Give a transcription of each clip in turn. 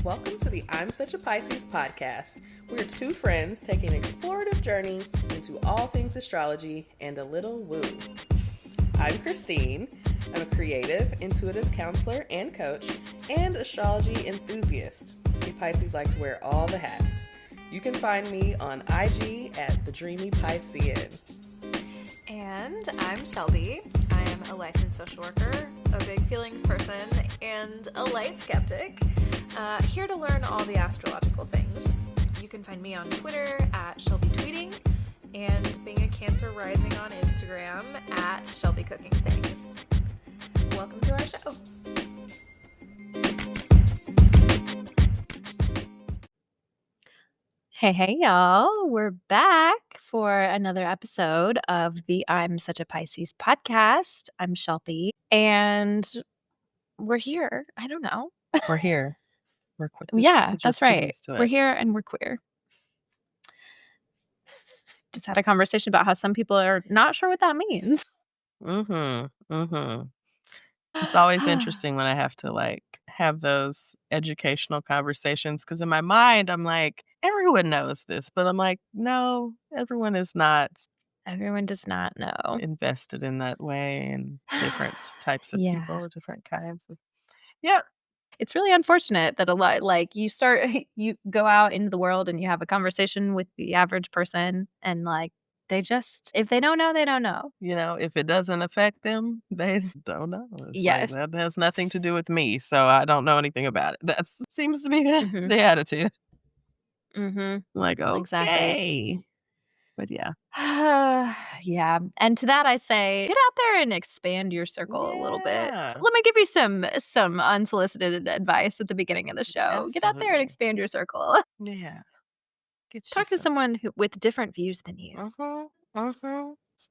Welcome to the I'm Such a Pisces podcast. We're two friends taking an explorative journey into all things astrology and a little woo. I'm Christine. I'm a creative, intuitive counselor and coach, and astrology enthusiast. We Pisces like to wear all the hats. You can find me on IG at The Dreamy Piscean. And I'm Shelby. I am a licensed social worker, a big feelings person, and a light skeptic. Here to learn all the astrological things. You can find me on Twitter at Shelby Tweeting, and being a Cancer rising on Instagram at Shelby Cooking Things. Welcome to our show. Hey, y'all. We're back for another episode of the I'm Such a Pisces podcast. I'm Shelby, and we're here. I don't know. We're here. We're queer. Yeah, that's right. We're here and we're queer. Just had a conversation about how some people are not sure what that means. It's always interesting when I have to have those educational conversations, because in my mind I'm like, everyone knows this, but I'm like, no, everyone is not. Everyone does not know. Invested in that way, and different types of Yeah. people, different kinds of. Yeah. It's really unfortunate that a lot, you go out into the world and you have a conversation with the average person, and if they don't know, they don't know. You know, if it doesn't affect them, they don't know. It's Yes. that has nothing to do with me, so I don't know anything about it. That seems to be the attitude. Like, okay. Exactly. But yeah. Yeah. And to that I say, get out there and expand your circle a little bit. So let me give you some unsolicited advice at the beginning of the show. Absolutely. Get out there and expand your circle. Yeah. Talk to someone with different views than you. It's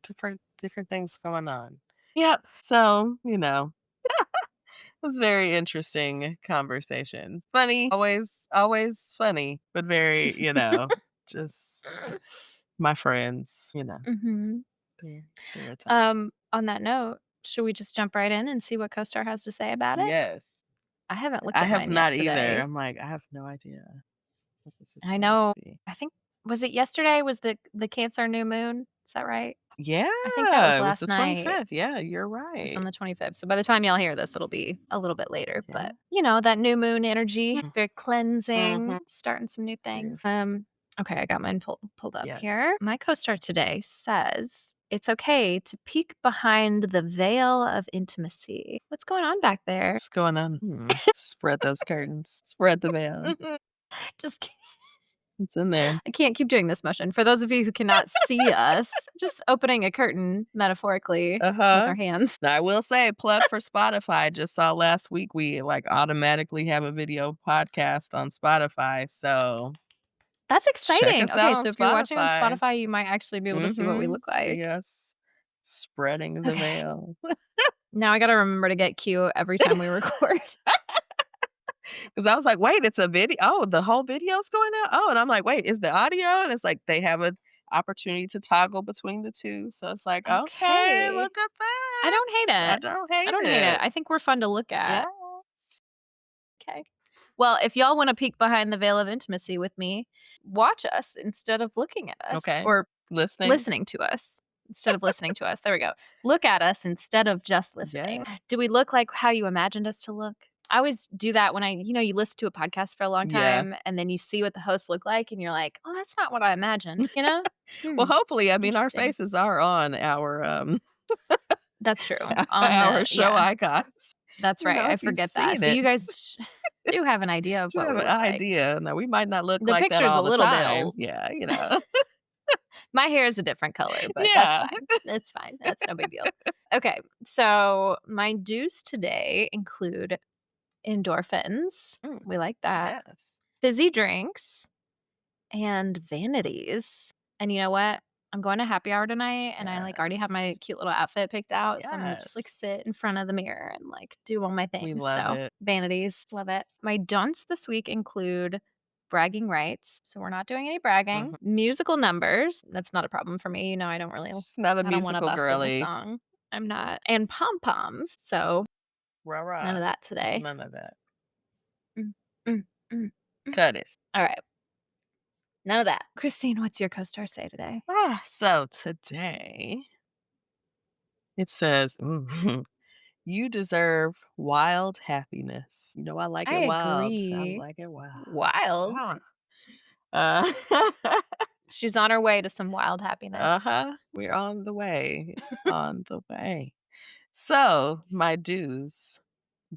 different things going on. Yep. So, it was very interesting conversation. Funny, always funny, but very, just my friends, On that note, should we just jump right in and see what CoStar has to say about it? Yes. I haven't looked at mine yet today. I have not either. I'm like, I have no idea what this is. I know. I think, was it yesterday? Was the Cancer new moon? Is that right? Yeah. I think that was last night. 25th. Yeah, you're right. It's on the 25th. So by the time y'all hear this, it'll be a little bit later. Yeah. But, that new moon energy, very cleansing, starting some new things. Okay, I got mine pulled up here. My CoStar today says it's okay to peek behind the veil of intimacy. What's going on back there? What's going on? Spread those curtains. Spread the veil. Just kidding. It's in there. I can't keep doing this motion. For those of you who cannot see us, just opening a curtain metaphorically with our hands. Now, I will say, plug for Spotify. Just saw last week we automatically have a video podcast on Spotify. So that's exciting. Okay, so if you're watching on Spotify. Spotify, you might actually be able to see what we look like. See us spreading the veil. Now I got to remember to get cute every time we record. Because I was like, wait, it's a video. Oh, the whole video's going out. Oh, and I'm like, wait, is the audio? And it's like they have an opportunity to toggle between the two. So it's like, okay, look at that. I don't hate it. I don't hate it. I think we're fun to look at. Yes. Okay. Well, if y'all want to peek behind the veil of intimacy with me, watch us instead of looking at us. Okay. Or listening to us. Instead of listening to us. There we go. Look at us instead of just listening. Yeah. Do we look like how you imagined us to look? I always do that when you listen to a podcast for a long time and then you see what the hosts look like and you're like, oh, that's not what I imagined, Well, hopefully, our faces are on our that's true. On our show icons. That's right. I forget that. So you guys do have an idea of what we look idea. Now, we might not look the like that all the time. The picture's a little bit old. Yeah, My hair is a different color, but that's fine. It's fine. That's no big deal. Okay, so my do's today include endorphins. We like that. Yes. Fizzy drinks and vanities. And you know what? I'm going to happy hour tonight and I already have my cute little outfit picked out. So I'm going to just sit in front of the mirror and do all my things. We love it. Vanities, love it. My don'ts this week include bragging rights. So we're not doing any bragging. Musical numbers. That's not a problem for me. I don't really. She's not a musical girly. Song. I'm not. And pom-poms. So Rah-rah. none of that today. None of that. Cut it. All right. None of that. Christine, what's your co-star say today? So today it says, you deserve wild happiness. You know, I like I it wild. I agree. like it wild. Wild. Uh, She's on her way to some wild happiness. We're on the way. On the way. So, my dues.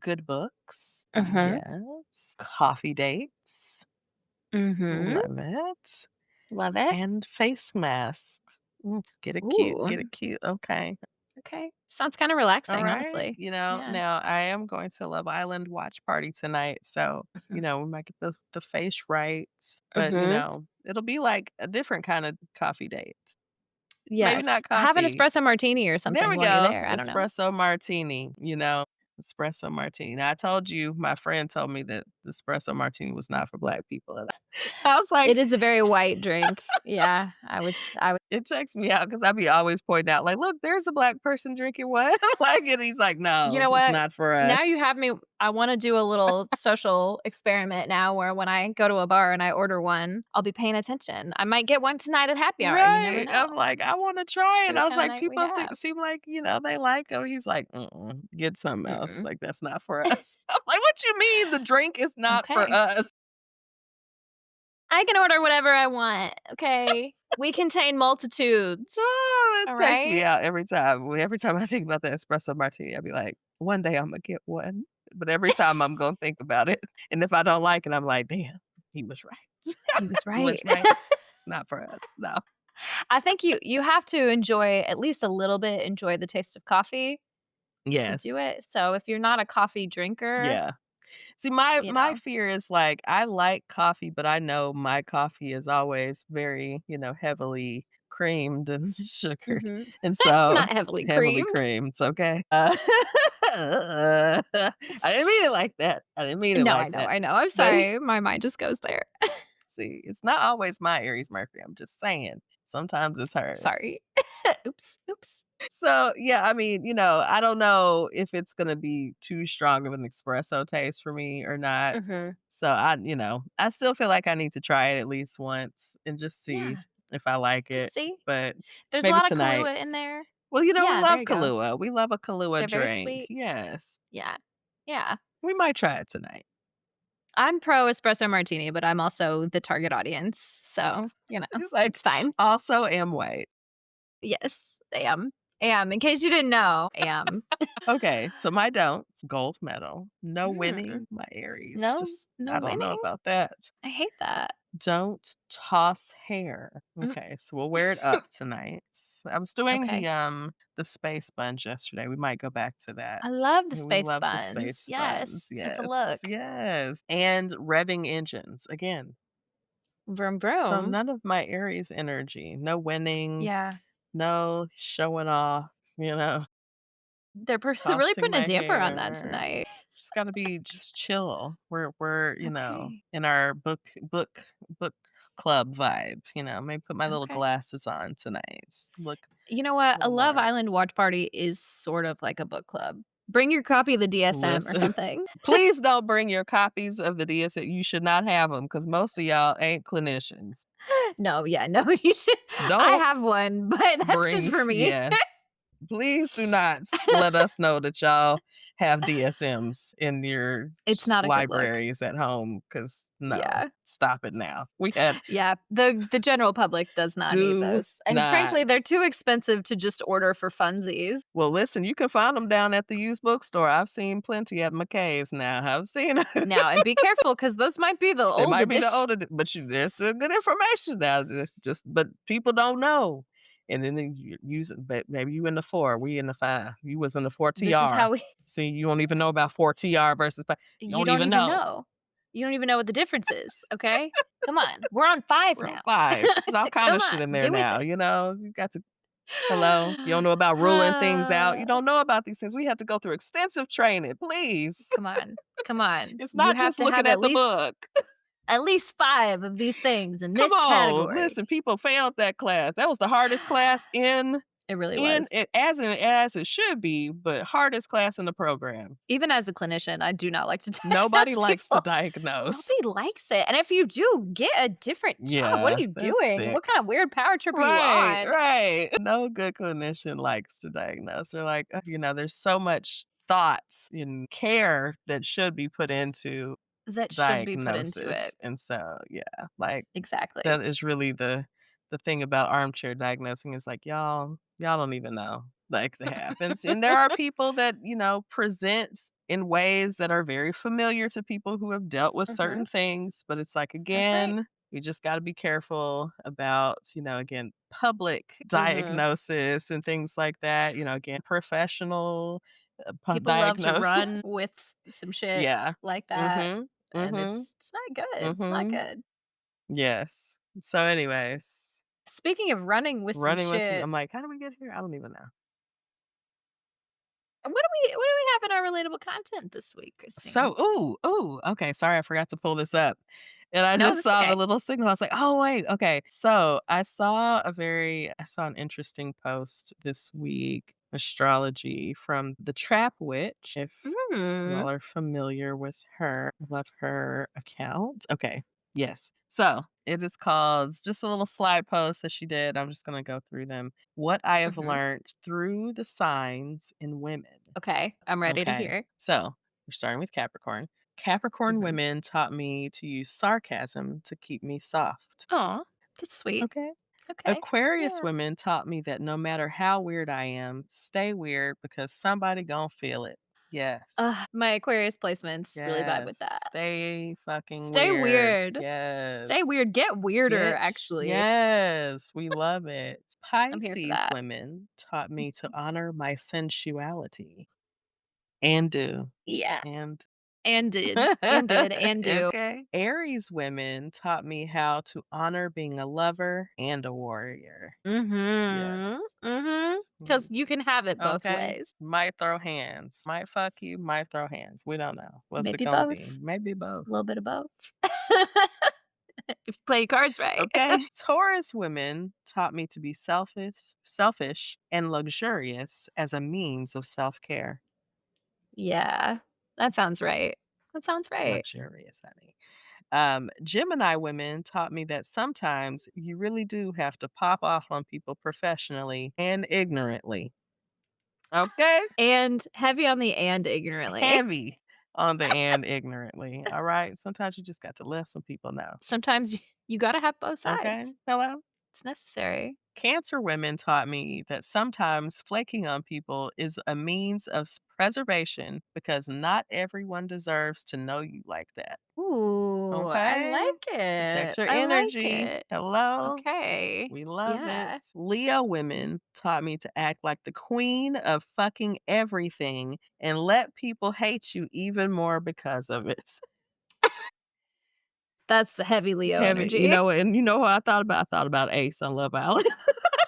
Good books. Yes. Coffee dates. Love it. Love it. And face masks. Get it cute. Get it cute. Okay. Okay. Sounds kind of relaxing, All right. honestly. You know, now I am going to Love Island watch party tonight. So, you know, we might get the face right. But, you know, it'll be like a different kind of coffee date. Yes. Maybe not coffee. Have an espresso martini or something There we while go. you're there. I don't know. Espresso martini, you know. Espresso martini. Now, I told you, my friend told me that the espresso martini was not for Black people. And I was like, it is a very white drink. Yeah, I would. It checks me out because I be always pointing out, like, look, there's a Black person drinking what? Like, and he's like, no, You know what? It's not for us. Now you have me. I want to do a little social experiment now where when I go to a bar and I order one, I'll be paying attention. I might get one tonight at happy hour. Right. You never know. I'm like, I want to try it. See I what was kind of like, night we people have. seem like, you know, they like it. He's like, get something else. Like, that's not for us. I'm like, what you mean the drink is not for us? I can order whatever I want. Okay. We contain multitudes. Oh, that All takes me right? out every time. Every time I think about the espresso martini, I'll be like, one day I'm going to get one. But every time I'm going to think about it. And if I don't like it, I'm like, damn, he was right. He was right. He was right. It's not for us. No. I think you have to enjoy at least a little bit, enjoy the taste of coffee to do it. So if you're not a coffee drinker. Yeah. See, my fear is like, I like coffee, but I know my coffee is always very, you know, heavily creamed and sugared. And so Not heavily creamed. It's okay. I didn't mean it like that. I didn't mean it like that. I know. I'm sorry. My mind just goes there. See, it's not always my Aries Mercury. I'm just saying. Sometimes it's hers. Sorry. Oops. So, yeah, I mean, you know, I don't know if it's going to be too strong of an espresso taste for me or not. So, I still feel like I need to try it at least once and just see if I like it. See? But there's maybe a lot tonight. of Kahlua in there. Well, you know, Yeah, we love there you go. Kahlua. We love a Kahlua They're drink. very sweet. Yes. Yeah. We might try it tonight. I'm pro espresso martini, but I'm also the target audience. So, you know, it's fine. Also am white. Yes, am. In case you didn't know, am. Okay, so my don'ts, gold medal. No winning, my Aries. No I don't know winning? about that. I hate that. Don't toss hair. Okay, so we'll wear it up tonight. I was doing the space buns yesterday. We might go back to that. I love the space love buns. the space Yes, buns. it's a look. Yes. And revving engines. Again. Vroom vroom. So none of my Aries energy. No winning. Yeah. No showing off, you know. They're really putting a damper on that hair. tonight. Just got to be just chill. We're you know, in our book club vibe, you know. Maybe put my little glasses on tonight. Look. You know what? A Love Island watch party is sort of like a book club. Bring your copy of the DSM or something. Please don't bring your copies of the DSM. You should not have them because most of y'all ain't clinicians. No, you should. I have one, but that's just for me. Yes. Please do not let us know that y'all have DSMs in your libraries at home because stop it now. We had the general public does not need those, and frankly, they're too expensive to just order for funsies. Well, listen, you can find them down at the used bookstore. I've seen plenty at McKay's now. I've seen them. Now, and be careful because those might be the old. They might be the older, but there's still good information now. But people don't know. And then you use it, but maybe you in the 4, we in the 5. You was in the 4TR. This is how we see. You don't even know about 4TR versus 5. You don't even know. You don't even know what the difference is. Okay, come on, we're on 5 now. 5. There's all kind of shit in there now. You know, you got to. Hello, you don't know about ruling things out. You don't know about these things. We have to go through extensive training. Please, come on. It's not just looking at the book. At least 5 of these things in this category. Listen, people failed that class. That was the hardest class in It really was. As it should be, but hardest class in the program. Even as a clinician, I do not like to diagnose Nobody likes to people. diagnose. Nobody likes it. And if you do, get a different job. What are you doing? sick. What kind of weird power trip are you on? Right. No good clinician likes to diagnose. They're like, there's so much thoughts and care that should be put into That should be put into diagnosis. it. And so, like Exactly. that is really the thing about armchair diagnosing is like y'all don't even know like that happens. And there are people that, present in ways that are very familiar to people who have dealt with certain things, but it's like That's right. again, we just got to be careful about, again, public diagnosis and things like that, again, professional People love to diagnosis. run with some shit like that. Mhm. And Mhm. it's not good. It's not good. Yes. So anyways, Speaking of running with some running with you, shit, I'm like, how do we get here? I don't even know. what do we have in our relatable content this week, Christine? So, okay. Sorry, I forgot to pull this up. And I No, just that's saw the okay. little signal. I was like, oh wait, okay. So I saw an interesting post this week, astrology from the Trap Witch. If y'all are familiar with her, I love her account. Okay. Yes. So it is called just a little slide post that she did. I'm just gonna go through them. What I have learned through the signs in women. Okay, I'm ready to Okay. hear. So we're starting with Capricorn. Capricorn women taught me to use sarcasm to keep me soft. Aw, that's sweet. Okay. Okay. Aquarius Yeah. women taught me that no matter how weird I am, stay weird because somebody gonna feel it. Yes. My Aquarius placements really vibe with Yes. that. Stay fucking Stay weird. Yes. Stay weird. Get weirder, actually. Yes, we love it. I'm here for Pisces that. women taught me to honor my sensuality and do. Yeah. And And did. And did. And do. okay. Aries women taught me how to honor being a lover and a warrior. Yes. Because you can have it both Okay. ways. Might throw hands. Might fuck you. Might throw hands. We don't know. What's Maybe it gonna be? both. Maybe both. A little bit of both. If you play your cards right. Okay. Taurus women taught me to be selfish, and luxurious as a means of self-care. Yeah. That sounds right. That sounds right. Luxurious, honey. Gemini women taught me that sometimes you really do have to pop off on people professionally and ignorantly. Okay? And heavy on the and ignorantly. Heavy on the and ignorantly. All right? Sometimes you just got to let some people know. Sometimes you got to have both sides. Okay? Hello? It's necessary. Cancer women taught me that sometimes flaking on people is a means of preservation because not everyone deserves to know you like that. Ooh, I Okay? like Protect it. your I energy. like it. Hello? Okay. We love Yeah. it. Leo women taught me to act like the queen of fucking everything and let people hate you even more because of it. That's heavy Leo Heavy. You energy. know what? And you know what I thought about? I thought about Ace on Love Island.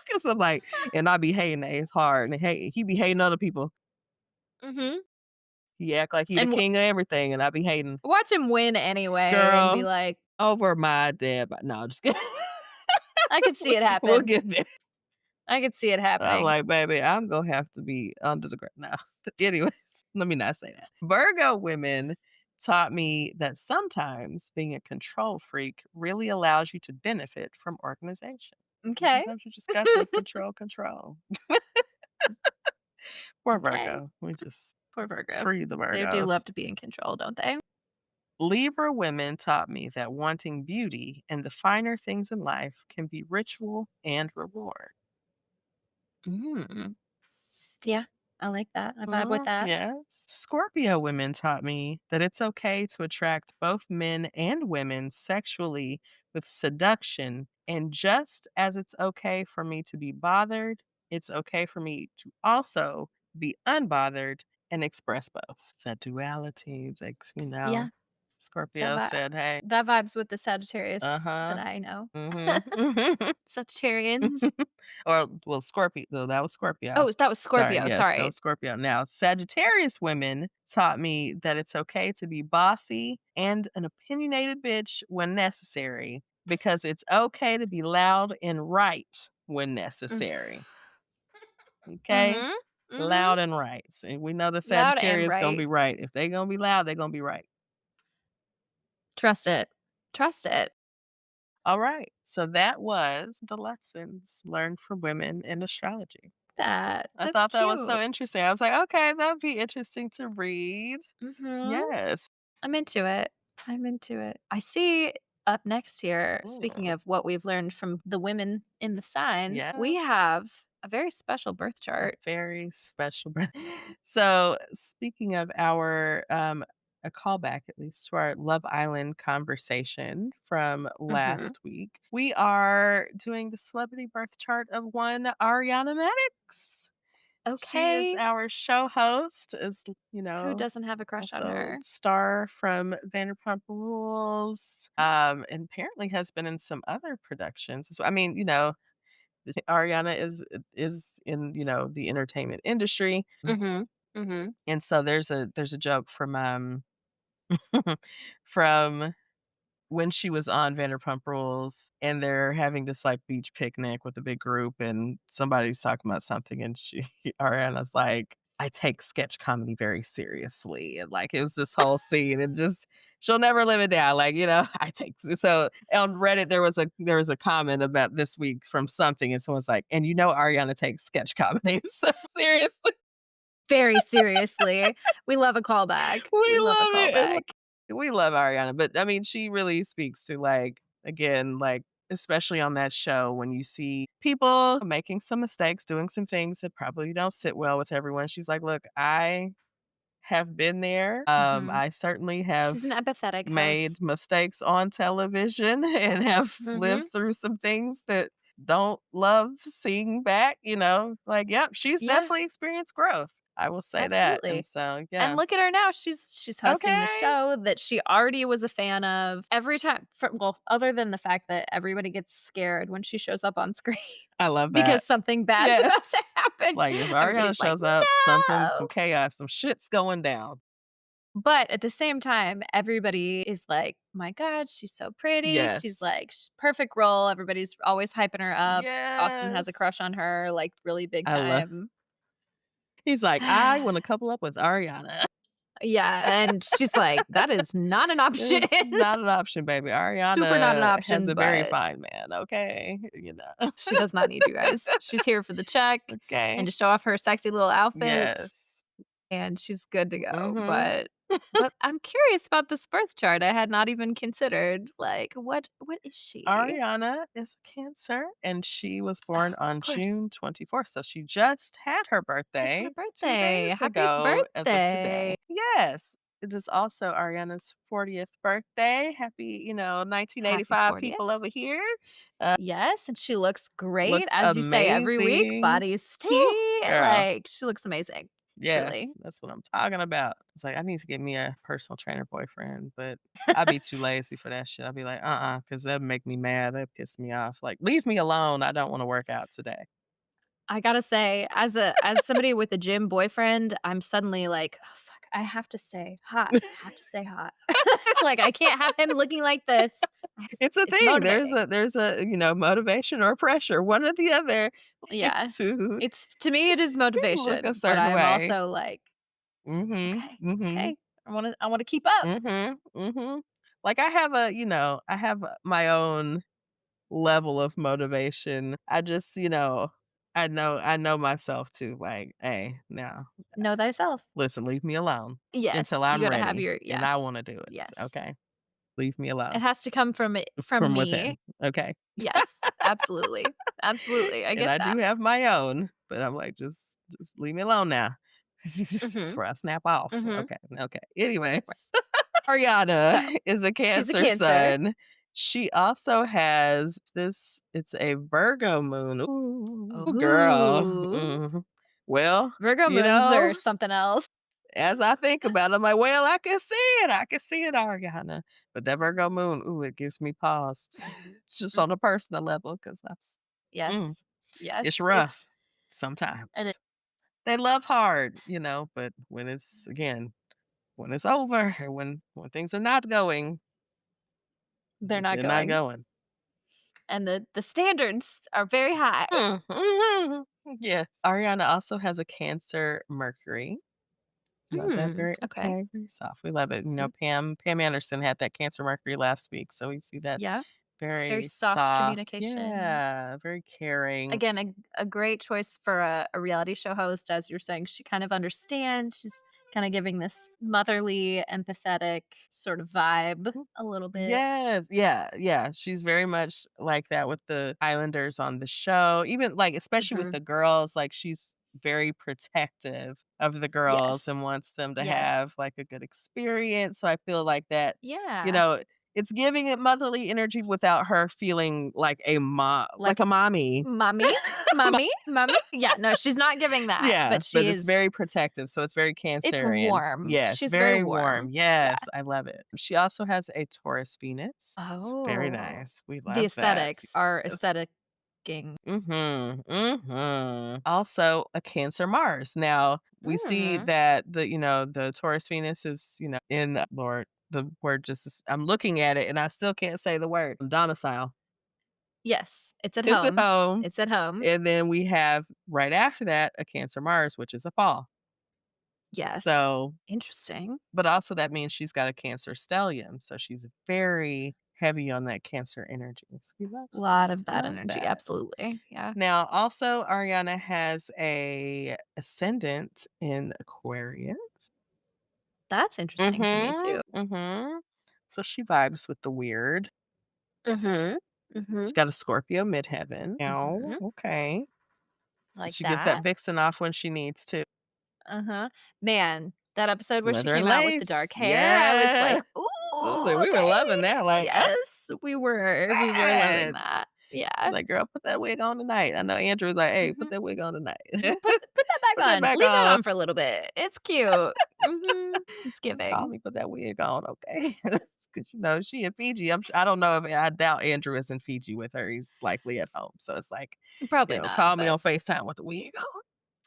Because I'm like, and I be hating Ace hard. And he be hating other people. He act like he the And king of everything, and I be hating. watch him win anyway and be Girl, like, over my dad. But no, just kidding. I could see it happen. We'll get there. I could see it I'm happening. like, baby, I'm gonna have to be under the ground now. Anyways, let me not say that. Virgo women taught me that sometimes being a control freak really allows you to benefit from organization. Okay. Sometimes you just got to control. Poor Okay. Virgo. We just Poor Virgo. free the Virgos. They do love to be in control, don't they? Libra women taught me that wanting beauty and the finer things in life can be ritual and reward. Yeah, I like that. I vibe with that. Yes. Scorpio women taught me that it's okay to attract both men and women sexually with seduction. And just as it's okay for me to be bothered, it's okay for me to also be unbothered and express both. That duality, it's like, Yeah. Scorpio said, hey. That vibes with the Sagittarius that I know. Sagittarians. Well, Scorpio. No, that was Scorpio. Oh, that was Scorpio. Yes, Sorry. that was Scorpio. Now, Sagittarius women taught me that it's okay to be bossy and an opinionated bitch when necessary, because it's okay to be loud and right when necessary. Okay? Mhm. Mhm. Loud and right. And we know the Loud and Sagittarius gonna right. be right. If they gonna be loud, they gonna be right. Trust it. Trust it. All right. So that was the lessons learned for women in astrology. I That's thought that was cute. so interesting. I was like, okay, that'd be interesting to read. Mhm. Yes. I'm into it. I'm into it. I see up next here, speaking Mm, of what we've learned from the women in the signs, we yes. have a very special birth A chart. very special brand. So, speaking of our a callback at least to our Love Island conversation from Mhm. last week, we are doing the celebrity birth chart of one Ariana Madix. She is Okay. our show host, Who doesn't have a crush on also her? star from Vanderpump Rules, and apparently has been in some other productions as well. I mean, Ariana is in, the entertainment industry. Mhm. Mhm. And so there's a joke from when she was on Vanderpump Rules, and they're having this, like, beach picnic with a big group, and somebody's talking about something, and she Ariana's like, "I take sketch comedy very seriously," and, like, it was this whole scene, and just she'll never live it down, like, I take so on Reddit, there was a comment about this week from something, and someone's like, "And Ariana takes sketch comedy so seriously." Very seriously. We love a callback. We We love a love it, and callback. we love Ariana, but, I mean, she really speaks to, like, again, like, especially on that show when you see people making some mistakes, doing some things that probably don't sit well with everyone. She's like, "Look, I have been there. Mhm. I certainly have She's an empathetic made host. mistakes on television and have lived Mhm. through some things that don't love seeing back," like, yep, she's Yeah. definitely experienced growth. I will say that, and Absolutely. so, And yeah. look at her now. She's hosting the Okay. show that she already was a fan of. Every time well, other than the fact that everybody gets scared when she shows up on screen I love that. because something bad's about Yes. to happen. Like, if Ariana Everybody's like, shows up, some "No!" chaos, some shit's going down. But at the same time, everybody is like, "My god, she's so pretty. She's Yes. like she's perfect role." Everybody's always hyping her up. Austin has a Yes. crush on her, like, really big I love time. He's like, "I wanna couple up with Ariana." Yeah, and she's like, "That is not an option." It's not an option, baby. Super not an Ariana has option, a very but fine man, okay? she does not need you guys. She's here for the check and Okay. to show off her sexy little outfits, Yes. and she's good to go, Mhm. but I'm curious about this birth chart. I had not even considered, like, what is she? Ariana is a Cancer, and she was born Oh, of on course. June 24th, so she just had her Just had birthday a 2 birthday. days Happy ago as of birthday. today. Yes. It is also Ariana's 40th birthday. Happy, Happy 1985 people 40th. over here. Yes, and she looks great, Looks as you say every week, amazing. body's Woo, tea, girl. like, she looks amazing, truly. Yes, that's what I'm talking about. It's like, I need to get me a personal trainer boyfriend, but I'd be too lazy for that shit. I'd be like, because that'd make me mad. That'd piss me off. Like, leave me alone. I don't want to work out today. I gotta say, as somebody with a gym boyfriend, I'm suddenly like, "Oh, fuck, I have to stay hot. I have to stay hot." Like, I can't have him looking like this. It's a It's thing. There's motivating. a there's a, motivation or pressure, one or the other, Yeah. to It's to me, it is look a motivation, but certain I am way. also like, Mhm, "Okay, mhm, okay. I wanna keep up." mhm, mhm. Like, I have my own level of motivation. I just, I know myself too, like, "Hey, now, Know thyself. listen, leave me alone until Yes, you I'm gotta have ready your and yeah, I wanna do it, yes. okay? Leave me It alone has to come from from me. within, okay?" Yes, absolutely. Absolutely, I And get I do that. have my own, but I'm like, "Just leave me alone now Mhm, before I snap off." mhm. Okay, okay. Anyways, So, Ariana is a she's a Cancer Cancer. sun. She also has it's a Virgo moon. Ooh, girl. Ooh. Mhm. Well, Virgo moons are something else. as I think about it, I'm like, "Well, I can see it. I can see it, Ariana." But that Virgo moon, ooh, it gives me pause. Just Mm, on a personal level, because that's mm, yes. it's Yes, rough and sometimes. They love hard, but when it's over or when things are not going, they're not they're not going. going. and the standards are very high. Yes. Ariana also has a Cancer Mercury. Love that. Very Okay. very soft. We love it. Mhm. Pam Anderson had that Cancer Mercury last week, so we see that Yeah. Very very soft soft. communication. Yeah, very caring. Again, a great choice for a reality show host, as you're saying. She kind of understands. She's kind of giving this motherly, empathetic sort of vibe a little bit. Yes. Yeah. She's very much like that with the Islanders on the show. Even like especially with Mhm. the girls, like she's very protective of the girls Yes. and wants them to Yes. have like a good experience. So I feel like that, you Yeah. know, it's giving it motherly energy without her feeling like a mom, like Like, a mommy. mommy, mommy, mommy. Yeah, no, she's not giving that, Yeah, but she but it's is. very protective, so it's very It's Cancerian. warm. Yes, She's very very warm. warm. Yeah. Yes, I love it. She also has a Taurus Venus. It's very Oh, nice. We the love that. aesthetics are Yes. aestheticing. Also a Cancer Mars. Now, we see Mm. that the Taurus Venus is, in Lord, the word just is, I'm looking at it and I still can't say the word. Domicile. Yes, it's at It's at home. home. It's at home. And then we have right after that a Cancer Mars, which is a fall. Yes. So, Interesting. but also that means she's got a Cancer stellium, so she's very heavy on that Cancer energy. So we A lot of that love energy, that. absolutely, yeah. Now, also Ariana has a ascendant in Aquarius. That's interesting to me too. Mhm. So she vibes with the weird. Mhm. She's Mhm. got a Scorpio midheaven. Oh, Mhm. okay. Like She gives that that. vixen off when she needs to. Uh-huh. Man, that episode where she Leather and came out with the dark lace. hair, I was like, Yeah. I was like, "Ooh, we were okay." loving that. Like, Yes, we were loving yes. that. I Yeah. was like, "Girl, put that wig on tonight." I know Andrew was like, "Hey, put Mhm. that wig on tonight." Put that Put back that on. back Leave that on. on for a little bit. It's cute. Mhm. It's Just call giving. me, put that wig on, okay? Because she in Fiji. I don't know if I doubt Andrew is in Fiji with her. He's likely at home. So it's like, Probably not, call me but on FaceTime with the wig on.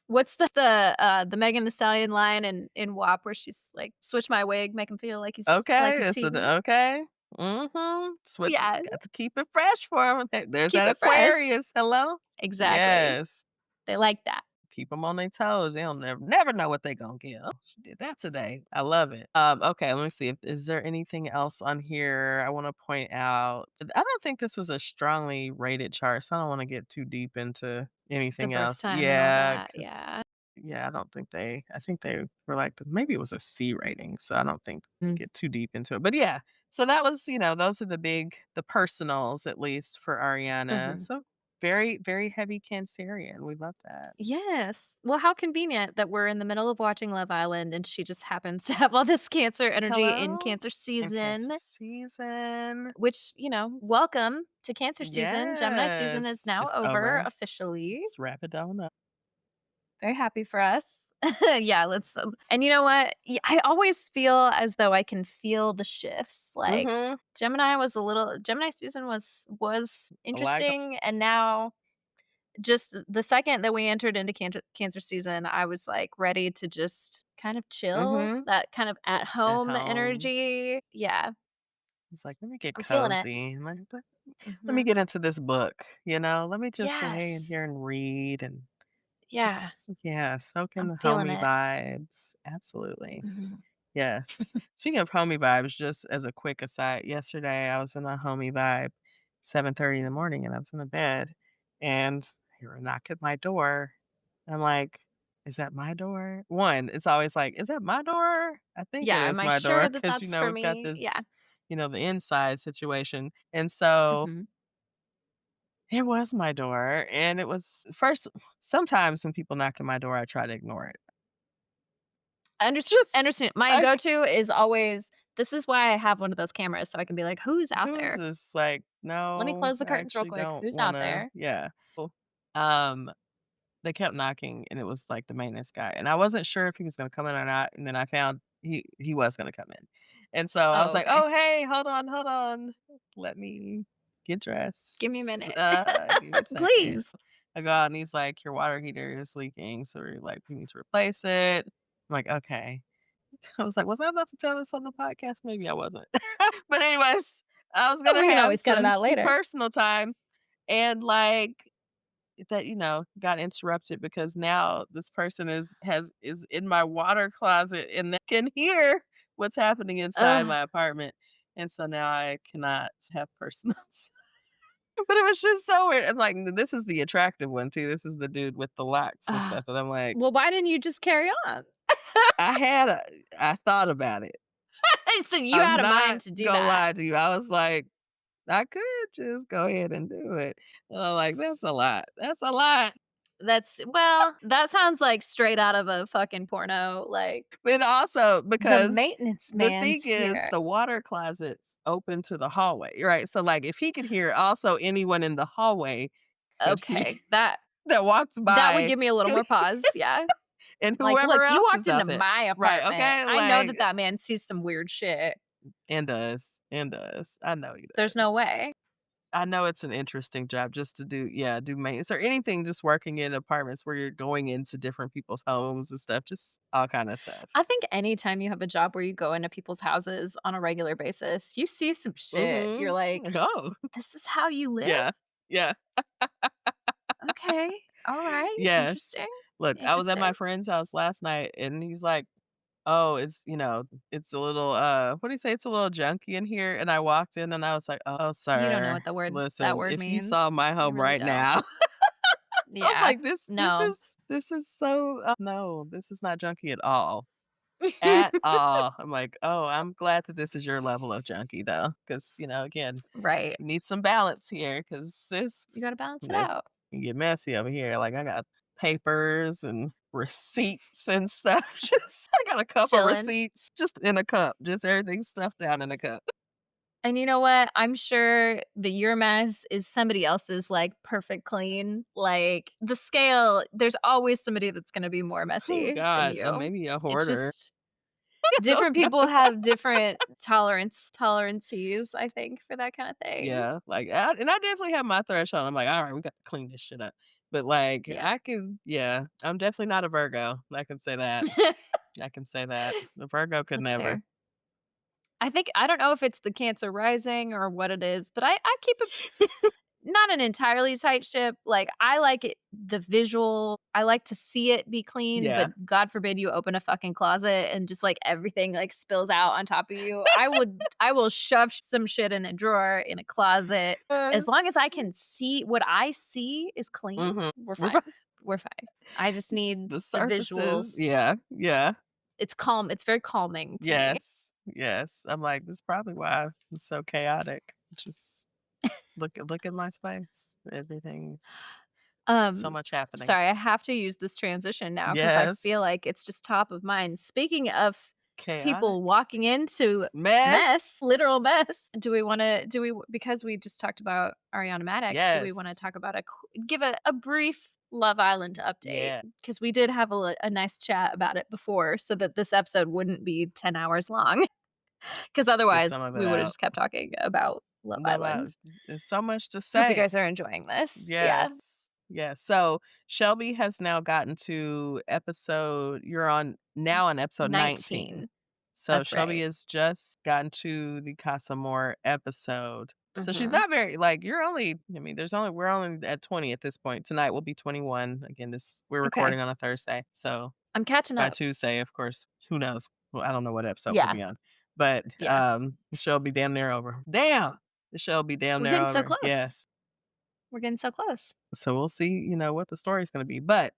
what's the Megan Thee Stallion line in WAP where she's like, "Switch my wig, make him feel like Okay, he's it's tea." okay. Mhm. Switch, Yeah, got to keep it fresh for him. There's keep that it fresh. Aquarius. Hello? Exactly. Yes. They like that. Keep them on their toes. They don't never know what they gonna get. Oh, she did that today. I love it. Okay, let me see if is there anything else on here I want to point out. I don't think this was a strongly rated chart, so I don't want to get too deep into The anything birth else. time and all Yeah, that, because yeah. yeah, I think they were like maybe it was a C rating, so I don't think get too deep into it. But yeah, so that was, those are the personals at least for Ariana. Mhm. So very, very heavy Cancerian. We love that. Yes. Well, how convenient that we're in the middle of watching Love Island and she just happens to have all this Cancer energy in Hello? Cancer And Cancer season, season. which, welcome to Cancer season. Gemini season is Yes. now It's over over. officially. Let's wrap it on up. Very happy for us. Yeah, let's and you know what? I always feel as though I can feel the shifts. Like Mhm. Gemini season was A lot go interesting, and now just the second that we entered into Cancer season, I was, like, ready to just kind of chill, Mhm. that kind of at At home home. energy. Yeah, It's like, let me get I'm feeling it. cozy. Let me Mhm. get into this book, Let me just lay in Yes. here and read and Yeah, soak in I'm the feeling homey it. vibes. Absolutely. Mhm. Yes. Speaking of homey vibes, just as a quick aside, yesterday I was in a homey vibe, 7:30 in the morning, and I was in the bed, and I hear a knock at my door. I'm like, "Is that my door?" One, it's always like, "Is that my door?" I think it Yeah, is am I my door sure that because that's for we've got me? Yeah. this, the inside situation, and so Mhm. it was my door, and it was first. Sometimes when people knock at my door, I try to ignore it. I Just understand. My like go-to is always this is why I have one of those cameras, so I can be like, "Who's out who's there? this? Like, Let me no, close the I curtains real actually quick. don't Who's out wanna there?" yeah. Well, um, they kept knocking, and it was, like, the maintenance guy, and I wasn't sure if he was gonna come in or not, and then I found he was gonna come in. And so I was Oh, like, okay. "Oh, hey, hold on. Let me get dressed. Give me a minute. Give me a second." Please. I go out, and he's like, "Your water heater is leaking, so we're like, we need to replace it." I'm like, "Okay." I was like, "Was I about to tell this on the podcast? Maybe I wasn't." But anyways, I was gonna We can have always cut it some out later. personal time. And like that, got interrupted because now this person is in my water closet and they can hear what's happening inside Ugh. my apartment. And so now I cannot have personals. But it was just so weird. And like this is the attractive one too. This is the dude with the locks and stuff. And I'm like, well, why didn't you just carry on? I thought about it. So you I'm had a mind not to do gonna that. lie to you. I was like, I could just go ahead and do it. And I'm like, that's a lot. That's a lot. That sounds like straight out of a fucking porno. Like, But also the because maintenance the thing man's is here. the water closet's open to the hallway, right? So like if he could hear also anyone in the hallway could hear Okay, that walks would by give me a little more pause. Yeah. and Like, whoever look, you else walked is into out there. my Right, apartment. okay? I know Like that man sees some weird shit. and does. I know he does. There's no way. I know it's an interesting job just to do maintenance or anything, just working in apartments where you're going into different people's homes and stuff, just all kind of stuff. I think anytime you have a job where you go into people's houses on a regular basis, you see some shit. You're like, oh, this is how you live? yeah, yeah, Okay. All right. yes. Interesting. Look, I was at my friend's house last night, and he's like, "Oh, it's a little what do you say? It's a little junky in here." And I walked in, and I was like, "Oh, You don't know sir, what that listen, word if you means. saw my You home really right don't. now." I was Yeah. like, No. this is so no, this is not junky at all. At all. I'm like, "Oh, I'm glad that this is your level of junky though, because again, Right. you need some balance here, because You got to balance it this out. can get messy over here." Like I got papers and receipts and stuff. Just I got a cup of Chilling. receipts just in a cup, just everything stuffed down in a cup. And you know what? I'm sure that your mess is somebody else's, like, perfect clean. Like, the scale, there's always somebody that's gonna be more Oh messy than God, you. maybe a It's hoarder. just different people have different tolerances, I think, for that kinda thing. Yeah, like, and I definitely have my threshold. I'm like, "All right, we got to clean this shit up." But, like, Yeah. I'm definitely not a Virgo. I can say that. I can say that. The Virgo could That's never. fair. I don't know if it's the Cancer rising or what it is, but I keep it not an entirely tight ship. Like, I like it the visual. I like to see it be clean, but Yeah. God forbid you open a fucking closet and just, like, everything, like, spills out on top of you. I will shove some shit in a drawer, in a closet. As long as Yes. I can see what I see is clean, Mhm. we're We're fine. fine. We're fine. I just need The the surfaces. visuals. Yeah, yeah. It's calm. It's very calming to me. Yes, yes. I'm like, "This is probably why it's so chaotic." Just look at my space. Everything's so much happening. Sorry, I have to use this transition now because I feel Yes. like it's just top of mind. Speaking of Chaotic. people walking into Mess. literal mess, because we just talked about Ariana Madix, do we want to Yes. talk about give a brief Love Island update? Yeah. Because we did have a nice chat about it before so that this episode wouldn't be 10 hours long. Because Get some otherwise of it we would have out. just kept talking about Love Love Island. Island. There's so much to Hope you say. guys are enjoying this. Yeah. Yes. Yes. So Shelby has now gotten to you're on episode 19. 19. So That's Shelby right. has just gotten to the Casamore episode. So she's Mhm. not very like we're only at 20 at this point. Tonight will be 21. Again, we're Okay. recording on a Thursday. So I'm catching by up. Tuesday, of course, who knows? Well, I don't know what episode we'll Yeah. be on. But Yeah. she'll be damn near over. Damn. She'll be damn We're near getting so over. close. Yes. We're getting so close. So we'll see, what the story's gonna be. But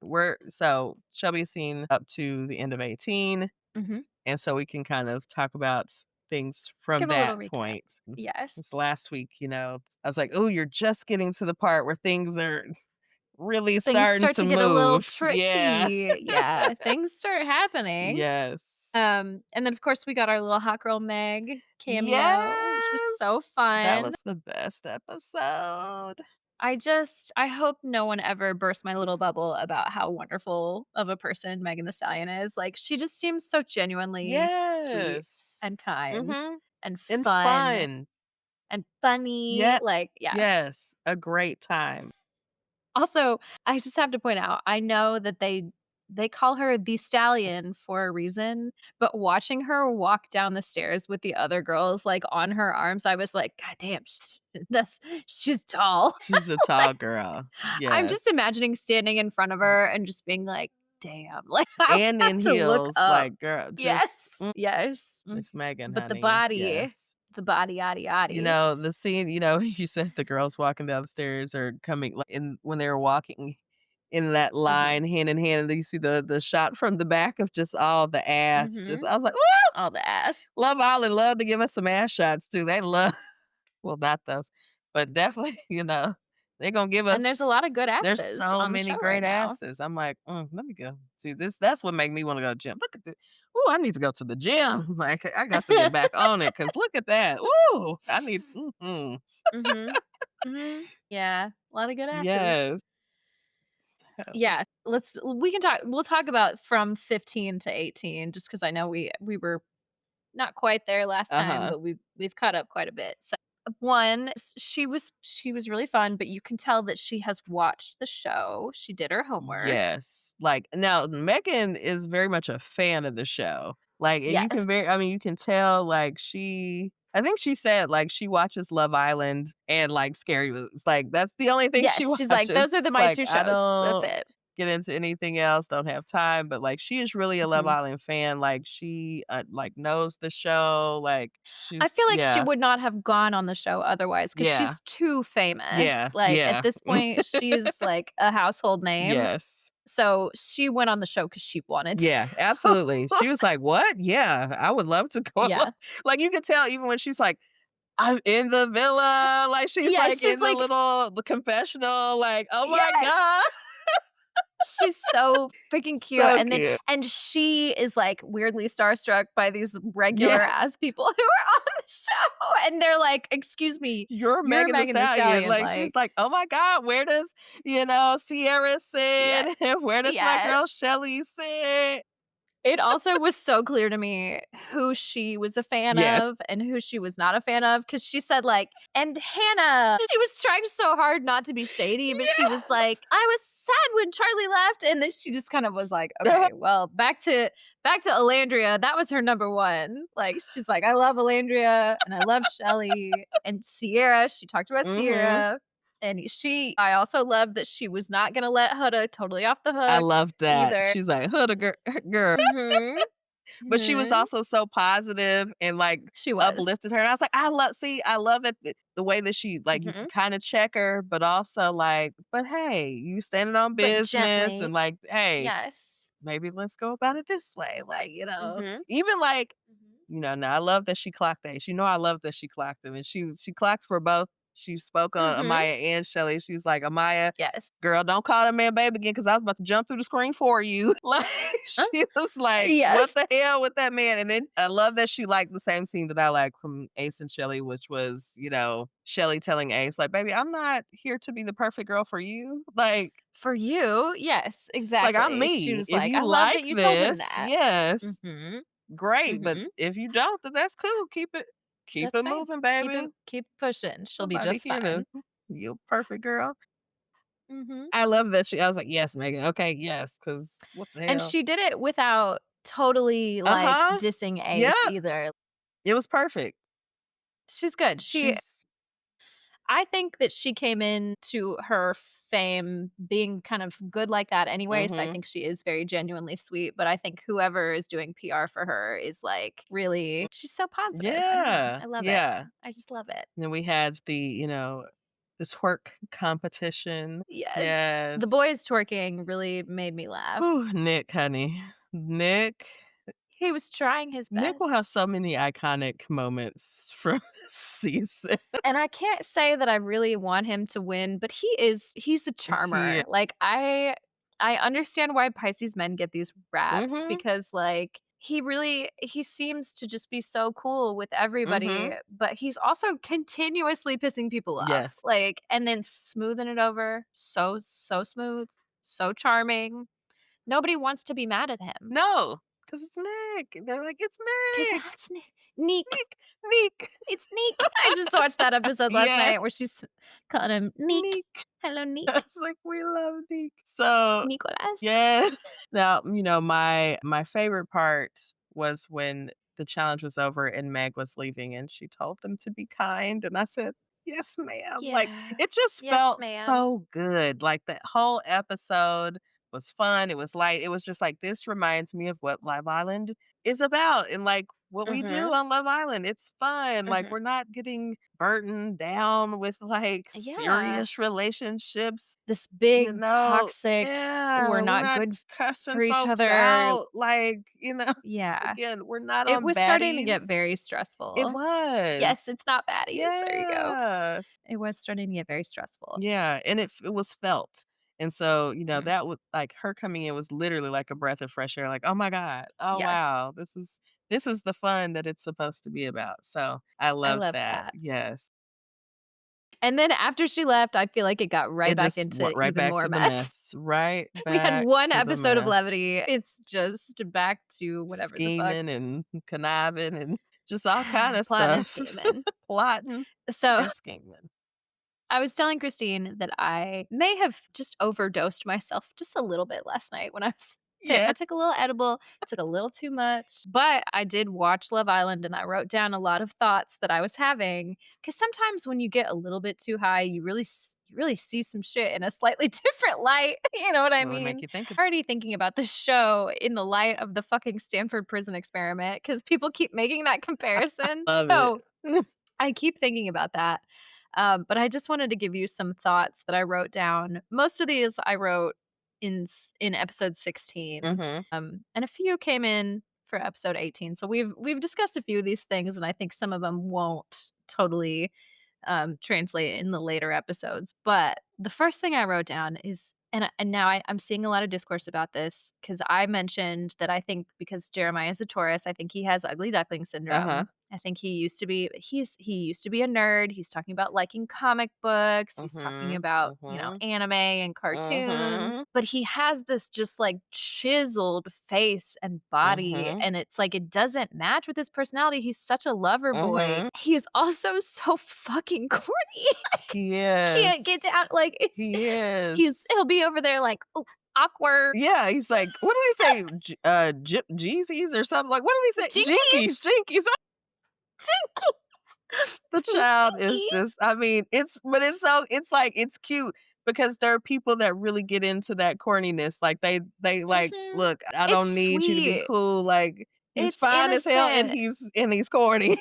Shelby's seen up to the end of 18. Mhm. And so we can kind of talk about things from Give a little that recap. point. Yes. This last week, I was like, "Oh, you're just getting to the part where things are really Things starting start to to get a little move." Yeah. tricky. Yeah, things start happening. Yes. And then of course we got our little hot girl Meg cameo, which was Yes. so That fun. was the best episode. I hope no one ever burst my little bubble about how wonderful of a person Megan Thee Stallion is. Like, she just seems so genuinely sweet Yes. and kind Mhm. and And fun fun. and funny. Yeah. Like, yeah. Yes. A great time. Also, I just have to point out, I know that they they call her the Stallion for a reason, but watching her walk down the stairs with the other girls, like, on her arms, I was like, "God damn, she's tall." She's a tall girl. I'm just Yes. imagining standing in front of her and just being like, "Damn." Like, I And had in to look heels, up. like, girl, Yes. Yes. Miss Megan, But the honey. body, Yes. yaddy You yaddy. know, the scene, you said the girls walking down the stairs or coming, like, when they were walking in that line hand in hand, and you see the shot from the back of just all the ass. Just I was like, "Woo!" All the ass. Love Island love to give us some ass shots too. They love well, not those, but definitely, they're gonna give And there's a us lot of good there's asses so on the many show right great now. asses. I'm like, let me go. See this. That's what made me want to go to the gym. Look at this. Ooh, I need to go to the gym. Like I got to get back on it because look at that. Ooh, I need. Mhm. Mhm. Yeah, a lot of good asses. Yes. Yeah, we'll talk about from 15 to 18 just because I know we were not quite there last time, Uh-huh. but we've caught up quite a bit. So, one, she was really fun, but you can tell that she has watched the show. She did her homework. Yes. Like now Megan is very much a fan of the show. Like and you Yes. can you can tell like I think she said like she watches Love Island and like Scary Movies. Like that's the only thing she Yes, she's like, watches. "Those are my Like 2 I shows. That's don't it." get into anything else, don't have time, but like she is really a Love Mhm. Island fan. Like she like knows the show. Like I she's feel like she would not have gone on the show otherwise because yeah. she's too famous. Yeah. Like, at Yeah. this point, she's, like, a household name. Yes. So, she went on the show because she wanted to. Yeah, absolutely. She was like, "What? Yeah, I would love to go." Yeah. Like you could tell even when she's like, "I'm in the villa," like she's Yeah, like she's in like the confessional, like, "Oh my yes! god." She's so freaking cute, So and cute. she is, like, weirdly starstruck by these regular Yeah. ass people who are on the show, and they're like, "Excuse me, You're you're Megan Thee Megan Thee Stallion. Stallion," Like she's like like, "Oh my god, where does, Sierra yeah. sit? Where does my girl Yes. Shelly sit?" It also was so clear to me who she was a fan Yes. of and who she was not a fan of, because she said, like, "And Hannah." She was trying so hard not to be shady, but she was Yes. like, "I was sad when Charlie left," and then she just kind of was like, Uh-huh. "Okay, well, back to Alandria, that was her number 1." Like, she's like, "I love Alandria, and I love Shelly, and Sierra." She talked about Mhm. Sierra, and I also loved that she was not gonna let Huda totally off the I hook love that. either. She's like, "Hood girl." Mhm. But she was Mhm. also so positive and, like, She was. uplifted her, and I was like, I love it the way that she like, you can Mhm. kinda check her, but also, like, "But hey, you standing on But business gently. and, like, hey, Yes. maybe let's go about it this way." Like, Mhm. even, like, Mhm. now I love that she clocked Ace. I love that she clocked him, and she clocked for both. She spoke on Mhm. Amaya and Shelly. She's like, "Amaya, Yes. girl, don't call that man baby again because I was about to jump through the screen for you." Like, Huh? she was like, "What Yes. the hell with that man?" And then I love that she liked the same scene that I like from Ace and Shelly, which was, Shelly telling Ace, like, "Baby, I'm not here to be the perfect girl for you. For you, yes, I'm exactly. She me. was If like, you "I love that like you told him this, that." yes, Mhm. great. But Mhm. if you don't, then that's cool. Keep That's it fine. moving, Keep baby. it keep pushing. She'll be Nobody just here to fine. you perfect girl." Mhm. I love that I was like, "Yes, Megan. Okay, yes, because what the And hell?" she did it without totally, like, Uh-huh. dissing Yeah, Ace either. it was perfect. She's good. She's I think that she came into her fame being kind of good like that anyway, so I mhm. think she is very genuinely sweet, but I think whoever is doing PR for her is, like, really she's so positive. I don't know. Yeah, I love it. yeah. I just love it. And then we had the twerk competition. Yes. The Yes. boys twerking really made me laugh. Whew, Nick, honey. Nick He was trying his Nick will have best. so many iconic moments from this season. And I can't say that I really want him to win, but he's a He charmer. Like, I understand why Pisces men get these raps Mhm, because, like, he seems to just be so cool with everybody, mhm. but he's also continuously pissing people off, Yes. like, and then smoothing it over. So smooth, so charming. Nobody wants to be mad at him. No, because it's Nick. And they're like, it's Because Nick. that's Neek. Nick. It's Neek. I just watched that episode last Yes. night where she's calling him Neek. Neek. Hello, Neek. It's like, we love Nick. So, Nicolas. yeah. Now, my favorite part was when the challenge was over and Meg was leaving and she told them to be kind. And I said, yes, ma'am. Like, Yeah. it just Yes, felt ma'am. so good. Like, that whole episode was fun. It was light. It was just like, this reminds me of what Love Island is about and like what we do on Love Island. It's fun. Like, we're not getting burdened down with like Yeah. serious relationships. This big, toxic, Yeah, we're not good cussing for each folks other. out. Like, Yeah. again, we're not It on was starting to get baddies. very stressful. It was. Yes, it's not baddies. There you go. Yeah. It was starting to get very stressful. Yeah, and it was felt. And so, Mhm. that was like her coming in was literally like a breath of fresh air. Like, oh my God. Oh Yes. wow. This is the fun that it's supposed to be about. So I love love that. that. Yes. And then after she left, I feel like it got right It back just into went right even back more to the mess. mess. Right We had back one to the episode of mess. levity. It's just back to whatever the fuck. Scheming and conniving and just all kind of Plotting and stuff. scheming. Plotting So and scheming. I was telling Christine that I may have just overdosed myself just a little bit last night when I was I Yes. took a little edible, took a little too much, but I did watch Love Island and I wrote down a lot of thoughts that I was having. Because sometimes when you get a little bit too high, you really see some shit in a slightly different light. You know what I Really mean? make you think Already thinking about the show in the light of the fucking Stanford prison experiment because people keep making that comparison. Love it. I keep thinking about that. But I just wanted to give you some thoughts that I wrote down. Most of these I wrote in episode 16, and a few came in for episode 18. So we've discussed a few of these things, and I think some of them won't totally translate in the later episodes. But the first thing I wrote down is, and now I'm seeing a lot of discourse about this because I mentioned that I think because Jeremiah is a Taurus, I think he has ugly duckling syndrome. I think he used to be he used to be a nerd. He's talking about liking comic books. He's talking about, anime and cartoons. But he has this just like chiseled face and body. And it's like it doesn't match with his personality. He's such a lover boy. He is also so fucking corny. He is. Can't get down. Like he is. He'll be over there like, oh, awkward. Yeah, he's like, what do we say? Jeezies or something? Like, what do we say? Jinkies. The child is just, I mean, it's like, it's cute because there are people that really get into that corniness. Like they like, look, I don't need you to be cool. Like he's fine as hell and he's corny.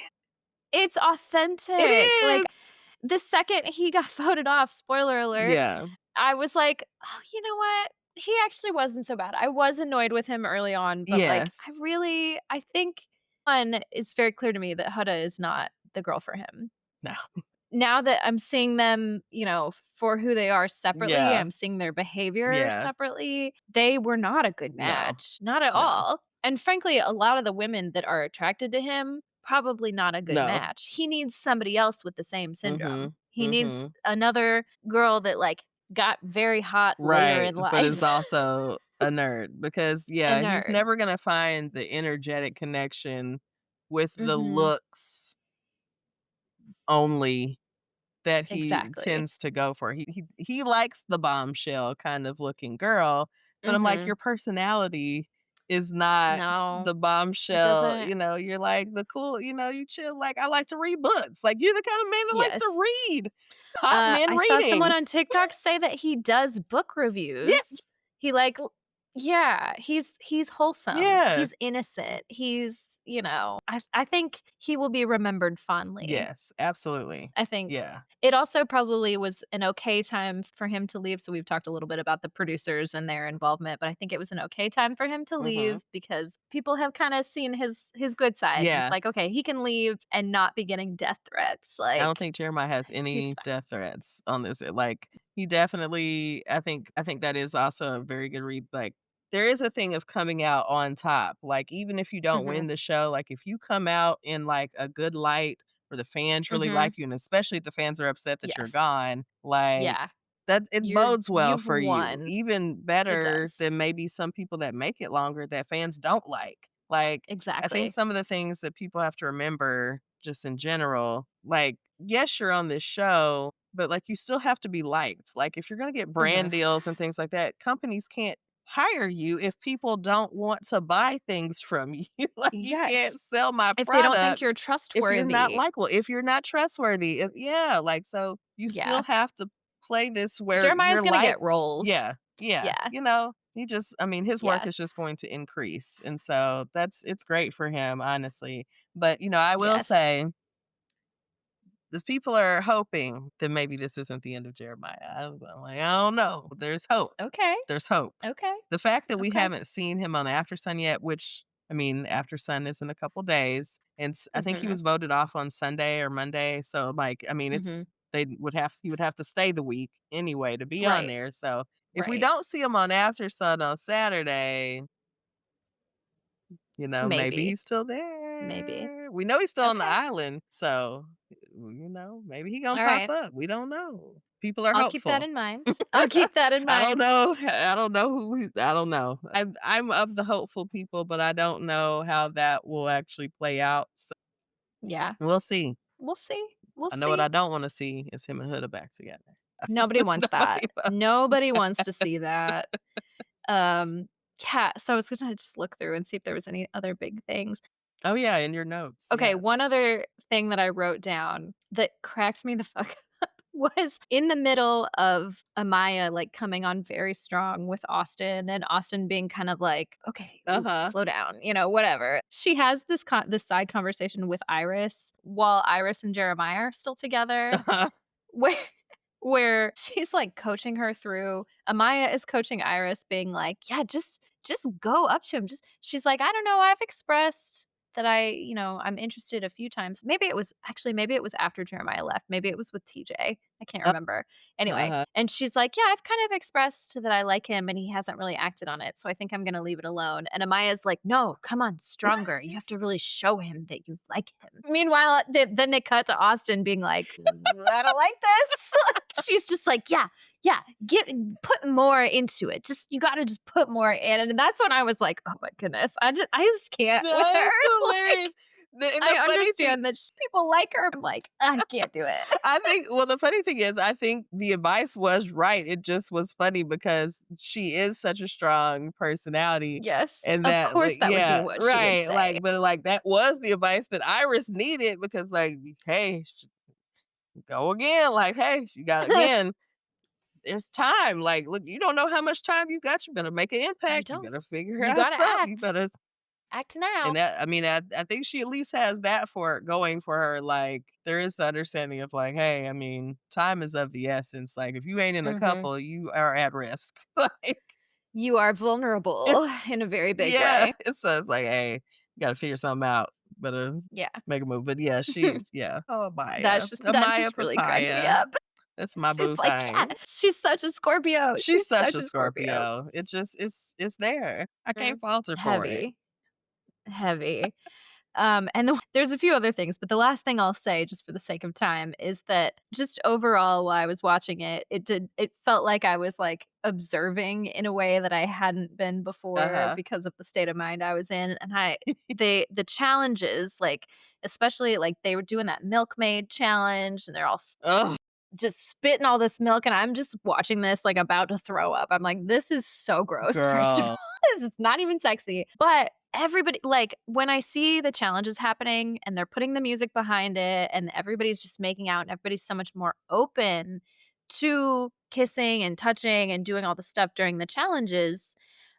It's authentic. It is. Like the second he got voted off, spoiler alert. Yeah. I was like, oh, you know what? He actually wasn't so bad. I was annoyed with him early on, but like I think one, it's very clear to me that Huda is not the girl for him. No. Now that I'm seeing them, for who they are separately, I'm seeing their behavior separately. They were not a good match. Not at all. And frankly, a lot of the women that are attracted to him, probably not a good match. He needs somebody else with the same syndrome. He needs another girl that like got very hot later in life. But is also a nerd because he's never gonna find the energetic connection with the looks only that he tends to go for. He likes the bombshell kind of looking girl, but I'm like, your personality is not the bombshell. You're like the cool, you chill. Like, I like to read books. Like, you're the kind of man that likes to read. Hot men reading. I saw someone on TikTok say that he does book reviews. Yes. He he's wholesome. Yeah. He's innocent. He's, I think he will be remembered fondly. Yes, absolutely. I think it also probably was an okay time for him to leave. So we've talked a little bit about the producers and their involvement, but I think it was an okay time for him to leave because people have kind of seen his good side. Yeah. It's like, okay, he can leave and not be getting death threats. Like, I don't think Jeremiah has any death threats on this. Like, he definitely, I think that is also a very good read. Like, there is a thing of coming out on top. Like, even if you don't win the show, like if you come out in like a good light where the fans really like you, and especially if the fans are upset that you're gone, like that it bodes well for won. you. Even better than maybe some people that make it longer that fans don't like. Like, I think Exactly. some of the things that people have to remember just in general, like, yes, you're on this show, but, like, you still have to be liked. Like, if you're gonna get Mhm. brand deals and things like that, companies can't hire you if people don't want to buy things from you. Like, you Yes. can't sell my If they don't think you're products if you're not trustworthy. likable, if you're not trustworthy. Yeah, like, so you Yeah. still have to play this where Jeremiah's you're gonna get liked. Yeah, roles. yeah, Yeah. he just I mean, his work Yeah. is just going to increase, and so it's great for him, honestly. But, I will Yes. say the people are hoping that maybe this isn't the end of Jeremiah. I'm like, I don't know. There's hope. Okay. There's hope. Okay. The fact that we Okay. haven't seen him on After Sun yet, which I mean, After Sun is in a couple days, and I think he Mhm. was voted off on Sunday or Monday. So, like, I mean, Mhm. he would have to stay the week anyway to be on Right. there. So, if we Right. don't see him on After Sun on Saturday, maybe Maybe. he's still Maybe. there. We know he's still on the Okay. island, so, maybe he gonna All pop right. up. We don't know. People are I'll keep that hopeful. in mind. I'll keep that in I don't mind. know I don't know I don't know. I'm of the hopeful people, but I don't know how that will actually play out, so Yeah. we'll see. We'll see. We'll I know what I see. don't wanna see is him and Huda back together. That's Nobody wants that. nobody wants Nobody wants to see that. that. Um, yeah, so I was gonna just look through and see if there was any other big things. Oh, yeah, in your notes, Okay, one yes. other thing that I wrote down that cracked me the fuck up was in the middle of Amaya, like, coming on very strong with Austin and Austin being kind of like, "Okay, ooh, Uh-huh. slow down," whatever. She has this side conversation with Iris while Iris and Jeremiah are still together Uh-huh. where where she's, like, coaching her through Amaya is coaching Iris being like, "Yeah, just go up to him, just" she's like, "I don't know, I've expressed that I'm interested a few times." Maybe it was after Jeremiah left, maybe it was with TJ, I can't remember. Anyway, Uh-huh. and she's like, "Yeah, I've kind of expressed that I like him, and he hasn't really acted on it, so I think I'm gonna leave it alone." And Amaya's like, "No, come on, stronger. You have to really show him that you like him." Meanwhile, then they cut to Austin being like, "I don't like this." She's just like, "Yeah, yeah, put more into it. You gotta just put more in." And that's when I was like, "Oh my goodness, I just can't with her." That's Like, hilarious. The I funny thing understand that people like her. I'm like, I can't do it. I think well, the funny thing is I think the advice was right. It just was funny because she is such a strong personality Yes, and of that course like that would be yeah, what she would right. say. Like but like that was the advice that Iris needed because like hey, go again. Like hey, she got again. There's time. Like look, you don't know how much time you got. You better make an You impact. You don't. better figure You out gotta something. You act. better Act now. and that I mean, I think she at least has that for going for her, like, there is the understanding of, like, "Hey, I mean, time is of the essence, like, if you ain't in a Mhm. couple, you are at risk." Like, You are vulnerable it's in a very big yeah, way. so it's like, "Hey, you gotta figure something out, better Yeah. make a move." But yeah, she's yeah. Oh, That's Maya. just A that Maya just really cracked me papaya. up. That's my It's boo just like, yeah, thing. she's such a Scorpio. She's She's such such a a Scorpio. Scorpio. It just it's there. I Mm. can't fault her for it. Heavy, heavy. And there's a few other things, but the last thing I'll say, just for the sake of time, is that just overall, while I was watching it, it felt like I was like observing in a way that I hadn't been before Uh-huh. because of the state of mind I was in, and the challenges, like especially like they were doing that milkmaid challenge, and they're all Ugh, just spitting all this milk, and I'm just watching this like about to throw up. I'm like, this is so gross. First of all, girl. this is not even sexy. But everybody, like, when I see the challenges happening and they're putting the music behind it and everybody's just making out and everybody's so much more open to kissing and touching and doing all the stuff during the challenges,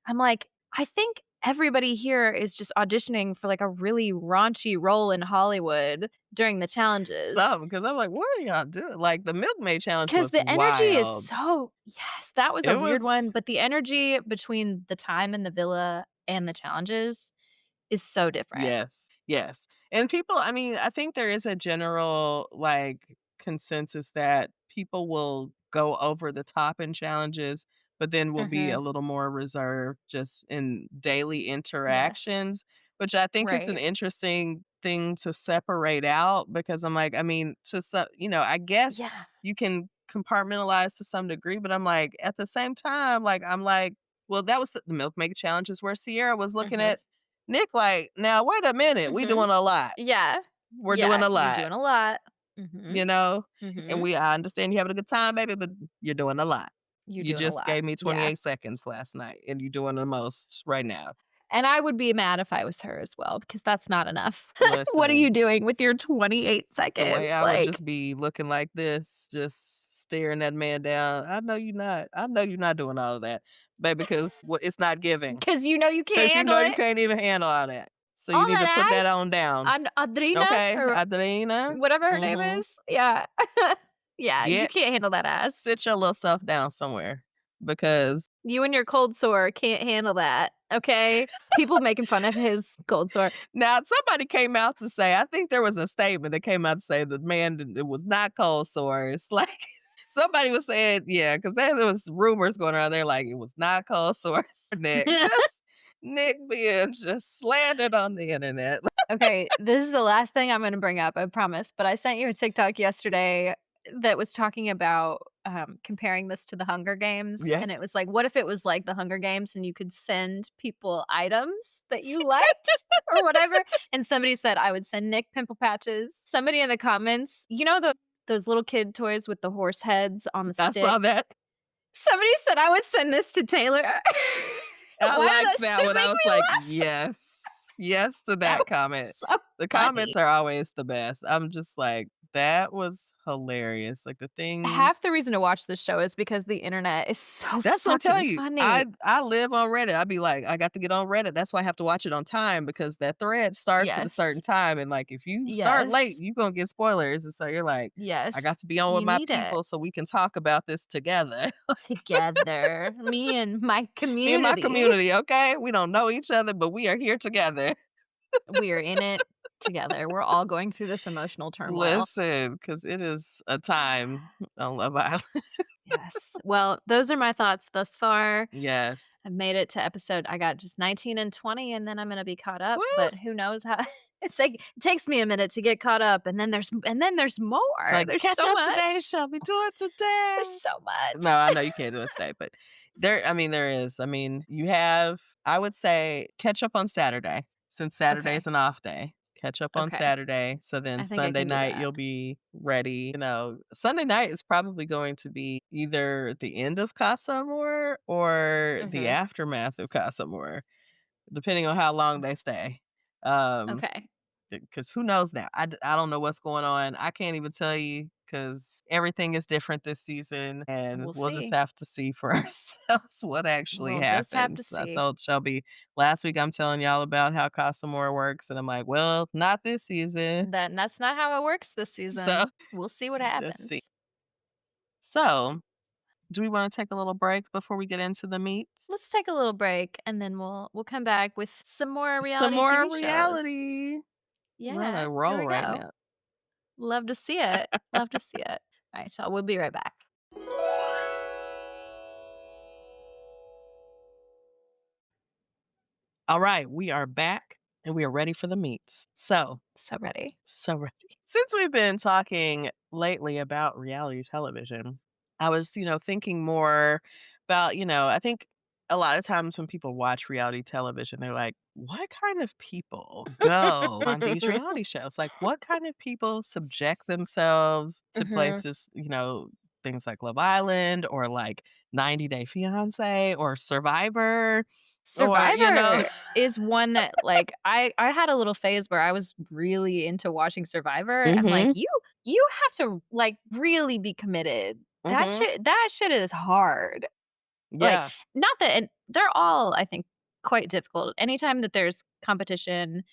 I'm like, I think everybody here is just auditioning for like a really raunchy role in Hollywood during the challenges. Something, because 'cause I'm like, "What are y'all doing?" Like, the Milkmaid challenge 'Cause was the energy is wild. so yes, that was a It weird one, was but the energy between the time in the villa and the challenges is so different. yes, yes. And people I mean, I think there is a general, like, consensus that people will go over the top in challenges, but then will be a Mhm. little more reserved just in daily Yes. interactions, which I think it's an Right. interesting thing to separate out because I'm like, I mean, I guess Yeah. you can compartmentalize to some degree, but I'm like, at the same time, like, I'm like, well, that was the Milkmaid challenge is where Sierra was looking Mhm. at Nick like, now wait a minute, we doing a lot. Yeah. We're doing a You're lot. doing a lot. You know? And I understand you having a good time, baby, but you're doing a lot. You're You doing a just lot. gave me Yeah. 28 seconds last night, and you're doing the most right now. And I would be mad if I was her as well, because that's not enough. What are Listen, you doing with your 28 the seconds? way I would just be looking like this, just staring that man down. I know you're not. I know you're not doing all of that, baby, because it's not giving. Because you know you can't Because you handle know it. you can't even handle all that. So you All need to that put that ass? on down. Adrina? Okay, Or Adrina. whatever her name is. Yeah. Yeah, you Get can't handle that ass. sit your little self down somewhere because You and your cold sore can't handle that, okay? People making fun of his cold sore. now somebody came out to say, I think there was a statement that came out to say the man it was not cold sore. It's like somebody was saying, yeah, because there was rumors going around there like it was not cold sore. Nick, just Nick being just slandered on the internet. Okay, this is the last thing I'm gonna bring up, I promise. But I sent you a TikTok yesterday that was talking about comparing this to the Hunger Games. Yeah. And it was like, what if it was like the Hunger Games and you could send people items that you liked or whatever? And somebody said, I would send Nick pimple patches. Somebody in the comments, you know, those little kid toys with the horse heads on the I stick? saw that. Somebody said, I would send this to Taylor. I liked that shit one. I make was me like, laugh? yes. Yes to that comment. So The funny. comments are always the best. I'm just like, that was hilarious. Like the things. Half the reason to watch this show is because the internet is so That's what I'm telling fucking you. funny. I live on Reddit. I'd be like, I got to get on Reddit. That's why I have to watch it on time because that thread starts at a certain Yes. time. And like, if you start late, Yes. you're going to get spoilers. And so you're like, Yes. I got to be on with You my need it. people so we can talk about this together. Together. Me and my community. Me and my community, okay? We don't know each other, but we are here together. We are in it together. We're all going through this emotional turmoil. Listen, because it is a time on Love Island. Yes. Well, those are my thoughts thus far. Yes. I've made it to episode. I got just 19 and 20, and then I'm gonna be caught up. Woo! But who knows how? It's like it takes me a minute to get caught up, and then there's more. It's like, There's catch so up much. today, Shelby. Do it today. There's so much. No, I know you can't do it today, but there is. I mean, you have, I would say, catch up on Saturday, since Saturday's an off day. Catch up on Okay. Saturday. So then I think I Sunday can do night, that. you'll be ready. You know, Sunday night is probably going to be either the end of Casa Amor or the aftermath of Casa Amor, depending on how long they stay. Okay. Because who knows now? I don't know what's going on. I can't even tell you because everything is different this season, and We'll we'll just see. have to see for ourselves what actually We'll happens. just have to I see. told Shelby last week I'm telling y'all about how Casamore works, and I'm like, well, not this season. That's not how it works this season. So We'll see what let's happens. see. So, do we want to take a little break before we get into the meats? Let's take a little break, and then we'll come back with some more reality Some more TV shows. reality. Yeah, We're on a here roll we right go. now. Love to see it. Love to see it. All right, y'all. We'll be right back. All right, we are back and we are ready for the meats. So ready. ready. Since we've been talking lately about reality television, I was, thinking more about, I think a lot of times when people watch reality television, they're like, what kind of people go on these reality shows? Like, what kind of people subject themselves to places, things like Love Island or like 90 Day Fiance or Survivor? Survivor is one that like I had a little phase where I was really into watching Survivor. I'm like, you have to like really be committed. That shit is hard. Yeah. Like, not that, and they're all, I think, quite difficult. Anytime that there's competition,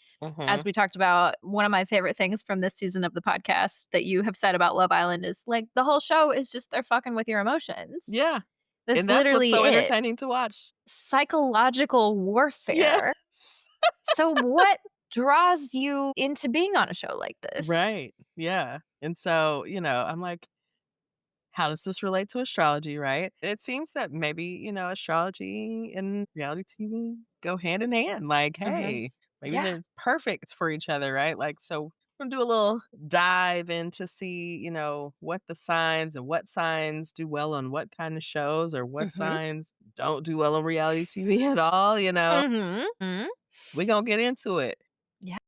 as we talked about, one of my favorite things from this season of the podcast that you have said about Love Island is like the whole show is just they're fucking with your emotions. Yeah. That's And that's literally what's so it. entertaining to watch. Psychological warfare. Yes. So what draws you into being on a show like this? Right. Yeah. And so, I'm like, how does this relate to astrology, right? It seems that maybe, astrology and reality TV go hand in hand. Like, hey, maybe Yeah. they're perfect for each other, right? Like, so we're going to do a little dive in to see, what the signs and what signs do well on what kind of shows or what signs don't do well on reality TV at all, We're going to get into it. Yeah.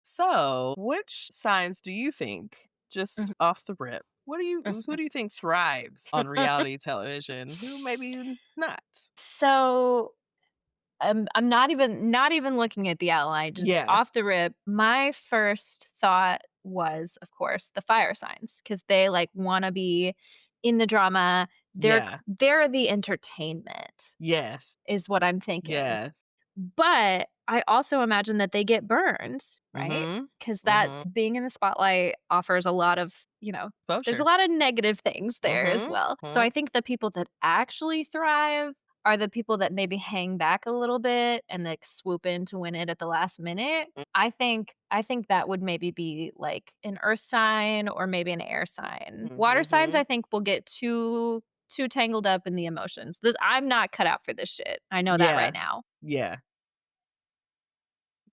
So, which signs do you think, just Mhm. off the rip, who Mhm. do you think thrives on reality television? Who maybe not? So, I'm not even looking at the outline, just Yeah. off the rip, my first thought was, of course, the fire signs, because they, like, wanna be in the drama. Yeah. They're the entertainment, Yes. is what I'm thinking. Yes. But I also imagine that they get burned, right? Mhm. Because that Mhm. being in the spotlight offers a lot of, there's a Exposure. lot of negative things there as Mhm. well. So I Mhm. think the people that actually thrive are the people that maybe hang back a little bit and, like, swoop in to win it at the last minute. I think that would maybe be, like, an earth sign or maybe an air sign. Water signs, I Mhm. think, will get too tangled up in the emotions. I'm not cut out for this shit. I know that right Yeah. now. Yeah.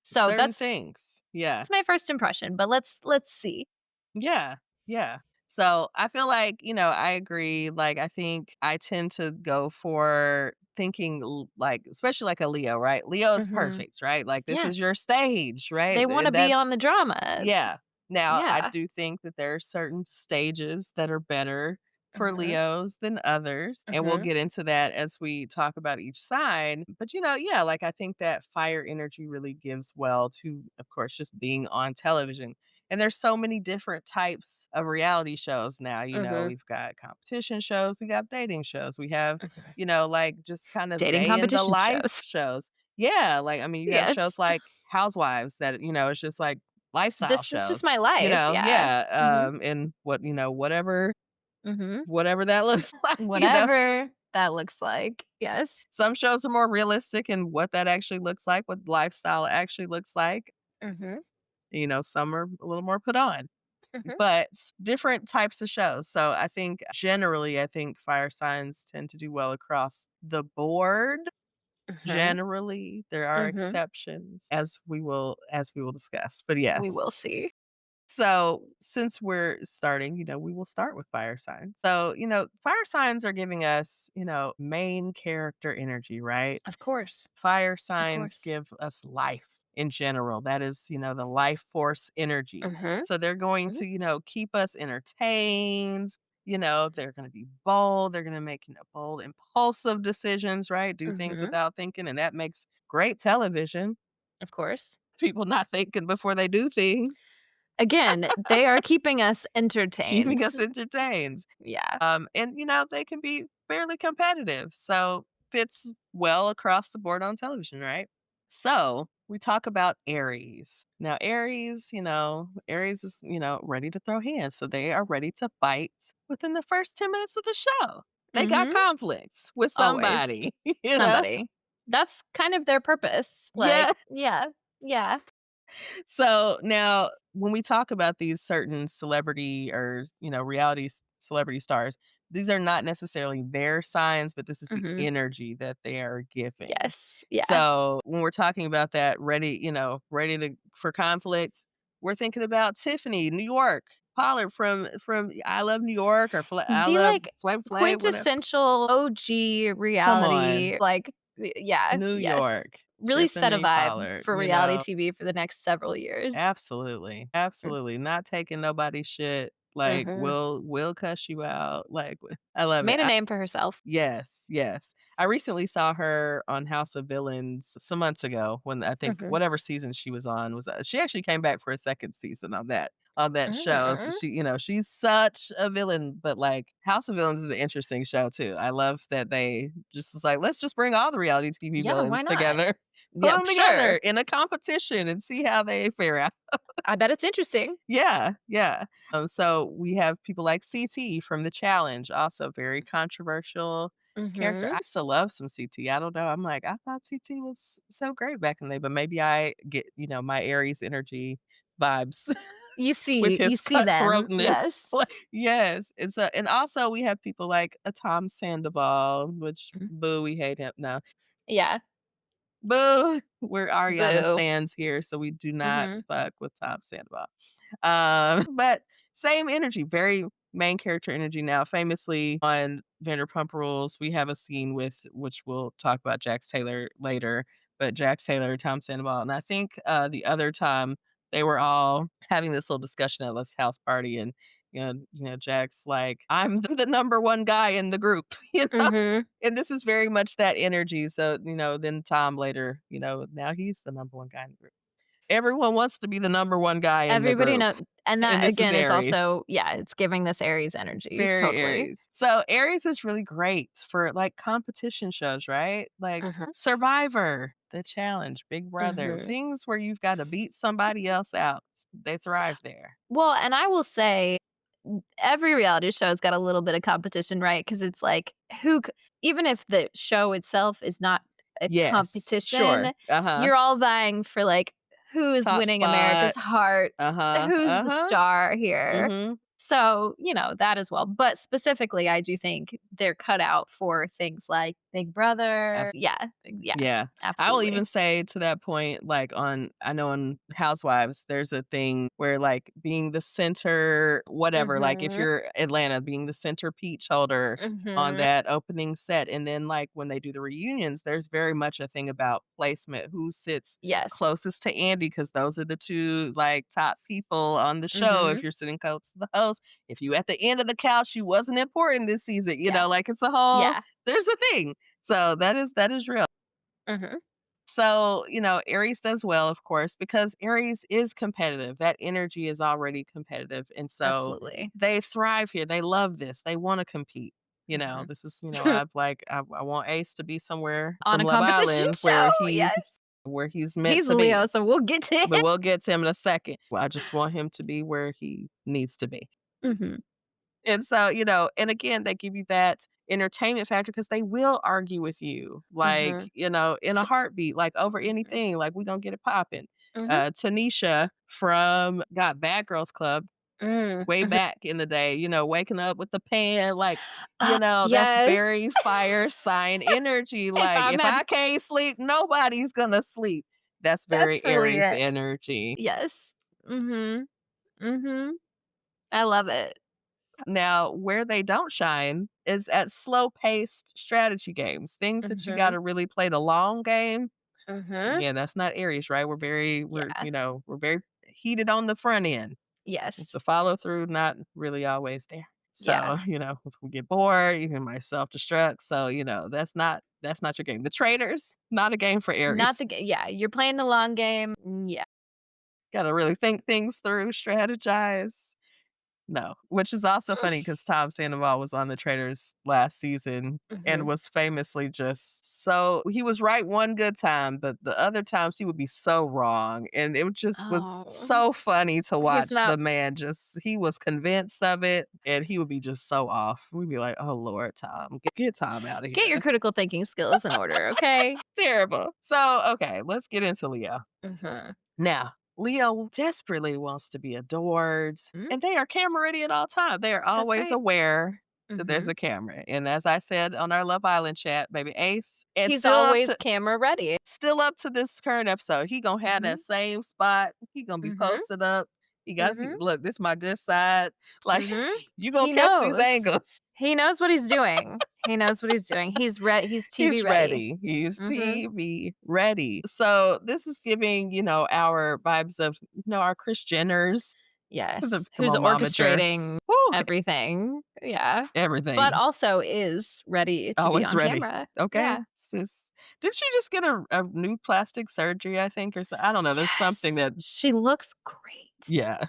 So Certain that's things. Yeah. my first impression, but let's see. Yeah, yeah. So I feel like, I agree. Like, I think I tend to go for thinking like, especially like a Leo, right? Leo is Mhm. perfect, right? Like, this Yeah. is your stage, right? They wanna And be on that's, the drama. yeah. Now, I Yeah. do think that there are certain stages that are better for Mhm. Leos than others. And we'll Mhm. get into that as we talk about each sign. But, yeah, like I think that fire energy really gives well to, of course, just being on television. And there's so many different types of reality shows now. Mhm. We've got competition shows, we got dating shows, we have, Mhm. like just kind of Dating day in the competition life shows. shows. Yeah. Like, I mean, you have shows Yes. like Housewives that, it's just like lifestyle This is just shows, my life, yeah. yeah. Mhm. And Mhm. whatever that looks like. Whatever that looks like. Yes. Some shows are more realistic in what that actually looks like, what lifestyle actually looks like. Mhm. Some are a little more put on, Mhm. but different types of shows. So I think fire signs tend to do well across the board. Mhm. Generally, there are Mhm. exceptions as we will discuss. But We yes. will see. So, since we're starting, we will start with fire signs. So, fire signs are giving us, main character energy, right? Of course. Fire Of signs course. give us life in general. That is, the life force energy. Mhm. So, they're going Mhm. to, keep us entertained. They're going to be bold. They're going to make, bold, impulsive decisions, right? Do things Mhm. without thinking. And that makes great television. Of course. People not thinking before they do things, Again, they are keeping us entertained. keeping us entertained. Yeah. And they can be fairly competitive. So fits well across the board on television, right? So we talk about Aries. Now, Aries is, ready to throw hands. So they are ready to fight within the first 10 minutes of the show. They got Mhm. conflicts with Always. somebody, you know? Somebody. That's kind of their purpose. Like, Yeah. yeah. Yeah. So now, when we talk about these certain celebrity or reality celebrity stars, these are not necessarily their signs, but this is the Mhm. energy that they are giving. Yes. Yeah. So when we're talking about that, ready for conflict, we're thinking about Tiffany, New York, Pollard from I Love New York or I The, Love like, Flav Flav, whatever. quintessential OG Come on, reality, like, yeah, New yes. York, Really set a Tiffany vibe Pollard. for reality TV for the next several years. Absolutely, absolutely, not taking nobody's shit, like, Mhm. we'll cuss you out, like, I love it. Made a name for herself. Yes, yes. I recently saw her on House of Villains some months ago when I think Mhm. whatever season she was on was she actually came back for a second season on that show, so Mm. she's such a villain, but, like, House of Villains is an interesting show too. I love that they just was like, "Let's just bring all the reality TV Yeah, why villains not? together, put Yep, them together sure. in a competition and see how they fare out." I bet it's interesting. Yeah, yeah. So we have people like CT from The Challenge, also very controversial character. Mhm. I still love some CT. I don't know. I'm like, I thought CT was so great back in the day, but maybe I get, my Aries energy vibes with You his see them. cutthroatness. Yes. Yes. And also we have people like a Tom Sandoval, which Mhm. boo, we hate him. No. Yeah. Boo. We're Ariana Boo. stands here, so we do not Mhm. fuck with Tom Sandoval. But same energy, very main character energy now. Famously on Vanderpump Rules, we have a scene with which we'll talk about Jax Taylor later, but Jax Taylor, Tom Sandoval. And I think the other time they were all having this little discussion at this house party, and Jack's like, I'm the number one guy in the group, and this is very much that energy. So, then Tom later, now he's the number one guy in the group. Everyone wants to be the number one guy in the Everybody group. knows, and that again is also, it's giving this Aries energy. Very totally. Aries. So Aries is really great for like competition shows, right? Like Survivor, The Challenge, Big Brother, things where you've got to beat somebody else out. They thrive there. Well, and I will say, every reality show has got a little bit of competition, right? Because it's like, even if the show itself is not a competition, sure. you're all vying for like, who is Top winning spot. America's heart? Who's the star here? So, that as well. But specifically, I do think they're cut out for things like Big Brother. Yeah. Absolutely. I will even say to that point, like I know on Housewives, there's a thing where like being the center, whatever, like if you're Atlanta, being the center peach holder on that opening set. And then like when they do the reunions, there's very much a thing about placement, who sits closest to Andy, because those are the two like top people on the show. If you're sitting close to the host, if you at the end of the couch, you wasn't important this season, like it's a whole, there's a thing. So that is real. So, Aries does well, of course, because Aries is competitive. That energy is already competitive. And so they thrive here. They love this. They want to compete. This is, I want Ace to be somewhere on from a Love competition Island show. where he's meant he's to Leo, be. so we'll get to him. But we'll get to him in a second. I just want him to be where he needs to be. And so, and again, they give you that entertainment factor because they will argue with you, like, in a heartbeat, like over anything, like we're going to get it popping. Tanisha from Bad Girls Club, way back in the day, waking up with the pan, like, that's very fire sign energy. Like, if I can't sleep, nobody's going to sleep. That's very Aries energy. Yes. I love it. Now, where they don't shine is at slow-paced strategy games, things that you got to really play the long game. Yeah, that's not Aries, right? We're very heated on the front end. Yes. The follow through, not really always there. So, if we get bored, even might self-destruct. So, that's not your game. The Traders, not a game for Aries. Not the game. Yeah, you're playing the long game. Yeah. Got to really think things through, strategize. No, which is also funny because Tom Sandoval was on The Traders last season and was famously he was right one good time, but the other times he would be so wrong. And it just was so funny to watch the man he was convinced of it, and he would be just so off. We'd be like, oh Lord, Tom, get Tom out of here. Get your critical thinking skills in order, okay? Terrible. So, okay, let's get into Leo. Now, Leo desperately wants to be adored, and they are camera ready at all times. They are always aware that there's a camera. And as I said on our Love Island chat, baby Ace, he's always camera ready. Still up to this current episode. He gonna have that same spot. He gonna be posted up. He got look, this is my good side. Like you gonna catch these angles. He knows what he's doing. He's ready. He's TV ready. He's TV ready. So this is giving, our vibes of, our Kris Jenners. Yes. Who's orchestrating everything. Yeah. Everything. But also is ready to be on camera. Okay. Yeah. Did she just get a new plastic surgery, I think, or so? I don't know. There's something that... She looks great. Yeah.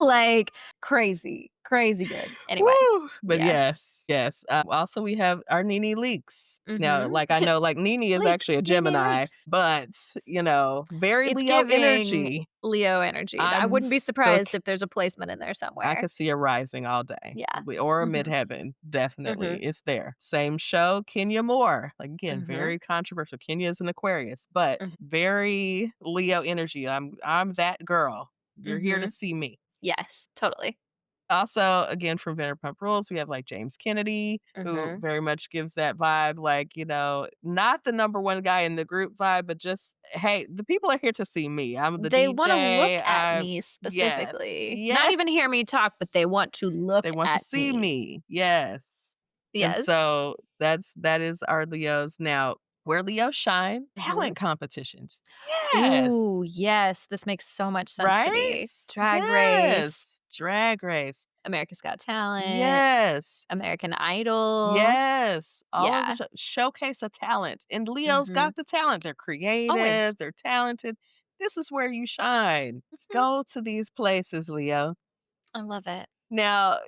Like crazy good. Anyway. Woo! But yes. Also, we have our Nene Leaks. Now, like I know, like Nene is actually a Gemini, but very Leo energy. Leo energy. I wouldn't be surprised if there's a placement in there somewhere. I could see a rising all day. Yeah. Or a midheaven. Definitely. It's there. Same show, Kenya Moore. Like again, very controversial. Kenya is an Aquarius, but very Leo energy. I'm that girl. You're here to see me. Yes, totally. Also, again, from Vanderpump Rules, we have like James Kennedy, who very much gives that vibe, like, not the number one guy in the group vibe, but just, hey, the people are here to see me. I'm the DJ. They want to look at me specifically. Yes. Not even hear me talk, but they want to look at me. They want to see me. Yes. Yes. And so that is our Leos. Now, Where Leos shine, talent competitions. Yes. Ooh, yes. This makes so much sense to Right? me. Drag race, Yes. Drag race. America's Got Talent, Yes. American Idol. Yes. All of the Yeah. showcase of talent. And Leo's Mhm. got the talent. They're Always. creative, they're talented. This is where you shine. Mhm. Go to these places, Leo. I love it. Now,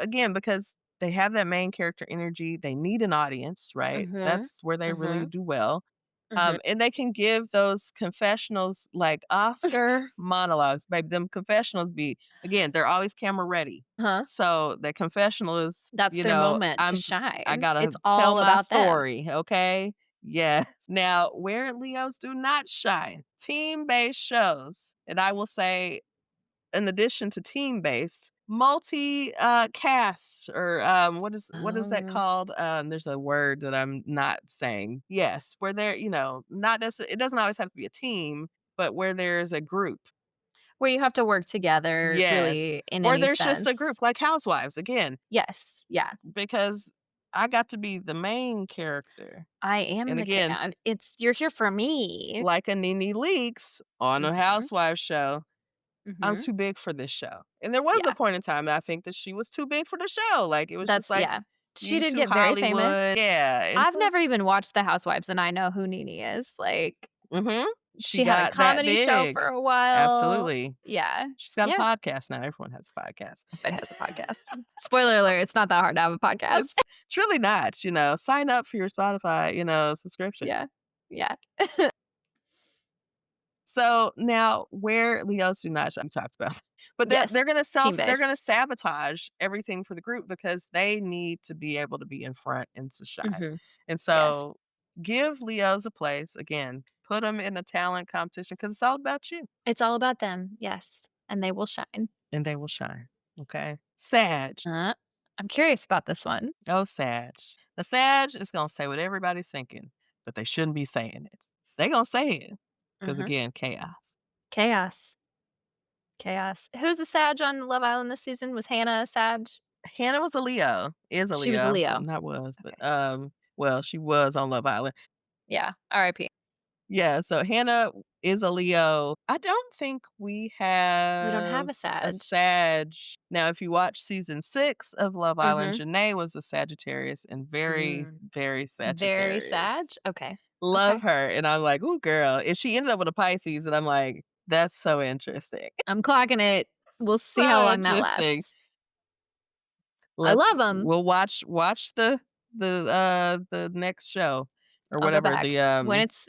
again, because they have that main character energy, they need an audience, right? Mhm. That's where they really Mhm. do well. Mhm. And they can give those confessionals like Oscar monologues. Baby, them confessionals be, again, they're always camera ready. Huh? So the confessional is, That's their moment to I shine. gotta It's tell all my about them. story, okay? Yes. Now, where Leos do not shine, team-based shows. And I will say, in addition to team-based, multi cast, or what is that Oh. called? There's a word that I'm not saying. Yes, where they're, not necessarily, it doesn't always have to be a team, but where there's a group. Where you have to work together Yes. really in Or any there's just a group sense. like Housewives again, Yes. Yeah. because I got to be the main character. I am And the again, it's you're here for me. like a Nene Leakes on a Mhm. Housewives show, I'm Mhm. too big for this show. And there was a Yeah. point in time that I think that she was too big for the show. Like, it was just That's like, yeah. She you did too get very famous. Hollywood. Yeah. And I've so never it's, even watched The Housewives, and I know who Nene is. Like, mhm. She she had a got that comedy show for big. a while. Absolutely. Yeah. She's got a Yeah. podcast now. Everyone has a podcast. But has a podcast. Spoiler alert, it's not that hard to have a podcast. It's really not, sign up for your Spotify, subscription. Yeah. Yeah. So now, where Leos do not, we talked about, but Yes. they're gonna Team-based. sabotage everything for the group because they need to be able to be in front and to shine. Mhm. And Yes. so, give Leos a place again. Put them in a talent competition because it's all about you, It's all about them. Yes. And they will shine. and they will shine. Okay, Sag. Uh, I'm curious about this one. Oh, Sag. The Sag is gonna say what everybody's thinking, but they shouldn't be saying it. They gonna say it because Mhm. again, chaos. Chaos. Chaos. Who's a Sag on Love Island this season? Was Hannah a Sag? Hannah was a Leo, is a She was a Leo, so Leo. not was, but, Okay. well, she was on Love Island. Yeah. R.I.P. Yeah, so Hannah is a Leo. I don't think we We don't have have a a Sag. Sag. Now, if you watch season 6 of Love Island, Mhm. Janae was a Sagittarius and very, Mm. very Very Sag? Sagittarius. Okay. Love Okay. her, and I'm like, "Ooh, girl," and she ended up with a Pisces, and I'm like, "That's so interesting." I'm clocking it. We'll see how So long that interesting. lasts. I love them. We'll watch the next show or I'll go whatever, back.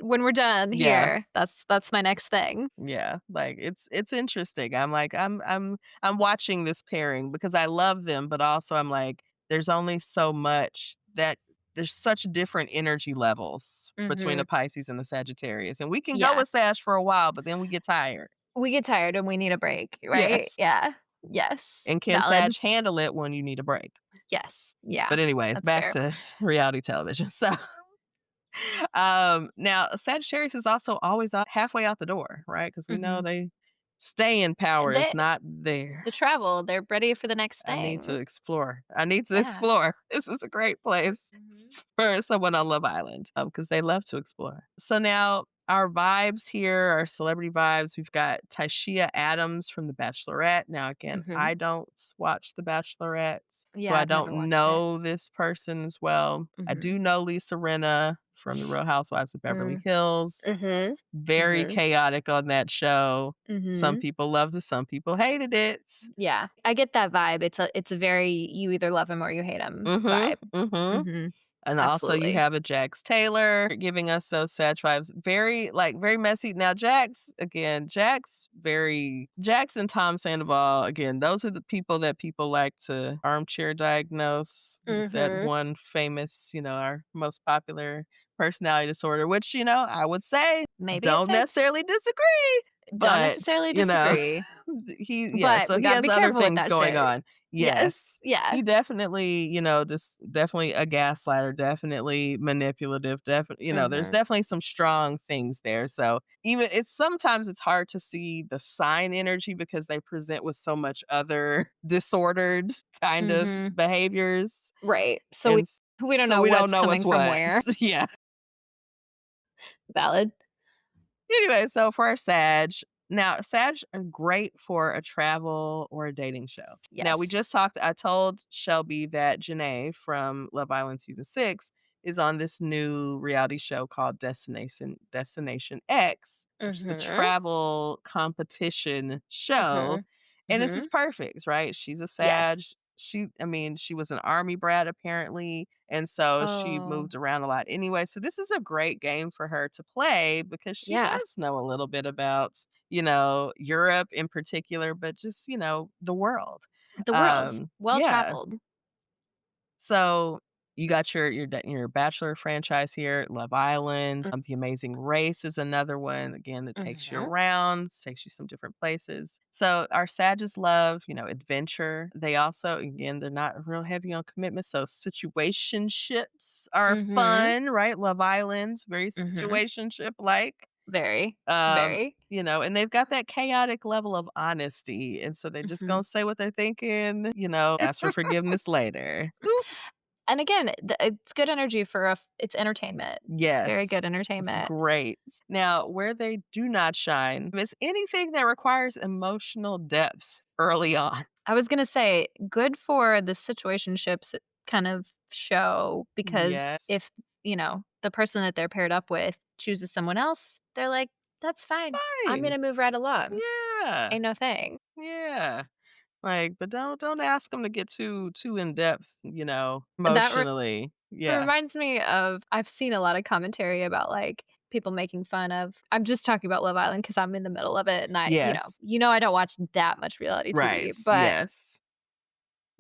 When we're done yeah, here, that's my next thing. yeah, like, it's interesting. I'm like, I'm watching this pairing because I love them, but also I'm like, there's only so much that there's such different energy levels between the Mhm. Pisces and the Sagittarius, and we can go Yeah. with Sag for a while, but then we get tired. We get tired and we need a break, right? Yes. Yeah. Yes. And can Valid. Sag handle it when you need a break? Yes. Yeah. But anyways, That's back fair. to reality television. So now Sagittarius is also always halfway out the door, right? Because we know Mhm. they stay in power is The not there. the travel, they're ready for the next I need to thing. explore. I need to Yeah. explore. This is a great place Mhm. for someone on Love Island because they love to explore. So now our vibes here, our celebrity vibes, we've got Tashia Adams from The Bachelorette. Now, again, Mhm. I don't watch The Bachelorette, so Yeah, I I've never don't watched it. know this person as well. I Mhm. do know Lisa Rinna from The Real Housewives of Beverly Mm. Hills. Mhm. Very Mhm. chaotic on that show. Some Mhm. people loved it, some people hated it. Yeah. I get that vibe. It's a very you either love him or you hate him Mhm, vibe. mhm. Mhm. And also you Absolutely. have a Jax Taylor giving us those Sag vibes. Very, like, very messy. Now Jax and Tom Sandoval, again, those are the people like to armchair diagnose with that Mhm. one famous, our most popular personality disorder, which, I would say Maybe it don't fits. necessarily disagree, Don't but, necessarily disagree. But so we he gotta has be other careful with things that going shit. on. Yes. Yes. Yeah. He definitely, just definitely a gaslighter, definitely manipulative, definitely, there's Mhm. definitely some strong things there. So even sometimes it's hard to see the sign energy because they present with so much other disordered kind of Mhm. behaviors. Right. So And we don't so know we don't what's know coming what's from what. where. Yeah. Valid. Anyway, so for our Sag, now Sag are great for a travel or a dating show. Now we just talked. I told Shelby that Janae from Love Island season 6 is on this new reality show called Destination X, which is a travel competition show. And this is perfect, right? She's a Sag. Yes. She was an army brat apparently, and so she moved around a lot anyway. So this is a great game for her to play because she does know a little bit about, Europe in particular, but just, the world. The world. Well Yeah. traveled. So you got your Bachelor franchise here, Love Island. The Amazing Race is another one, again, that takes you around, takes you some different places. So our Sages love, adventure. They also, again, they're not real heavy on commitment. So situationships are fun, right? Love Island's very situationship-like. Very. And they've got that chaotic level of honesty. And so they're just going to say what they're thinking, ask for forgiveness later. Oops. And again, it's good energy for it's entertainment. Yes. It's very good entertainment. It's great. Now, where they do not shine is anything that requires emotional depth early on. I was going to say, good for the situationships kind of show, because if, the person that they're paired up with chooses someone else, they're like, that's fine. I'm going to move right along. Yeah. Ain't no thing. Yeah. But don't ask them to get too in depth, emotionally. It reminds me of, I've seen a lot of commentary about people making fun of. I'm just talking about Love Island because I'm in the middle of it, and I don't watch that much reality TV, but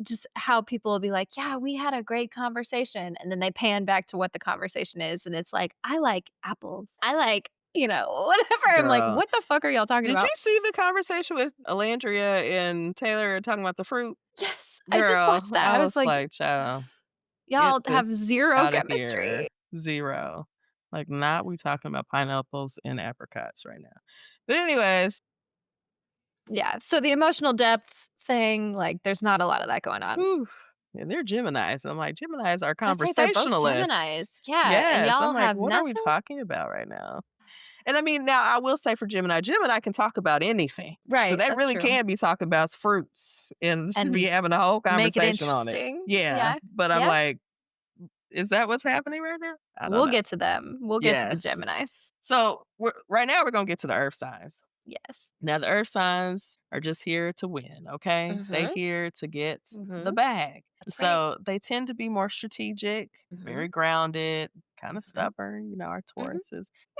just how people will be like, yeah, we had a great conversation, and then they pan back to what the conversation is, and it's like, I like apples. I like whatever. Girl. I'm like, what the fuck are y'all talking about? Did you see the conversation with Alandria and Taylor talking about the fruit? Yes. Girl, I just watched that. I was like, child, y'all have zero chemistry. Zero. Not we talking about pineapples and apricots right now. But anyways. Yeah. So the emotional depth thing, there's not a lot of that going on. Whew. Yeah, they're Geminis. I'm like, Geminis are conversationalists. That's right, they're both Geminis. Yeah. Yes. And y'all I'm like, have what nothing? are we talking about right now? And now I will say for Gemini can talk about anything. Right. So that really can be talking about fruits and be having a whole conversation on it. Yeah. But I'm like, is that what's happening right now? We'll get to them. We'll get to the Geminis. So right now we're going to get to the Earth signs. Yes. Now the Earth signs are just here to win, okay? They're here to get the bag. So they tend to be more strategic, very grounded, kind of stubborn, our Tauruses.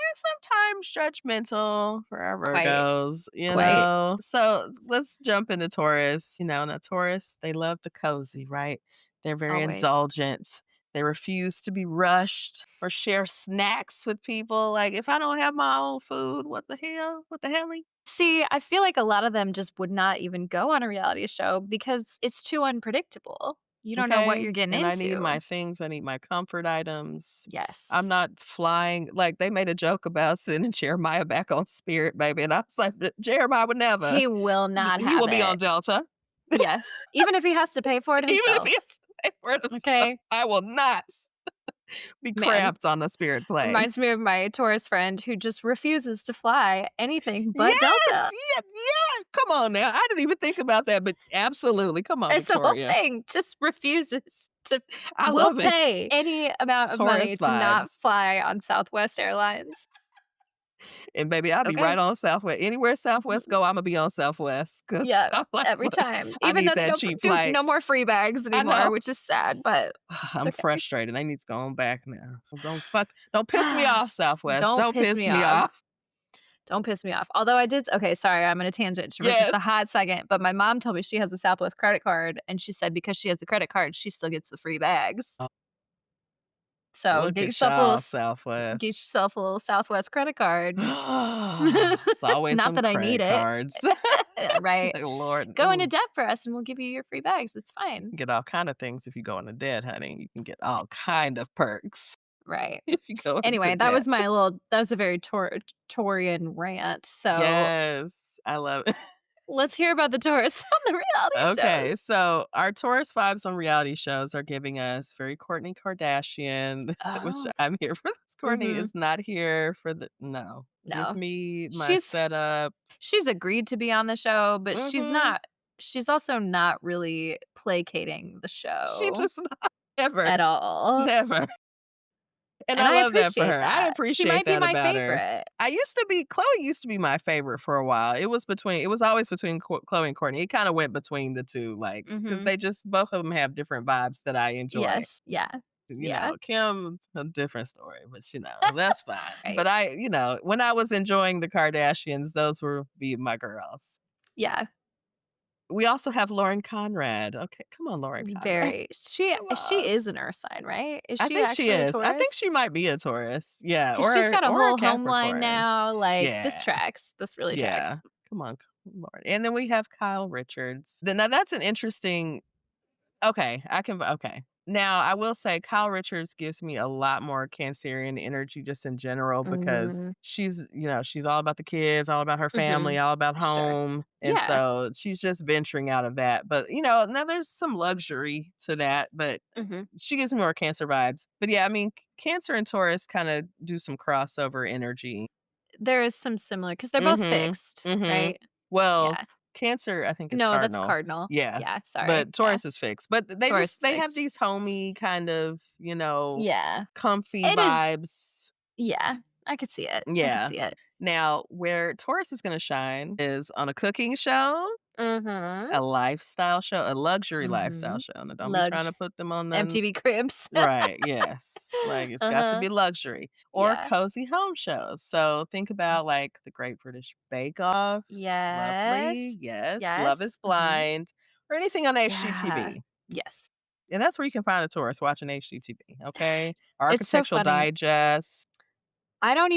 And sometimes judgmental for our Virgos, know. So let's jump into Taurus. Now Taurus, they love the cozy, right? They're very indulgent. They refuse to be rushed or share snacks with people. If I don't have my own food, what the hell? What the helly? See, I feel like a lot of them just would not even go on a reality show because it's too unpredictable. You don't know what you're getting into. I need my things. I need my comfort items. Yes. I'm not flying. They made a joke about sending Jeremiah back on Spirit, baby. And I was like, Jeremiah would never. He will not have it. He will be on Delta. Yes. Even if he has to pay for it himself. Even if he has to pay for it himself. Okay. I will not be cramped on the Spirit plane. Reminds me of my Taurus friend who just refuses to fly anything but Delta. Yeah. Come on now. I didn't even think about that, but absolutely. Come on, it's Victoria. the whole thing. Just refuses to. I love it. Pay any amount of money to not fly on Southwest Airlines. And baby, I'll be right on Southwest. Anywhere Southwest go, I'm gonna be on Southwest. Yeah, every time. Even though they don't do no more free bags anymore, which is sad. But I'm frustrated. I need to go on back now. So don't piss me off, Southwest. Don't piss me off. Don't piss me off. Although I did. Okay, sorry, I'm going to tangent for just a hot second. But my mom told me she has a Southwest credit card, and she said because she has a credit card, she still gets the free bags. Oh. So get yourself a little Southwest credit card. It's always not that I need cards. it. Right. Lord, go into debt for us, and we'll give you your free bags. It's fine. You get all kind of things if you go into debt, honey. You can get all kind of perks. Right. If you go anyway, that was a very Taurian rant. So yes, I love it. Let's hear about the Taurus on the reality Okay, shows. so our Taurus vibes on reality shows are giving us very Kourtney Kardashian, which Oh. I'm here for this. Kourtney is not here for the no. Give No. me my She's setup. she's agreed to be on the show, but Mhm. she's also not really placating the She show does not ever, at all. never. And And I I love that for appreciate her. I that. She appreciate might be that my about her. favorite. Chloe used to be my favorite for a while. It was always between Chloe and Kourtney. It kind of went between the two, like, because Mhm. they just, both of them have different vibes that I enjoy. Yes. Yeah. You Yeah. know, Kim, a different story, but that's fine. Right. But when I was enjoying the Kardashians, those were be my girls. Yeah. We also have Lauren Conrad. Okay, come on, Lauren Conrad. Very. She Come she on. is an earth sign, right? Is I she think she actually a is. I think she Taurus? might be a Taurus. Yeah, 'Cause she's got a or a whole home line Capricorn. now, like, this Yeah. tracks. This really Yeah. tracks. Come on, Lord. And then we have Kyle Richards. Now that's an interesting. Okay, okay. Now, I will say Kyle Richards gives me a lot more Cancerian energy just in general because Mhm. she's all about the kids, all about her family, Mhm. all about Sure. home. And Yeah. so she's just venturing out of that. But, now there's some luxury to that, but Mhm. she gives me more Cancer vibes. But yeah, I mean, Cancer and Taurus kind of do some crossover energy. There is some similar because 'cause they're both Mhm. fixed, Mhm. right? Well, Yeah. Cancer, I think, is No, that's cardinal. cardinal. Yeah. Yeah, sorry. But Yeah. Taurus is fixed. But Taurus is they have fixed. these homey kind of, Yeah. comfy It is vibes. yeah. I could see it. I could Yeah. see it. Now, where Taurus is gonna shine is on a cooking show, Mhm. a lifestyle show, a luxury lifestyle Mhm. show. Now, don't be trying Lugge. to put them on the MTV Cribs. right, yes. Like, it's got to Uh-huh. be luxury or Yeah. cozy home shows. So, think about, like, The Great British Bake Off. Yes. Lovely, yes. Love is Yes. Mhm. Blind, or anything on Yeah. HGTV. Yes. And that's where you can find a tourist watching HGTV, okay? It's so Architectural funny. Digest. I don't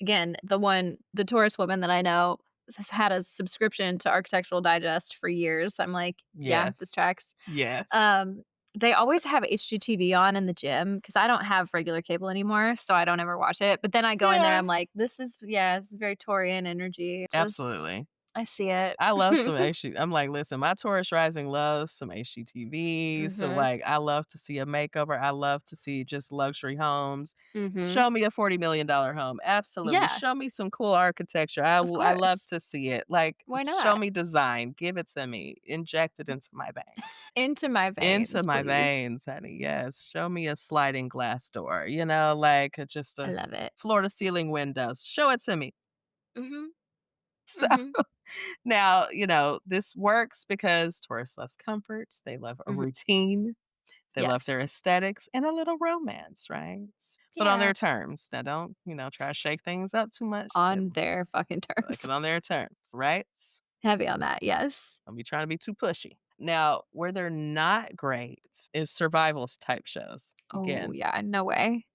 again, the tourist woman that I know has had a subscription to Architectural Digest for years. I'm like, "Yeah, this Yes. tracks." Yes. Um, they always have HGTV on in the gym because I don't have regular cable anymore, so I don't ever watch it, but then I go in there, Yeah. I'm like, this is very Taurian energy. Just Absolutely. I see it. I love some I'm like, listen, my Taurus rising loves some HGTV. So, Mhm. like, I love to see a makeover. I love to see just luxury homes. Mhm. Show me a $40 million home. Absolutely. Yeah, Show me some cool architecture. of I love course. to see it. Like, Why show not? me design. Give it to me. Inject it into my veins. Into my Into veins, my please. veins, honey. Yes. Show me a sliding glass door, like just I a love it. floor to ceiling windows. Show it to me. Mhm. So Mhm. now, this works because Taurus loves comforts. They love a Mhm. routine. They love their Yes. aesthetics and a little romance, right? But on Yeah. their terms. Now, don't, try to shake things up too much. On their fucking Like terms. it on their terms, right? Heavy on that, yes. Don't be trying to be too pushy. Now, where they're not great is survivals type shows. Oh, Again, yeah, no way.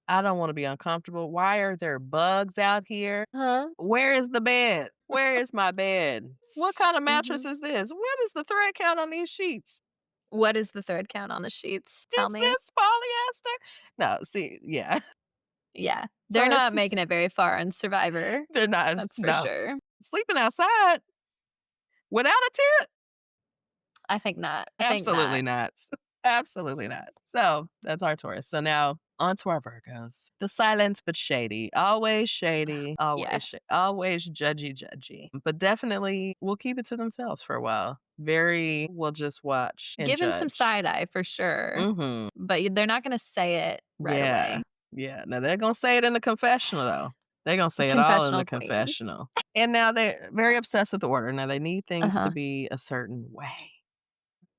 I don't want to be uncomfortable. Why are there bugs out here? Huh? Where is the bed? Where is my bed? What kind of mattress Mhm. is this? What is the thread count on these sheets? What is the thread count on the sheets? Tell Is me. this polyester? No, see, yeah. Yeah. They're Taurus not making is it very far on Survivor. they're not That's for no. sure. Sleeping outside without a tent? I think not. I think Absolutely not. not. Absolutely not. So, that's our Taurus. So now on to our Virgos. The silent but shady, Yes. always judgy. But definitely will keep it to themselves for a while. Very will just watch and Given some judge. side eye for sure, Mhm. but they're not gonna say it right Yeah. away. Yeah. Now they're gonna say it in the confessional though. They're gonna say it all in the Confessional queen. confessional. And now they're very obsessed with the order. Now they need things to Uh-huh. be a certain way.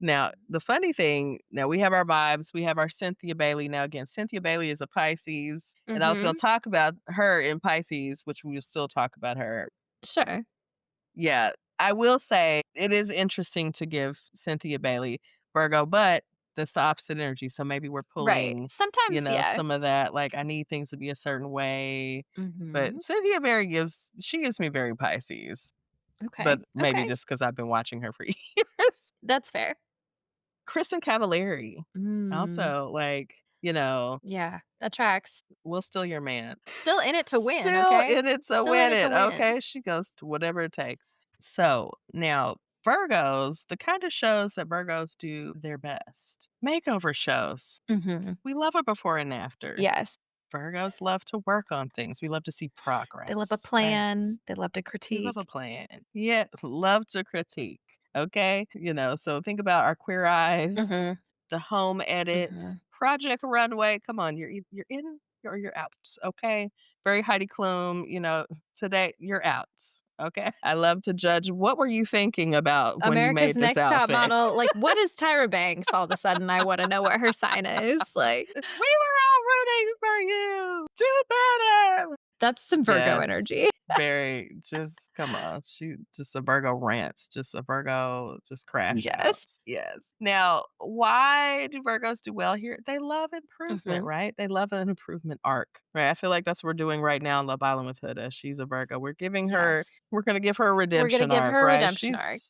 Now, the funny thing, now we have our vibes, we have our Cynthia Bailey. Now, again, Cynthia Bailey is a Pisces, and I was going Mhm. to talk about her in Pisces, which we will still talk about her. Sure. Yeah, I will say it is interesting to give Cynthia Bailey Virgo, but that's the opposite energy. So maybe we're Right. pulling, Sometimes, yeah. some of that, like I need things to be a certain way. But Mhm. Cynthia she gives me very Pisces, but Okay. maybe Okay. just because I've been watching her for years. That's fair. Kristen Cavallari. Mm. Also, like, Yeah, that tracks. We'll steal your man. Still in it to win, Still okay? in it to Still in win it to it, win. okay? She goes to whatever it takes. So now Virgos, the kind of shows that Virgos do their best. Makeover shows. We love a before and after. Yes. Virgos love to work on things. We love to see progress. They love a right? plan. They love to We critique. love a plan. Yeah, love to critique. Okay. So think about our Queer Eyes, the home edits, Project Runway. Come on, you're in or you're out. Okay. Very Heidi Klum. Today you're out. Okay. I love to judge. What were you thinking about when you America's made this Next Top outfit? Model. Like, what is Tyra Banks? All of a sudden, I want to know what her sign is. Like, we were all rooting for you. Do better. That's some Virgo Yes, energy. Very, just come on. She just a Virgo rants, just a Virgo, just crash out. Yes. Now, why do Virgos do well here? They love improvement, right? They love an improvement arc, right? I feel like that's what we're doing right now in Love Island with Huda. She's a Virgo. We're giving her, we're going to give her a redemption arc, right?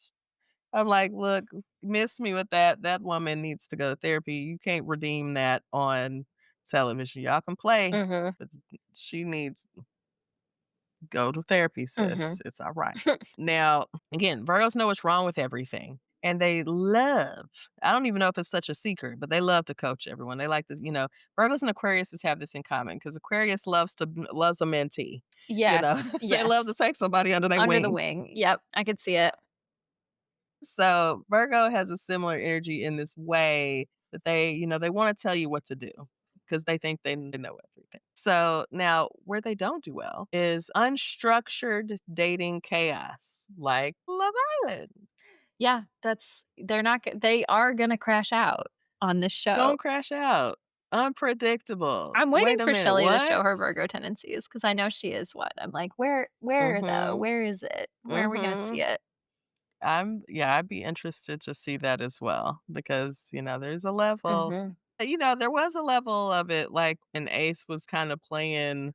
I'm like, look, miss me with that. That woman needs to go to therapy. You can't redeem that on television. Y'all can play, but she needs go to therapy, sis. It's all right. Now, again, Virgos know what's wrong with everything. And they love, I don't even know if it's such a secret, but they love to coach everyone. They like this, Virgos and Aquariuses have this in common because Aquarius loves a mentee. Yes. They love to take somebody under their wing. Under the wing. Yep. I could see it. So Virgo has a similar energy in this way that they want to tell you what to do because they think they know everything. So now where they don't do well is unstructured dating chaos like Love Island. Yeah, they are going to crash out on this show. Don't crash out. Unpredictable. I'm waiting for Shelly to show her what? Virgo tendencies because I know she is what? I'm like, where though? Where is it? Where are we going to see it? I'd be interested to see that as well because, there's a level. There was a level of it like when Ace was kind of playing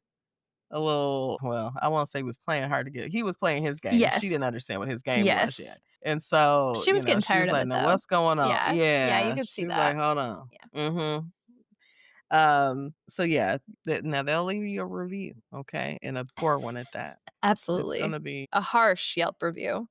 a little, well, I won't say he was playing hard to get. He was playing his game. Yes. She didn't understand what his game was yet. And so she was getting tired was of like, it "No, though. what's going on?" Yeah. Yeah, you could see she was that. like, hold on. Yeah. So yeah, now they'll leave you a review, okay? And a poor one at that. Absolutely. It's gonna be a harsh Yelp review.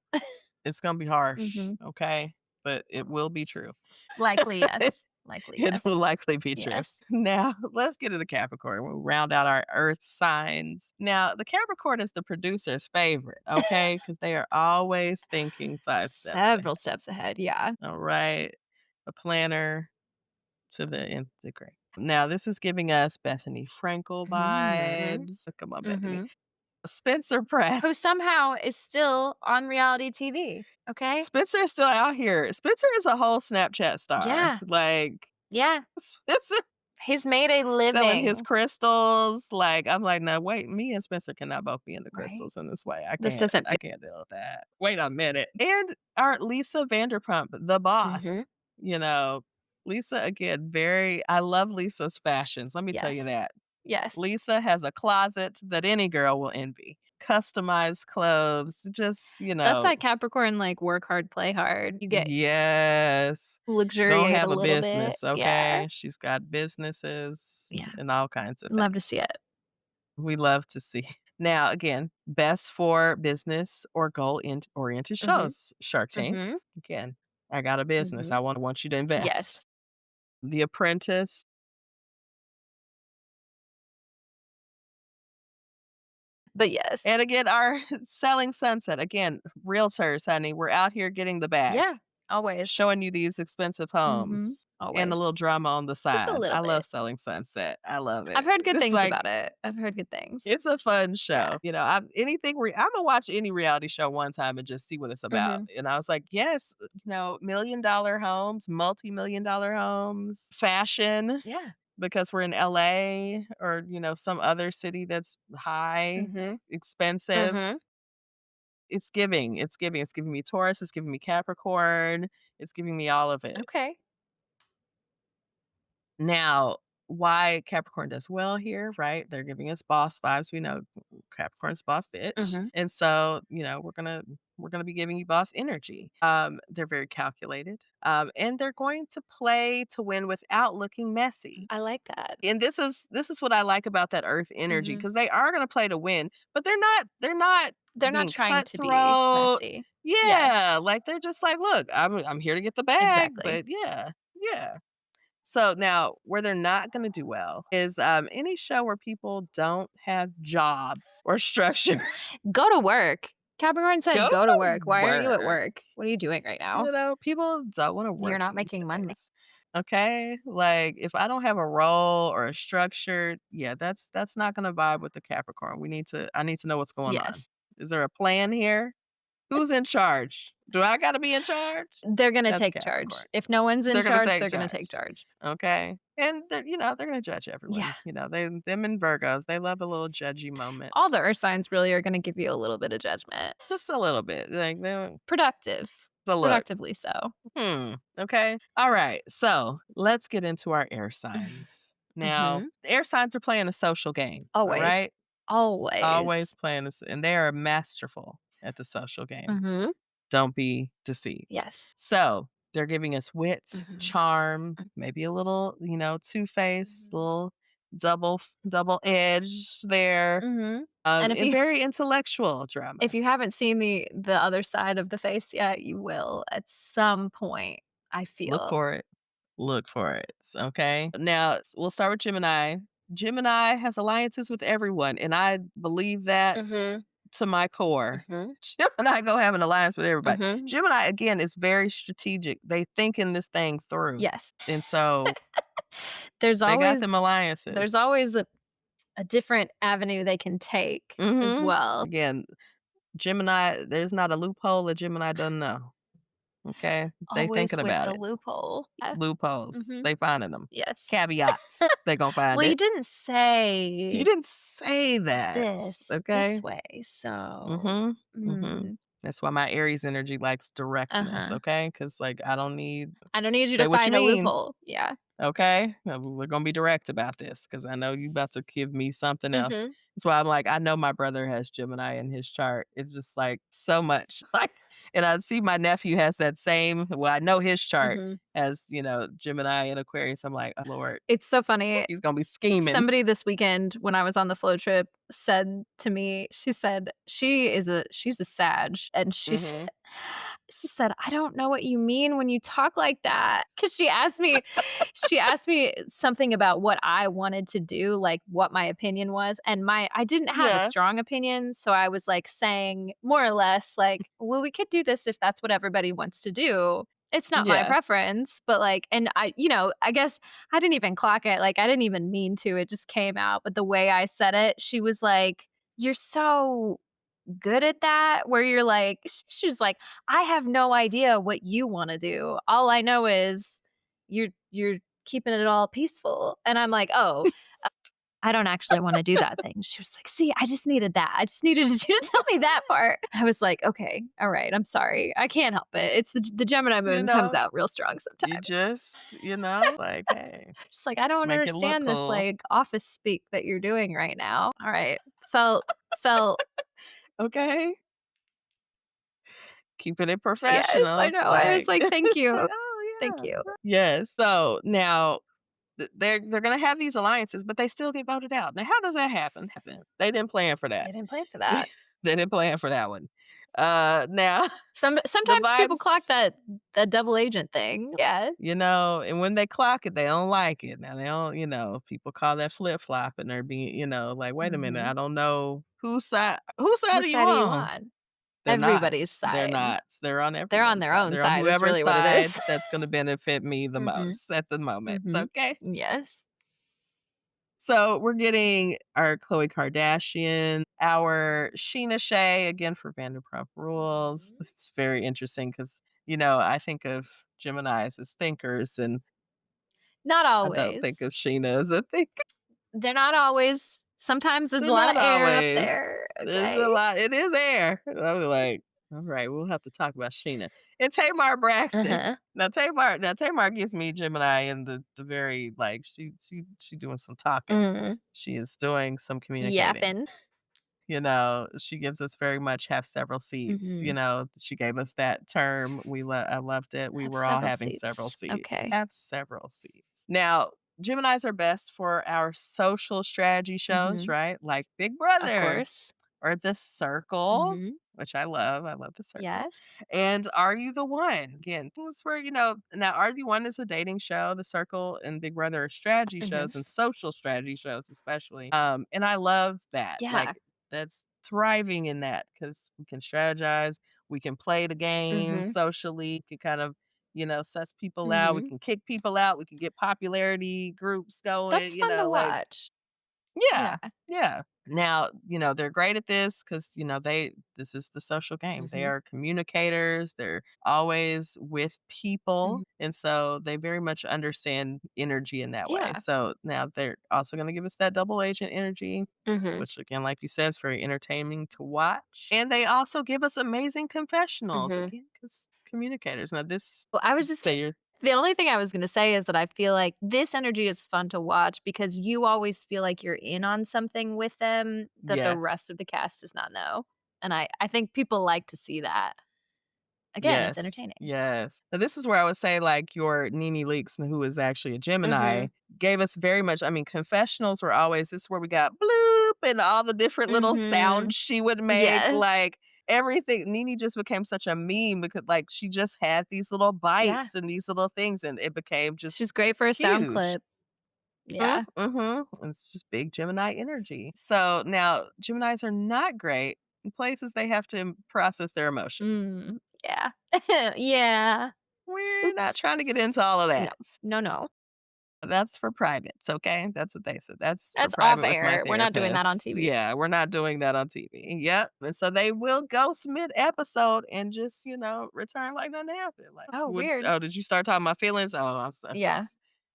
It's gonna be harsh, okay? But it will be true. Likely, yes. It will likely be true. Yes. Now, let's get to the Capricorn. We'll round out our earth signs. Now, the Capricorn is the producer's favorite, okay? Because they are always thinking 5 steps Several steps ahead, yeah. All right. A planner to the nth degree. Now, this is giving us Bethany Frankel vibes. Come on, Bethany. Spencer Pratt. Who somehow is still on reality TV, okay? Spencer is still out here. Spencer is a whole Snapchat star. Yeah. Yeah. Spencer He's made a living. selling his crystals. I'm like, no, wait, me and Spencer cannot both be into crystals in this way. I can't deal with that. Wait a minute. And our Lisa Vanderpump, the boss. Lisa, again, I love Lisa's fashions. Let me tell you that. Yes. Lisa has a closet that any girl will envy. Customized clothes, just, That's that Capricorn, work hard, play hard. You get luxuriate don't have a a little business, bit. okay? Yeah. She's got businesses Yeah. and all kinds of Love things. to see it. We love to see. Now, again, best for business or goal-oriented shows. Shark Tank. Again, I got a business. I want you to invest. Yes. The Apprentice. But yes. And again, our Selling Sunset. Again, realtors, honey. We're out here getting the bag. Yeah, always. Showing you these expensive homes. Always. And a little drama on the side. Just a little I bit. love Selling Sunset. I love it. I've heard good It's things about it. I've heard good things. It's a fun show. Yeah. I'm gonna watch any reality show one time and just see what it's about. And I was like, yes, $1,000,000 homes, multi-million-dollar homes, fashion. Yeah. Because we're in LA or, some other city that's high, expensive. It's giving. It's giving. It's giving me Taurus. It's giving me Capricorn. It's giving me all of it. Okay. Now, why Capricorn does well here, right? They're giving us boss vibes. We know Capricorn's boss bitch. Mhm. And so, we're gonna be giving you boss energy. They're very calculated. And they're going to play to win without looking messy. I like that. And this is what I like about that earth energy, Mhm. because they are gonna play to win, but they're not They're not being trying to be cutthroat. messy. Yeah, Yes. like they're just like, look, I'm here to get the bag, Exactly. but yeah, yeah. So now, where they're not going to do well is any show where people don't have jobs or structure. Go to work. Capricorn said Go go to to work. Why aren't you at work. work? What are you doing right now? People don't want to work. You're not these making money. days. Okay, like if I don't have a role or a structure, yeah, that's not going to vibe with the Capricorn. I need to know what's going on. Yes. Is there a plan here? Who's in charge? Do I gotta be in charge? They're gonna That's take Capricorn. charge. If no one's in They're gonna charge, take they're gonna charge. take charge. Okay. And they're gonna judge everyone. Yeah. Them and Virgos, they love a little judgy moment. All the earth signs really are gonna give you a little bit of judgment. Just a little bit. Like Productive. the look. Productively so. Okay. All right. So let's get into our air signs. Now, air signs are playing a social game. Always. All right? Always. Always playing this, and they are masterful at the social game. Don't be deceived. Yes. So they're giving us wit, charm, maybe a little, two-faced, little double edge there. And if you very intellectual drama. If you haven't seen the other side of the face yet, you will at some point, I feel. Look for it. Look for it. Okay. Now we'll start with Gemini. Gemini has alliances with everyone, and I believe that to my core. Gemini go have an alliance with everybody. Gemini, again, is very strategic. They thinking this thing through. Yes. And so they got them alliances. There's always a different avenue they can take as well. Again, Gemini, there's not a loophole that Gemini doesn't know. Okay? They Always thinking with about the it. loophole. Loopholes. They finding them. Yes. Caveats. They gonna find Well, it. you didn't say. You didn't say that. Okay. This way. So. That's why my Aries energy likes directness. Okay, because I don't need you say to what find you a mean. loophole. Yeah. Okay, we're gonna be direct about this because I know you about to give me something else. That's why I'm like, I know my brother has Gemini in his chart. It's just like so much. And I see my nephew has that same. Well, I know his chart has Gemini and Aquarius. I'm like, oh, Lord, it's so funny. He's gonna be scheming. Somebody this weekend when I was on the flow trip said to me, she said she's a Sag, and she said, I don't know what you mean when you talk like that. Because she asked me something about what I wanted to do, like what my opinion was. And I didn't have a strong opinion. So I was like saying more or less like, well, we could do this if that's what everybody wants to do. It's not my preference, but and I guess I didn't even clock it. Like I didn't even mean to, it just came out. But the way I said it, she was like, you're so good at that, where you're like, she's like, I have no idea what you want to do. All I know is you're keeping it all peaceful. And I'm like, oh, I don't actually want to do that thing. She was like, see, I just needed that. I just needed you to tell me that part. I was like, okay, all right, I'm sorry. I can't help it. It's the Gemini moon comes out real strong sometimes. You just, like, hey. Just like, I don't understand this like office speak that you're doing right now. All right. Felt okay. Keeping it professional. Yes, I know. I was like, thank you. oh, yeah. Thank you. Yes. So now they're going to have these alliances, but they still get voted out. Now, how does that happen? They didn't plan for that. They didn't plan for that. They didn't plan for that one. Now, sometimes people clock that double agent thing. Yeah. And when they clock it, they don't like it. Now, they don't, people call that flip flop, and they're being, like, wait a minute, I don't know whose side are you on? Everybody's side. They're not. They're on everyone's They're on their own They're side. on whoever's really side what it is. that's going to benefit me the most at the moment. Okay. Yes. So we're getting our Khloe Kardashian, our Sheena Shea, again for Vanderpump Rules. It's very interesting because, I think of Geminis as thinkers, and not always. I don't think of Sheena as a thinker. They're not always. Sometimes there's a lot of air up there. Okay? There's a lot. It is air. I'm like, All right, we'll have to talk about Sheena and Tamar Braxton. Now Tamar gives me Gemini in the very like she doing some talking. Mm. She is doing some communicating. Yapping. She gives us very much have several seats. Mhm. She gave us that term. I loved it. We Have were all several having several seats. seats. Okay. Have several seats. Now, Geminis are best for our social strategy shows, Mhm. right? Like Big Of Brother course. or The Circle, Mhm. which I love. I love The Circle. Yes. And Are You the One? Again, things where, now Are You the One is a dating show. The Circle and Big Brother are strategy Mhm. shows and social strategy shows, especially. And I love that. Yeah. Like, that's thriving in that because we can strategize, we can play the game Mhm. socially, we can kind of, suss people out, we Mhm. can kick people out, we can get popularity groups going, That's fun to like, watch. yeah, Yeah. yeah. Now, they're great at this because, this is the social game. They Mhm. are communicators. They're always with people. Mhm. And so they very much understand energy in that way. Yeah. So now they're also going to give us that double agent energy, Mhm. which again, like you said, is very entertaining to watch. And they also give us amazing confessionals Mhm. again, because communicators. Now, this, Well, I was just say you're, the only thing I was gonna say is that I feel like this energy is fun to watch because you always feel like you're in on something with them that the yes. rest of the cast does not know, and I think people like to see that. Again, it's Yes, entertaining. yes. Now this is where I would say, like, your Nene Leakes, who is actually a Gemini, Mhm. gave us very much confessionals were always this is where we got bloop and all the different little Mhm. sounds she would make, Yes. like, everything. Nene just became such a meme because, like, she just had these little Yeah. bites and these little things, and it became just She's great for a sound huge. clip. Yeah. It's just big Gemini energy. So now Geminis are not great in places they have to process their emotions. Mm. Yeah. Yeah. We're not Oops. trying to get into all of No. that. No, no. That's for privates, okay? That's what they said. That's for That's off private with my air. We're not doing that on therapist. TV. Yeah, we're not doing that on TV. Yep. And so they will ghost mid-episode and just, return like nothing happened. Like, Oh, weird. did you start talking about feelings? Oh, I'm sorry. Yeah.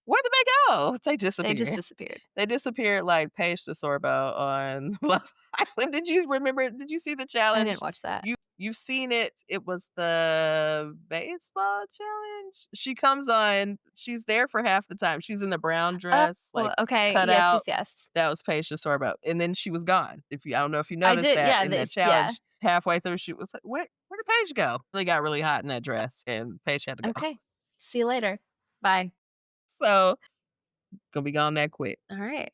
Where did they go? They They just disappeared. disappeared. They disappeared like Paige DeSorbo on Love Island. Did you remember? Did you see the I didn't challenge? watch that. You've seen it. It was the baseball challenge. She comes on. She's there for half the time. She's in the brown dress, Oh, like okay. Yes, yes, cutouts. yes. That was Paige DeSorbo, and then she was gone. I don't know if you I noticed did, that yeah, in that this yeah. challenge. Halfway through, she was like, Where did Paige go?" They got really hot in that dress, and Paige had to go. Okay. See you later. Bye. So gonna be gone that quick. Alright.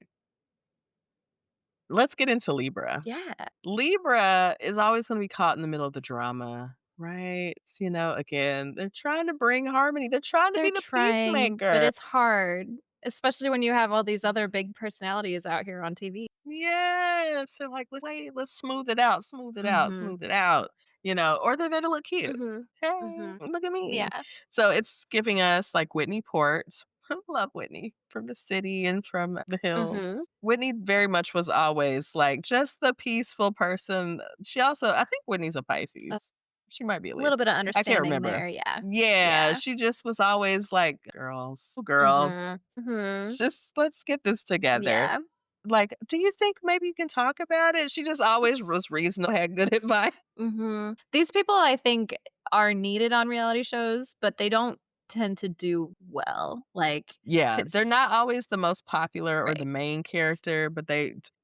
Let's get into Libra. Yeah. Libra is always going to be caught in the middle of the drama, right? Again, they're trying to bring harmony. They're trying to They're be the trying, but peacemaker. it's hard, especially when you have all these other big personalities out here on TV. Yes. They're like, let's smooth it out, smooth it out, Mhm. smooth it out. Or they're there to look cute. Mhm. Hey, Mhm. look at me. Yeah. So it's giving us like Whitney Port. Love Whitney from the city and from the Mhm. hills. Whitney very much was always like just the peaceful person. She also, I think Whitney's a A Pisces. She might be a Libra. little bit of I can't understanding remember. there, yeah. Yeah, Yeah. she just was always like, girls, Mhm. Mhm. just let's get this together. Yeah. Like, do you think maybe you can talk about it? She just always was reasonable, had good advice. Mhm. These people, I think, are needed on reality shows, but they don't tend to do well, like, Yeah, they're 'cause not always the most popular or the right. main character, but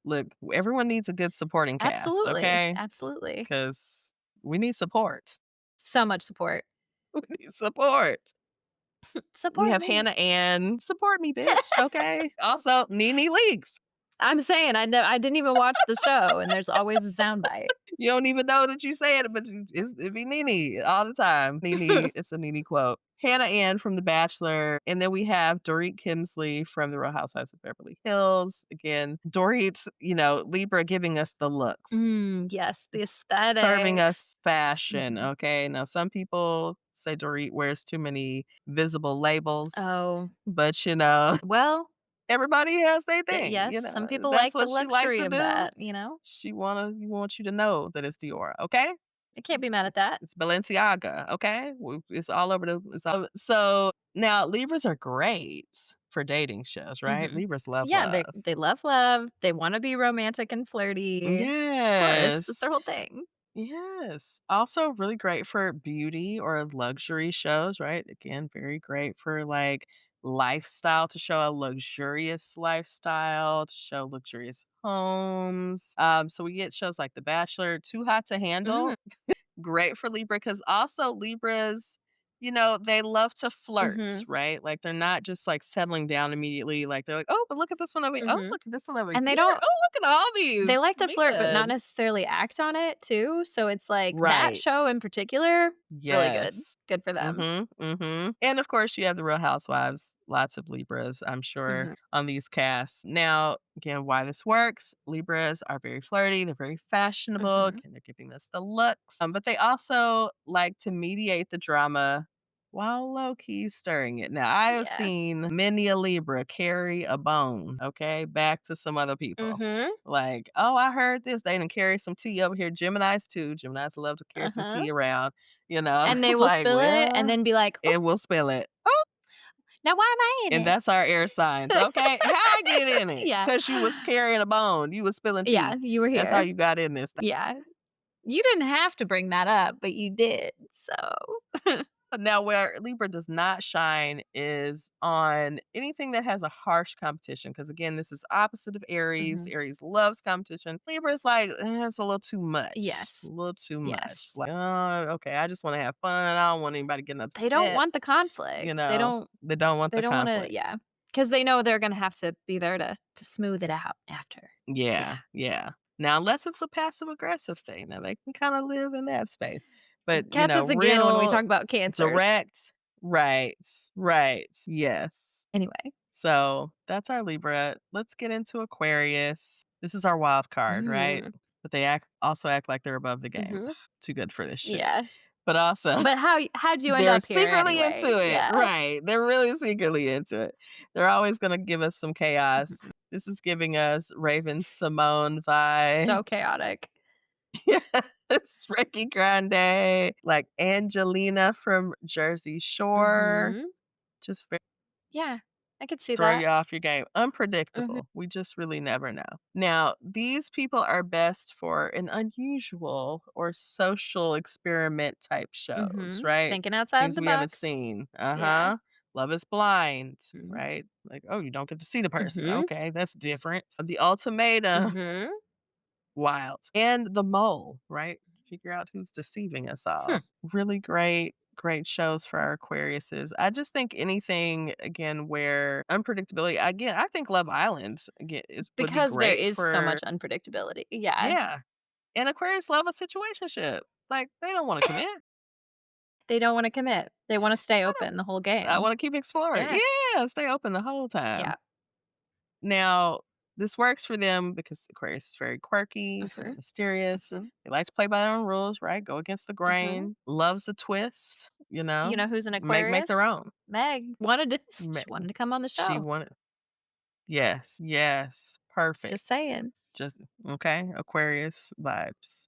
look, everyone needs a good supporting cast, Absolutely, okay? absolutely. Because we need support. So much support. We need support. We Support have me. Hannah Ann. Support me, bitch. Okay. Also, Nene Leakes. I'm saying I didn't even watch the show, and there's always a soundbite. You don't even know that you say it, but it be Nene all the time. Nene, it's a Nene quote. Hannah Ann from The Bachelor. And then we have Dorit Kimsley from The Real Housewives of Beverly Hills. Again, Dorit, Libra giving us the looks. Yes, the Serving aesthetics. us fashion, Mhm. okay? Now, some people say Dorit wears too many visible labels, Oh, but, well, everybody has their thing, yes, some people That's like the what she likes luxury to of do. that, you know? You want you to know that it's Dior, okay? I can't be mad at that. It's Balenciaga, okay? It's all over so now Libras are great for dating shows, right? Mhm. Libras love Yeah, love. they love love, they wanna be romantic and flirty. Of course, that's Yes. their whole thing. Yes. Also really great for beauty or luxury shows, right? Again, very great for like lifestyle to show a luxurious lifestyle, to show luxurious homes. So we get shows like The Bachelor, Too Hot to Mm, Handle. Great for Libra because also Libras, they love to flirt, mhm, right? Like they're not just like settling down immediately. Like they're like, oh, but look at this one over here. Oh, mhm. look at this one over And here. they don't Oh, look at all they these like to flirt, but not men. necessarily act on it too, so it's like that Right. show in particular, really good. Yes. Good for them. Mhm, mhm. And of course, you have the Real Housewives, lots of Libras, I'm sure, Mhm, on these casts. Now, again, why this works, Libras are very flirty, they're very fashionable, mhm. again, they're giving us the looks, but they also like to mediate the drama while low-key stirring it. Now, I have Yeah. seen many a Libra carry a bone, okay, back to some other people. Mhm. Like, "Oh, I heard this, they done carry some tea over here." Geminis too, Geminis love to carry some Uh-huh. tea around, you know, And they will like, spill it and well, then be like, "Oh, it will spill it. Oh, now why am I in and it?" that's our air signs, okay? How I get in it? Yeah. Cause you was carrying a bone, you was spilling Yeah, tea. you were That's how here. you got in this thing. Yeah. You didn't have to bring that up, but you did, so Now, where Libra does not shine is on anything that has a harsh competition. Because again, this is opposite of Aries. Mhm. Aries loves competition. Libra is like, it's a little too much. A Yes. little too much. Yes. Like, oh, okay, I just want to have fun. I don't want anybody getting They don't upset. want the conflict. They don't They don't want they the don't wanna conflict. yeah, because they know they're gonna have to be there to smooth it out after. Yeah. Yeah, yeah. Now, unless it's a passive aggressive thing, now they can kind of live in that space. But, Catch us again when we real talk about cancers. direct, right, right, yes. Anyway. So that's our Libra. Let's get into Aquarius. This is our wild card, right? Mm. But they also act like they're above the game. Mhm. Too good for this shit. Yeah. But also, But how'd you end they're up here secretly anyway? into it, Yeah. right? They're really secretly into it. They're always gonna give us some chaos. Mhm. This is giving us Raven Simone So vibes. chaotic. Yes, Ricky Grande, like Angelina from Jersey Shore. Mhm. Just Yeah, I could see throw that. you off your game. Mhm. Unpredictable. We just really never know. Now, these people are best for an unusual or social experiment type shows, Mhm. right? Thinking outside Things the we haven't box. seen. Yeah. Uh-huh. Love is Blind, Mhm. right? Like, oh, you don't get to see the person. Mhm. Okay, that's different. The Ultimatum, Mhm. wild. And The Mole, right? Figure out who's deceiving us Hmm. all. Really great shows for our Aquariuses. I just think anything again where unpredictability again, I think Love Island again would be Because there great is so for much unpredictability. Yeah. yeah. And Aquarius love a situationship. Like they don't want to commit. They don't wanna commit. They wanna stay I don't open the whole I game. want to keep exploring. Yeah. Yeah, stay open the whole time. Yeah. Now, this works for them because Aquarius is very quirky, very Mhm. mysterious. Mhm. They like to play by their own rules, right? Go against the Mhm. grain. Loves a twist, You know who's an Make their Aquarius? own. Meg Ma- she wanted to come on the She show. wanted yes, yes, perfect. Just saying. Just okay, Aquarius vibes.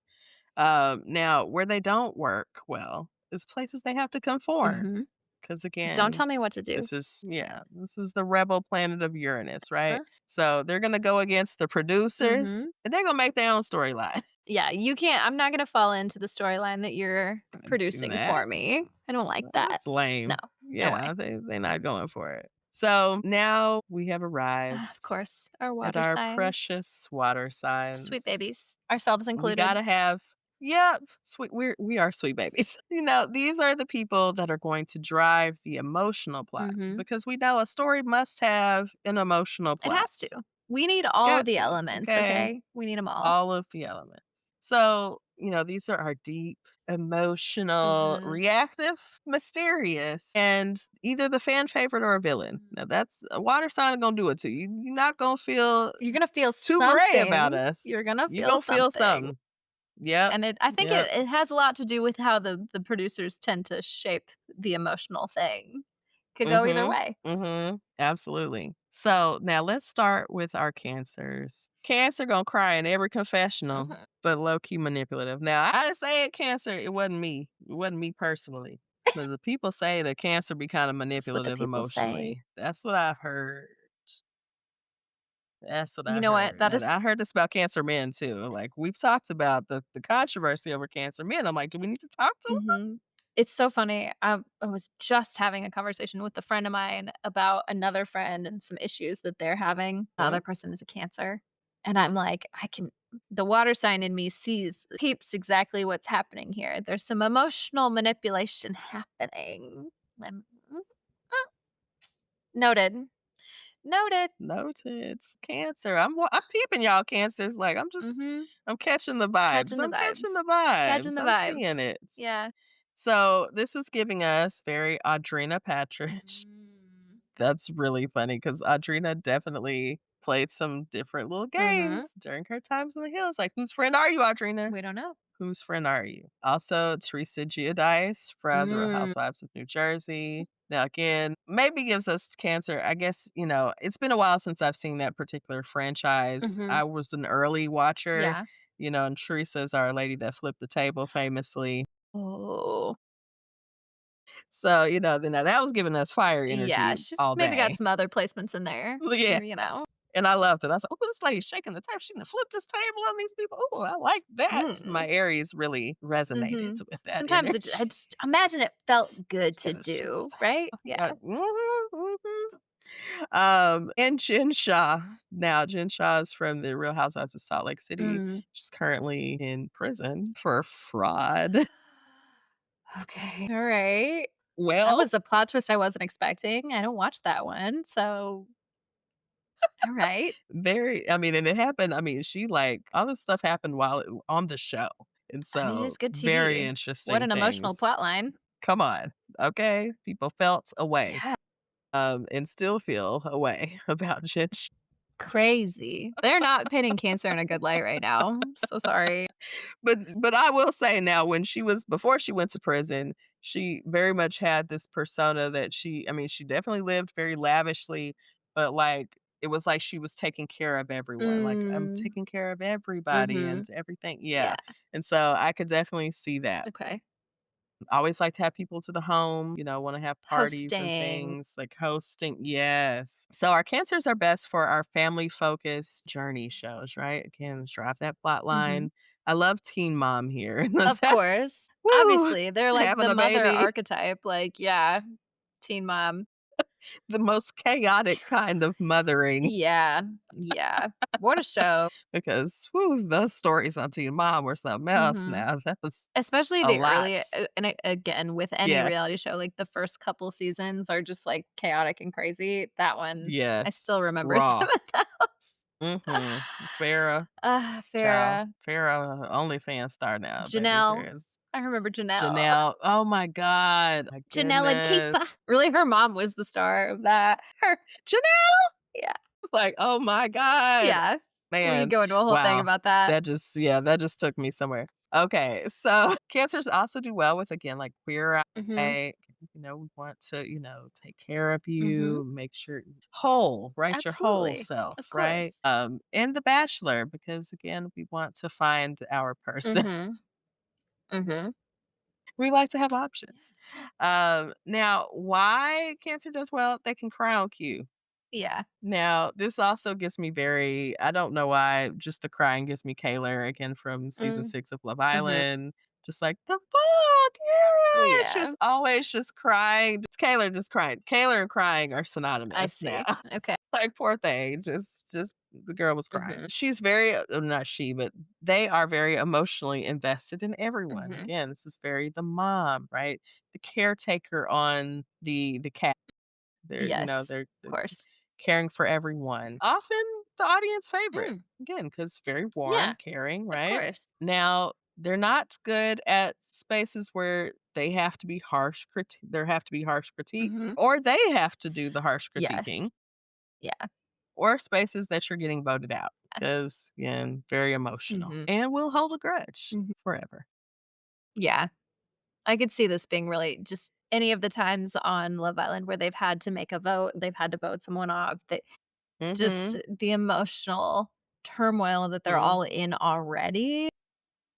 Now where they don't work well is places they have to conform. Mhm. Because Don't again, tell me what to do. this is the rebel planet of Uranus, right? Huh? So they're gonna go against the producers Mhm. and they're gonna make their own storyline. Yeah, you can't I'm not gonna fall into the storyline that you're Do producing that. for me. I don't like that. That's No. lame. No way. Yeah, they're not going for it. So now we have arrived Of course, our at water our signs, precious water sweet signs. babies, ourselves We included. gotta have yep, sweet we are sweet babies. These are the people that are going to drive the emotional plot Mhm. because we know a story must have an emotional It plot. has to. We need all Got the to, elements, okay? okay? We need them all. All of the elements. So, these are our deep, emotional, Mhm. reactive, mysterious, and either the fan favorite or a villain. Mhm. Now that's a water sign gonna do it to you. You're not gonna feel You're gonna feel too gray about something. us. You're gonna You're feel gonna feel something. something. Yep. And I think Yep. it has a lot to do with how the producers tend to shape the emotional thing. Could go either Mhm. way. Mhm. Absolutely. So now let's start with our cancers. Cancer gonna cry in every confessional, Mhm. but low key manipulative. Now I say it, Cancer. It wasn't me. It wasn't me personally. But the people say that Cancer be kind of That's what the manipulative people say. emotionally. That's what I've heard. That's what I You know what? heard. That And is I heard this about cancer men too. Like, we've talked about the controversy over cancer men. I'm like, do we need to talk to them? Mhm. It's so funny. I was just having a conversation with a friend of mine about another friend and some issues that they're having. The other person is a Cancer, and I'm like, I can the water sign in me peeps exactly what's happening here. There's some emotional manipulation happening. Mm, noted. Noted. Noted. Cancer. I'm peeping y'all cancers. Like, Mhm. I'm catching the vibes. Catching the I'm catching the vibes. vibes. Catching the I'm seeing vibes. it. Yeah. So this is giving us very Audrina Patridge. Mm. That's really funny because Audrina definitely played some different little Mhm. games during her times in the hills. Like, whose friend are you, Audrina? We don't know. Whose friend are you? Also, Teresa Giudice from The Real Mm. Housewives of New Jersey. Now, again, maybe gives us cancer. I guess, it's been a while since I've seen that particular franchise. Mhm. I was an early watcher, Yeah. and Teresa's our lady that flipped the table famously. Oh. So, then now that was giving us fire Yeah, energy she's all maybe got day. some other placements in there, Yeah. you know? And I loved it. I was like, "Oh, this lady's shaking the table. She gonna flip this table on these people. Oh, I like that." Mm. My Aries really resonated Mhm. with that Sometimes I energy. just imagine it felt good to Gonna shake the do, right? table. Yeah. Yeah. And Jen Shaw. Now, Jen Shaw is from the Real Housewives of Salt Lake City. Mm. She's currently in prison for fraud. Okay. All right. That Well, was a plot twist I wasn't expecting. I don't watch that one, so all right. and it happened. She like all this stuff happened while on the show. And I mean, it so is good very TV. What interesting an emotional things. plot line. Come on. Okay. People felt a way. Yeah. And still feel a way about Jen. Crazy. They're not painting Cancer in a good light right now. I'm so sorry. But I will say now before she went to prison, she very much had this persona that she definitely lived very lavishly, but like it was like she was taking care of everyone. Like, I'm Mm. taking care of everybody and Mhm. everything. Yeah. Yeah. And so I could definitely see that. Okay. I always like to have people to the home, want to have parties and Hosting. things like hosting. Yes. So our cancers are best for our family focused journey shows, right? Again, drive that plot Mhm. line. I love Teen Mom here. Of That's course. woo, Obviously, they're like having the a mother baby, archetype, like, yeah, teen mom. the most chaotic kind of mothering Yeah, yeah. What a show. because those stories on Teen Mom were something else Mhm. now. That was Especially a the lot. early and again, with any Yes. reality show, like, the first couple seasons are just, like, chaotic and crazy. That one, I Yes. still remember Raw. some of those. Mhm. Farrah. Child, Farrah, Farrah, OnlyFans star now, baby. Janelle. There is I remember Janelle. Janelle. Oh my god. My Janelle and goodness. Kiefer. Really, her mom was the star of that. Her Janelle! yeah. Like, oh my god. Yeah. We could Man, go into a whole thing wow. about that. That just took me somewhere. Okay, so cancers also do well with, again, like, queer Mhm. eye. We want to, take care of Mhm. you, make sure whole, right? Your whole Absolutely. self, Of right? course. And The Bachelor, because, again, we want to find our person. Mhm. Mhm. We like to have options. Now, why cancer does well, they can cry on cue. Yeah. Now, this also gets me I don't know why, just the crying gives me Kaylor again from season Mm. 6 of Love Mhm. Island. Just like, the fuck? Yeah. Yeah. She's always just crying. It's Kaylor just crying. Kaylor and crying are I synonymous now. see. Okay. Like, poor thing. Just the girl was crying. Mhm. She's very, not she, but they are very emotionally invested in everyone. Mhm. Again, this is very the mom, right? The caretaker on the cat. They're, Yes. Of they're course. caring for everyone. Often the audience favorite. Mm. Again, because very warm, Yeah. caring, Of right? course. Now, they're not good at spaces where they have to be there have to be harsh critiques, Mhm. or they have to do the harsh critiquing, Yes. Yeah. or spaces that you're getting voted out. Because, again, very emotional Mhm. and will hold a grudge Mhm. forever. Yeah. I could see this being really just any of the times on Love Island where they've had to make a vote, they've had to vote someone off, that just Mm-hmm. the emotional turmoil that they're Mm. all in already,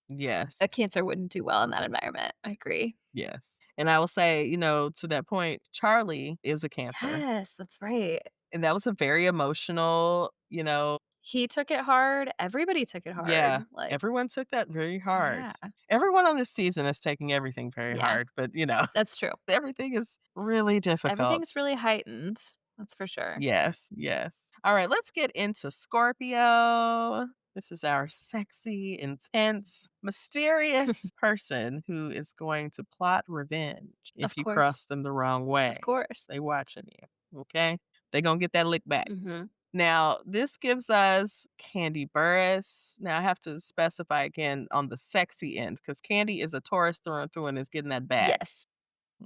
Yes. a Cancer wouldn't do well in that environment. I agree. Yes. And I will say, to that point, Charlie is a Cancer. Yes, that's right. And that was a very emotional He took it hard. Everybody took it hard. Yeah, Like, everyone took that very hard. yeah. Everyone on this season is taking everything very hard, but That's true. everything is really difficult. Everything's really heightened. That's for sure. Yes, yes. All right, let's get into Scorpio. This is our sexy, intense, mysterious person who is going to plot revenge if Of you course. cross them the wrong way. Of course. They watching you, okay? They gonna get that lick back. Mm-hmm. Now, this gives us Candy Burris. Now, I have to specify again on the sexy end because Candy is a Taurus through and through and is getting that bag. Yes.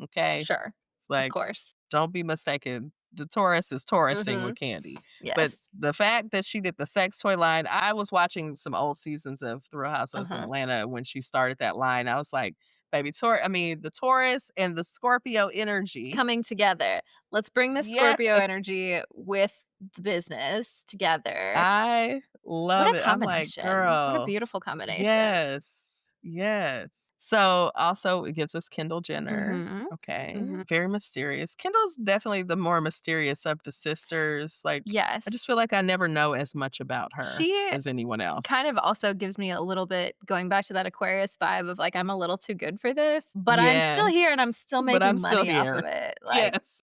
Okay? Sure. It's like, of course. don't be mistaken. The Taurus is Taurusing Mhm. with Candy. Yes. But the fact that she did the sex toy line, I was watching some old seasons of The Real Housewives in Atlanta when she started that line. I was like, baby, the Taurus and the Scorpio energy. Coming together. Let's bring the Yes. Scorpio energy with the business together. I love What a it. I'm like, combination. girl. What a beautiful combination. Yes. Yes. So also it gives us Kendall Jenner. Mhm. Okay. Mhm. Very mysterious. Kendall's definitely the more mysterious of the sisters. Like, Yes. I just feel like I never know as much about her She as anyone else. kind of also gives me a little bit going back to that Aquarius vibe of like, I'm a little too good for this, but I'm still here and I'm still But I'm making still money off here. of it. Like, Yes.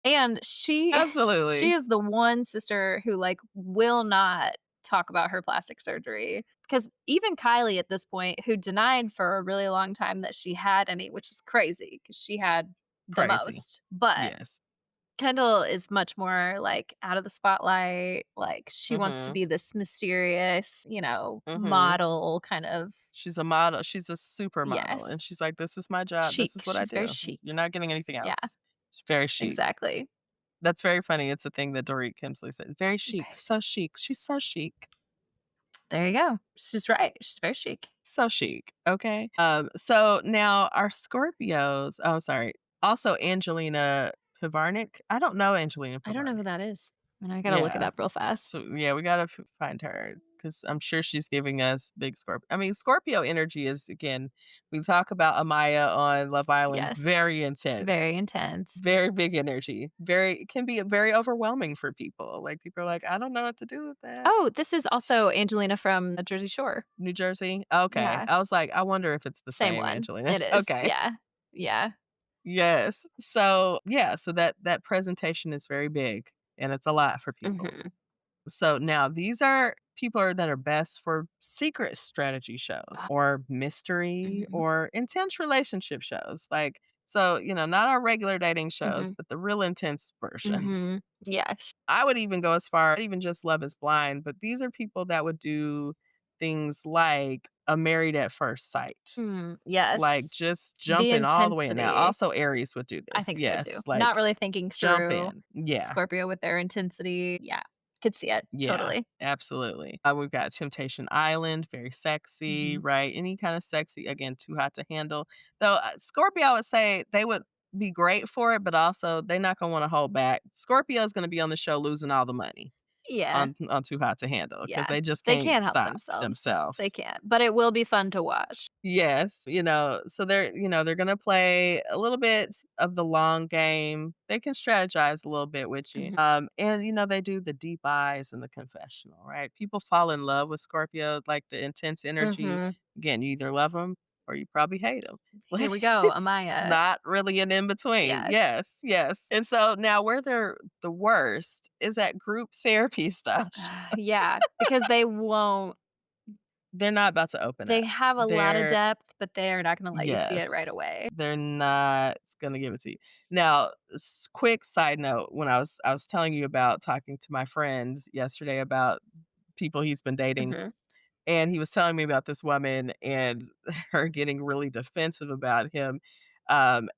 and she Absolutely. is the one sister who like will not talk about her plastic surgery. Because even Kylie at this point, who denied for a really long time that she had any, which is crazy because she had the Crazy. most. But Yes. Kendall is much more like out of the spotlight. Like she wants to Mhm. be this mysterious, Mhm. model kind of. She's a model. She's a supermodel. Yes. And she's like, this is my job. Chic. This is what She's I very do. chic. You're not getting anything else. Yeah. It's very chic. Exactly. That's very funny. It's a thing that Dorit Kemsley said. Very chic. Okay. So chic. She's so chic. There you go. She's right. She's very chic. So chic. Okay. So now our Scorpios. Oh, sorry. Also Angelina Pivarnik. I don't know Angelina Pivarnik. I don't know who that is. And I gotta look it up real fast. So, yeah, we gotta find her because I'm sure she's giving us big Scorpio. I mean, Scorpio energy is, again, we talk about Amaya on Love Island. Yes. Very intense. Very intense. Very big energy. It can be very overwhelming for people. Like, people are like, I don't know what to do with that. Oh, this is also Angelina from Jersey Shore. New Jersey? Okay. Yeah. I was like, I wonder if it's the same one. Angelina. It is. Okay. Yeah. Yeah. Yes. So, yeah, so that presentation is very big and it's a lot for people. Mhm. So now these are people that are best for secret strategy shows or mystery Mhm. or intense relationship shows. Like, so, not our regular dating shows, Mhm. but the real intense versions. Mhm. Yes. I would even go as far, even just Love is Blind, but these are people that would do things like a Married at First Sight. Yes. Like just jumping all the way in. Now, intensity. also Aries would do this. I think yes, so too. like Not really thinking jump through in. Yeah. Scorpio with their intensity. Yeah. Could see it. Yeah, Totally. absolutely. We've got Temptation Island, very sexy, Mhm. right? Any kind of sexy, again, too hot to handle. Though Scorpio, I would say they would be great for it, but also they're not going to want to hold back. Scorpio is going to be on the show losing all the money Yeah. on Too Hot to Handle because Yeah. they just They can't can't help stop themselves. They can't. But it will be fun to watch. Yes, so they're going to play a little bit of the long game. They can strategize a little bit with you. Mhm. And they do the deep eyes and the confessional, right? People fall in love with Scorpio, like the intense energy. Mhm. Again, you either love them or you probably hate them. Here we go, It's Amaya. not really an in between. Yes, yes. And so now where they're the worst is at group therapy stuff. Yeah, because they won't. They're not about to open They up. have a lot of They're- depth, but they're not going to let you see it right Yes. away. They're not gonna give it to you. Now, quick side note, when I was telling you about talking to my friends yesterday about people he's been dating, Mhm. and he was telling me about this woman and her getting really defensive about him,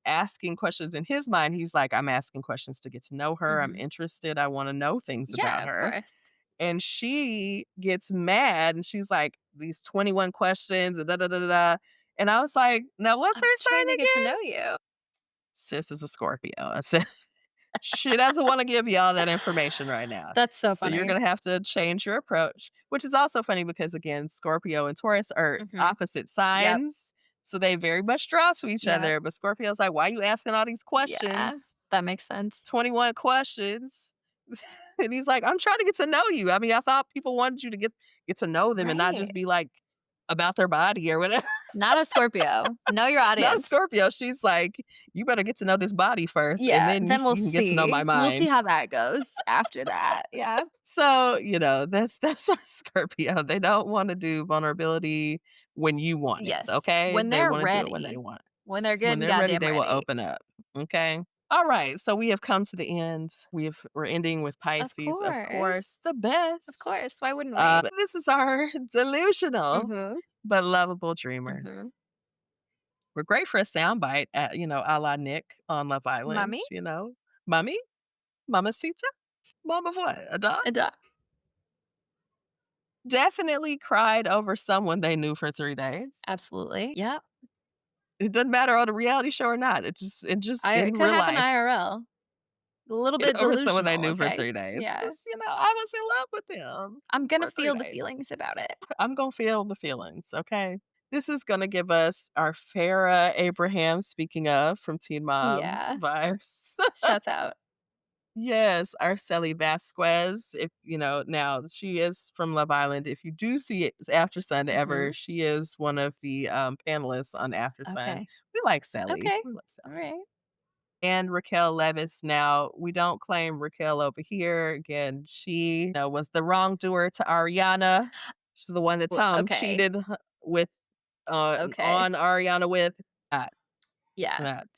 asking questions. In his mind, he's like, I'm asking questions to get to know her. I'm Mhm. interested. I want to know things Yeah, about of her. course. And she gets mad and she's like, these 21 questions and da da da da da. And I was like, now what's I'm her trying sign to get to again? know you. Sis is a Scorpio. I said, she doesn't want to give you all that information right now. That's so So funny. you're going to have to change your approach, which is also funny because, again, Scorpio and Taurus are Mhm. opposite signs. So they very much draw to each Yep. other. But Scorpio's like, why are you asking all these questions? Yeah, that makes sense. 21 questions. And he's like, I'm trying to get to know you. I mean, I thought people wanted you to get to know them and not just Right. be like about their body or whatever. Not a Scorpio. Know your Not a audience. Scorpio. She's like, you better get to know this body first, and Yeah, then then we'll you can get to know my see. We'll see mind. how that goes after that. Yeah. So, that's our Scorpio. They don't wanna do vulnerability when you want it, Yes. okay? When They they're wanna do it when they ready. want. When they're good When and they're ready, goddamn they will ready. open up, okay? Alright, so we have come to the end. We're ending with Of Pisces, of course, course. the best. Of course. Why wouldn't we? This is our delusional Mhm. but lovable dreamer. Mhm. We're great for a soundbite at, a la Nick on Love Island, Mommy? "Mommy? Mamacita? Mom of what? A dog?" A dog. Definitely cried over someone they knew for 3 days. Absolutely. Yep. It doesn't matter on a reality show or not. It just It in could real happen life, IRL. A little bit over someone they delusional, knew for okay? 3 days. Yeah. Just, I was in love with them I'm gonna for 3 feel the days. feelings about it. I'm gonna feel the feelings, okay? This is gonna give us our Farrah Abraham, speaking of, from Teen Mom Yeah. vibes. Shouts out. Yes, Arceli Vasquez, if now she is from Love Island. If you do see it After Sun ever, Mhm. she is one of the, panelists on After Sun. Okay. We like Sally. Okay. We like Sally. Alright. And Raquel Leviss. Now, we don't claim Raquel over here. Again, she, was the wrongdoer to Ariana. She's the one that Tom Okay. cheated with, Okay. on Ariana with. That, Yeah. that.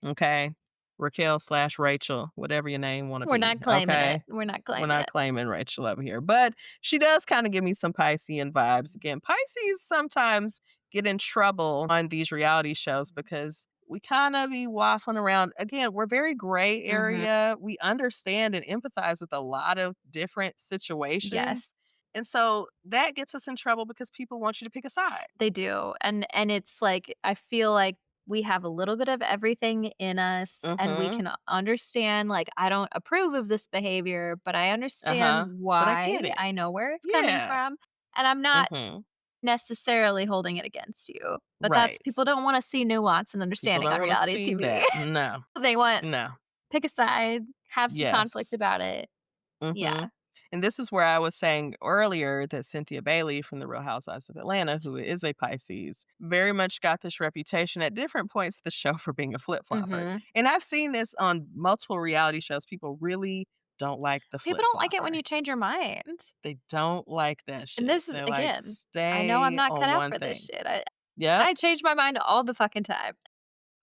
Okay? Raquel/Rachel, whatever your name wanna We're be, not claiming it. okay? We're not We're claiming not it. claiming Rachel over here, but she does kinda give me some Piscean vibes. Again, Pisces sometimes get in trouble on these reality shows because we kinda be waffling around. Again, we're very gray Mhm. area. We understand and empathize with a lot of different Yes. situations, and so that gets us in trouble because people want you to pick a side. They do, and it's like, I feel like we have a little bit of everything in us, and we Mhm. can understand, like, I don't approve of this behavior, but I understand Uh-huh. But I why, get it. I know where it's coming Yeah. from, and I'm not Mhm. necessarily holding it against you, but that's Right. people don't wanna see nuance and People understanding don't on wanna reality see TV. that. No. They want No. pick a side, have some conflict Yes. about it. Mhm. Yeah. And this is where I was saying earlier that Cynthia Bailey from The Real Housewives of Atlanta, who is a Pisces, very much got this reputation at different points of the show for being a flip-flopper. Mhm. And I've seen this on multiple reality shows. People really don't like the People don't like it when flip-flopper. you change your mind. They don't like that And shit. this is They're like, again, I know I'm "Stay not cut on out one for this thing." shit. Yep. I change my mind all the fucking time.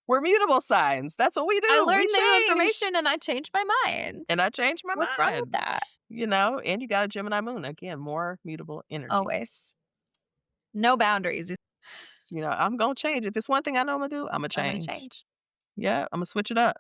We're mutable signs. That's what we I do. We learned new change. information and I changed my mind. And I changed my What's wrong with mind. that? And you got a Gemini moon. Again, more mutable energy. Always. No boundaries. I'm gonna change. If it's one thing I know I'm gonna do, I'm gonna I'm gonna change. change. Yeah, I'm gonna switch it up.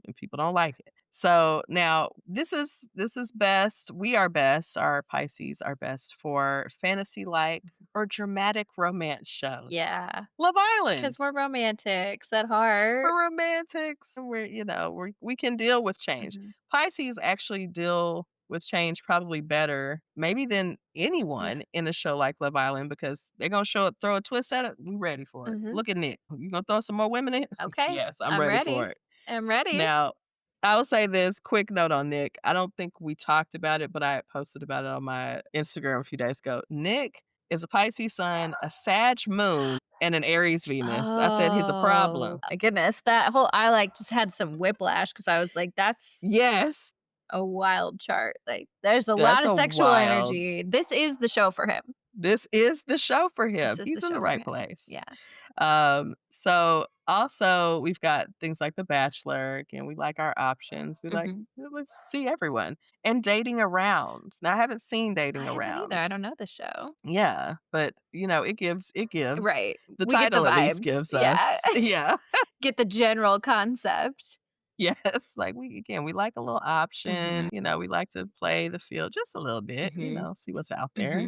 And people don't like it. So now this is best. We are best. Our Pisces are best for fantasy like or dramatic romance shows. Yeah. Love Because Island. we're romantics at heart. We're romantics. We can deal with change. Mhm. Pisces actually deal with change probably better, maybe than Yeah. anyone in a show like Love Island because they're gonna show up, throw a twist at it. We ready for it. Mhm. Look at Nick. You gonna throw some more women in? Okay. Yes, I'm I'm ready for ready. it. I'm ready. Now, I will say this quick note on Nick. I don't think we talked about it, but I posted about it on my Instagram a few days ago. Nick is a Pisces sun, a Sag moon, and an Aries Venus. I said he's a Oh problem. my goodness. That whole I like just had some whiplash because I was like, that's Yes, a wild chart. Like there's a that's lot of a sexual wild. energy. This is the show for him. This is the show for him. This is the He's in show the for right him. place. Yeah. So also we've got things like The Bachelor. Again, we like our options. Mhm. Let's see everyone. And Dating Around. Now I haven't seen I Dating haven't either. I Around. don't know the show. Yeah, but it gives. Right. The We get the title at least vibes. gives Yeah. us. Yeah. Get the general concept. Yes. Like we like a little option. Mhm. We like to play the field just a little bit, Mhm. see what's out there.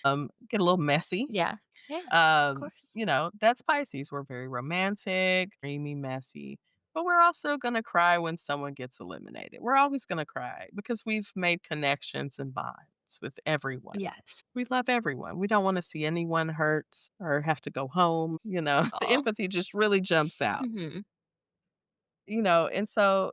Mhm. Get a little messy. Yeah. Yeah. Of course. That's Pisces. We're very romantic, dreamy, messy, but we're also going to cry when someone gets eliminated. We're always going to cry because we've made connections and bonds with everyone. Yes. We love everyone. We don't want to see anyone hurt or have to go home. The Oh. empathy just really jumps out. Mhm. And so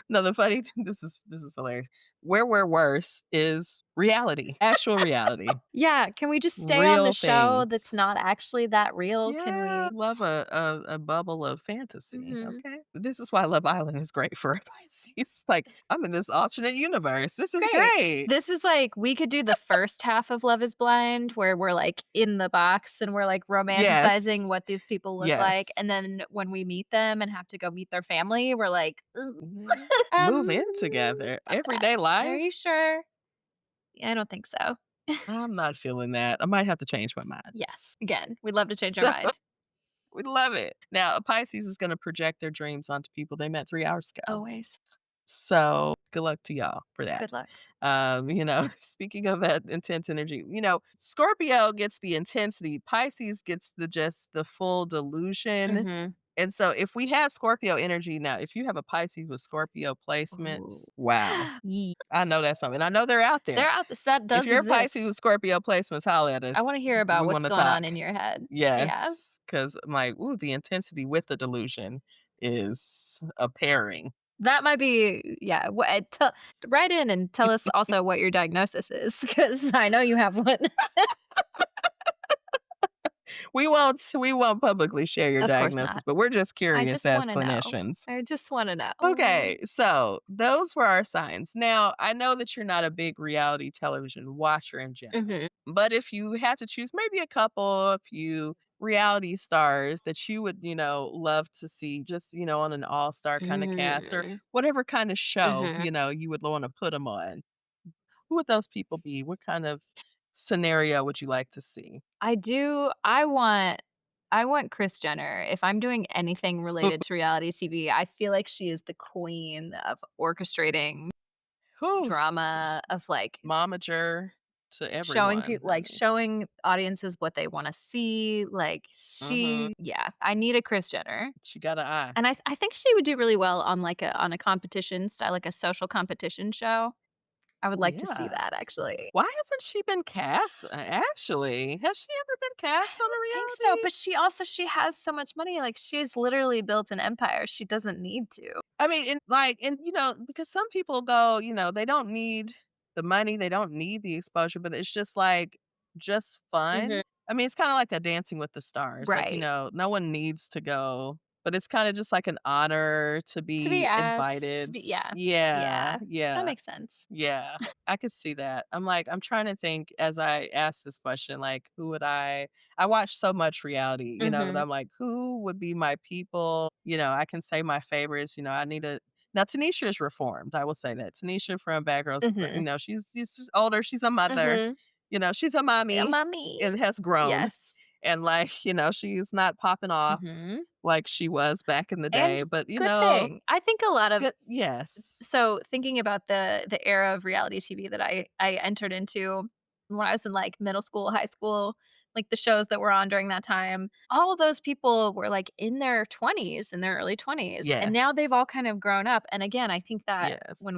No, the funny thing, this is hilarious. Where we're worse is reality, actual reality, Yeah, can we just stay on the real show things. that's not actually that real? Can Yeah, we? love a bubble of fantasy. Mhm. Okay, this is why Love Island is great for a Pisces. Like I'm in this alternate universe. This is Great. great. This is like we could do the first half of Love is Blind where we're like in the box and we're like romanticizing Yes, what these people look like. yes. And then when we meet them and have to go meet their family, we're like, "Ooh, Mhm. Move um, in together. fuck that. Everyday Are life. you sure? Yeah, I don't think so. I'm not feeling that. I might have to change my mind. Yes. Again, we'd love to change our So mind. we love it. Now, a Pisces is going to project their dreams onto people they met 3 hours ago. Always. So good luck to y'all for that. Good luck. Speaking of that intense energy, Scorpio gets the intensity, Pisces gets the full delusion. Mm-hmm. And so if we had Scorpio energy now, if you have a Pisces with Scorpio Ooh. placements, wow. Ye- I know that's something. I know they're out there. They're out. The set If does you're a Pisces exist. with Scorpio placements, holla at I want to us. hear about We what's want to going talk. on in your head. Yeah. Yes. Because I'm like, ooh, the intensity with the delusion is a pairing. That might be, yeah. Write in and tell us also what your diagnosis is, because I know you have one. We won't publicly share your Of course diagnosis, not. but we're just I curious just as want to know. clinicians. I just want to know. Okay, so those were our signs. Now, I know that you're not a big reality television watcher in general, Mhm. but if you had to choose maybe a few reality stars that you would, love to see just, on an all-star kind of cast or Mm. whatever kind of show, Mhm. you would want to put them on, who would those people be? What kind of scenario would you like to see? I do. I want Kris Jenner. If I'm doing anything related to reality TV, I feel like she is the queen of orchestrating Who? drama, of like Momager to showing everyone, people, like honey. showing audiences what they want to see. Like Mhm. yeah, I need a Kris Jenner. She got an eye. And I think she would do really well on like a competition style, like a social competition show. I would Oh, like to see yeah. that actually. Why hasn't she been cast, actually? Has she ever been I cast on a don't think so, reality? but she has so much money. Like she's literally built an empire. She doesn't need to. I mean, because some people go, they don't need the money, they don't need the exposure, but it's just like, just fun. Mhm. I mean, it's kinda like a Dancing with the Stars, like, Right. no one needs to go, but it's kinda just like an honor to To be be asked, to invited. be yeah. Yeah, Yeah. That yeah. makes sense. Yeah, I could see that. I'm trying to think as I ask this question, like, who would I watch so much reality, that Mhm. I'm like, who would be my people? I can say my favorites, I need a now Tanisha is reformed. I will say that. Tanisha from Bad Girls, Mhm. she's just older, she's a mother, Mhm. she's a mommy Mommy. and has grown. Yes. And like, she's not popping off Mhm. like she was back in the And day, but good thing. I think a lot of good yes. so thinking about the era of reality TV that I entered into when I was in like middle school, high school, like the shows that were on during that time, all of those people were like in their 20s, in their early 20s, and Yes. now they've all kind of grown up. And again, I think that Yes. when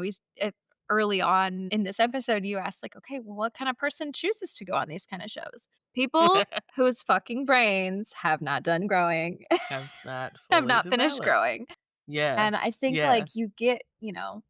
early on in this episode, you asked like, okay, well, what kind of person chooses to go on these kind of shows? People whose fucking brains have not done growing, Have not have fully not finished developed. growing. And I Yes, think, like, yes. you get,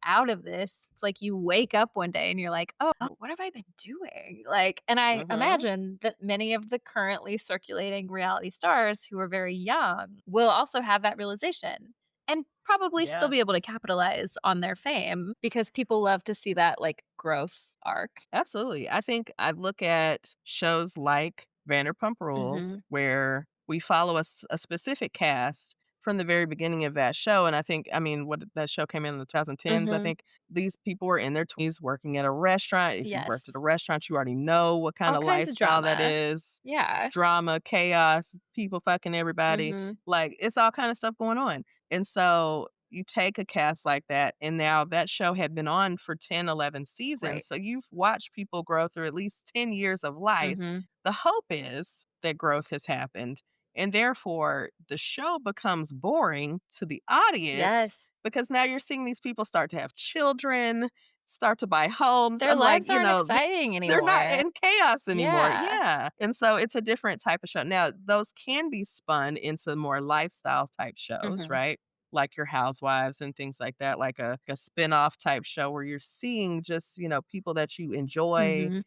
out of this, it's like you wake up one day and you're like, "Oh, what have I been doing?" Like, and I Mhm. imagine that many of the currently circulating reality stars who are very young will also have that realization and probably still Yeah, be able to capitalize on their fame because people love to see that, like, growth arc. absolutely. I think I look at shows like Vanderpump Rules, Mhm. where we follow a specific cast from the very beginning of that show, and I mean, what that show came in the 2010s, I Mhm. think these people were in their 20s working at a restaurant. If you worked at a Yes. restaurant, you already know what All kinda kinds of lifestyle that drama. is. Yeah. Drama, chaos, people fucking everybody, Mhm. like, it's all kind of stuff going on, and so you take a cast like that, and now that show had been on for 10, 11 seasons, Right. so you've watched people grow through at least 10 years of life. Mhm. The hope is that growth has happened, and therefore, the show becomes boring to the audience Yes. because now you're seeing these people start to have children, start to buy homes. Their I'm like, lives aren't exciting they're not anymore. in chaos anymore. Yeah. Yeah. And so it's a different type of show. Now, those can be spun into more lifestyle type shows, Mhm. right? like your Housewives and things like that, like a spin-off type show where you're seeing just, people that you enjoy Mhm.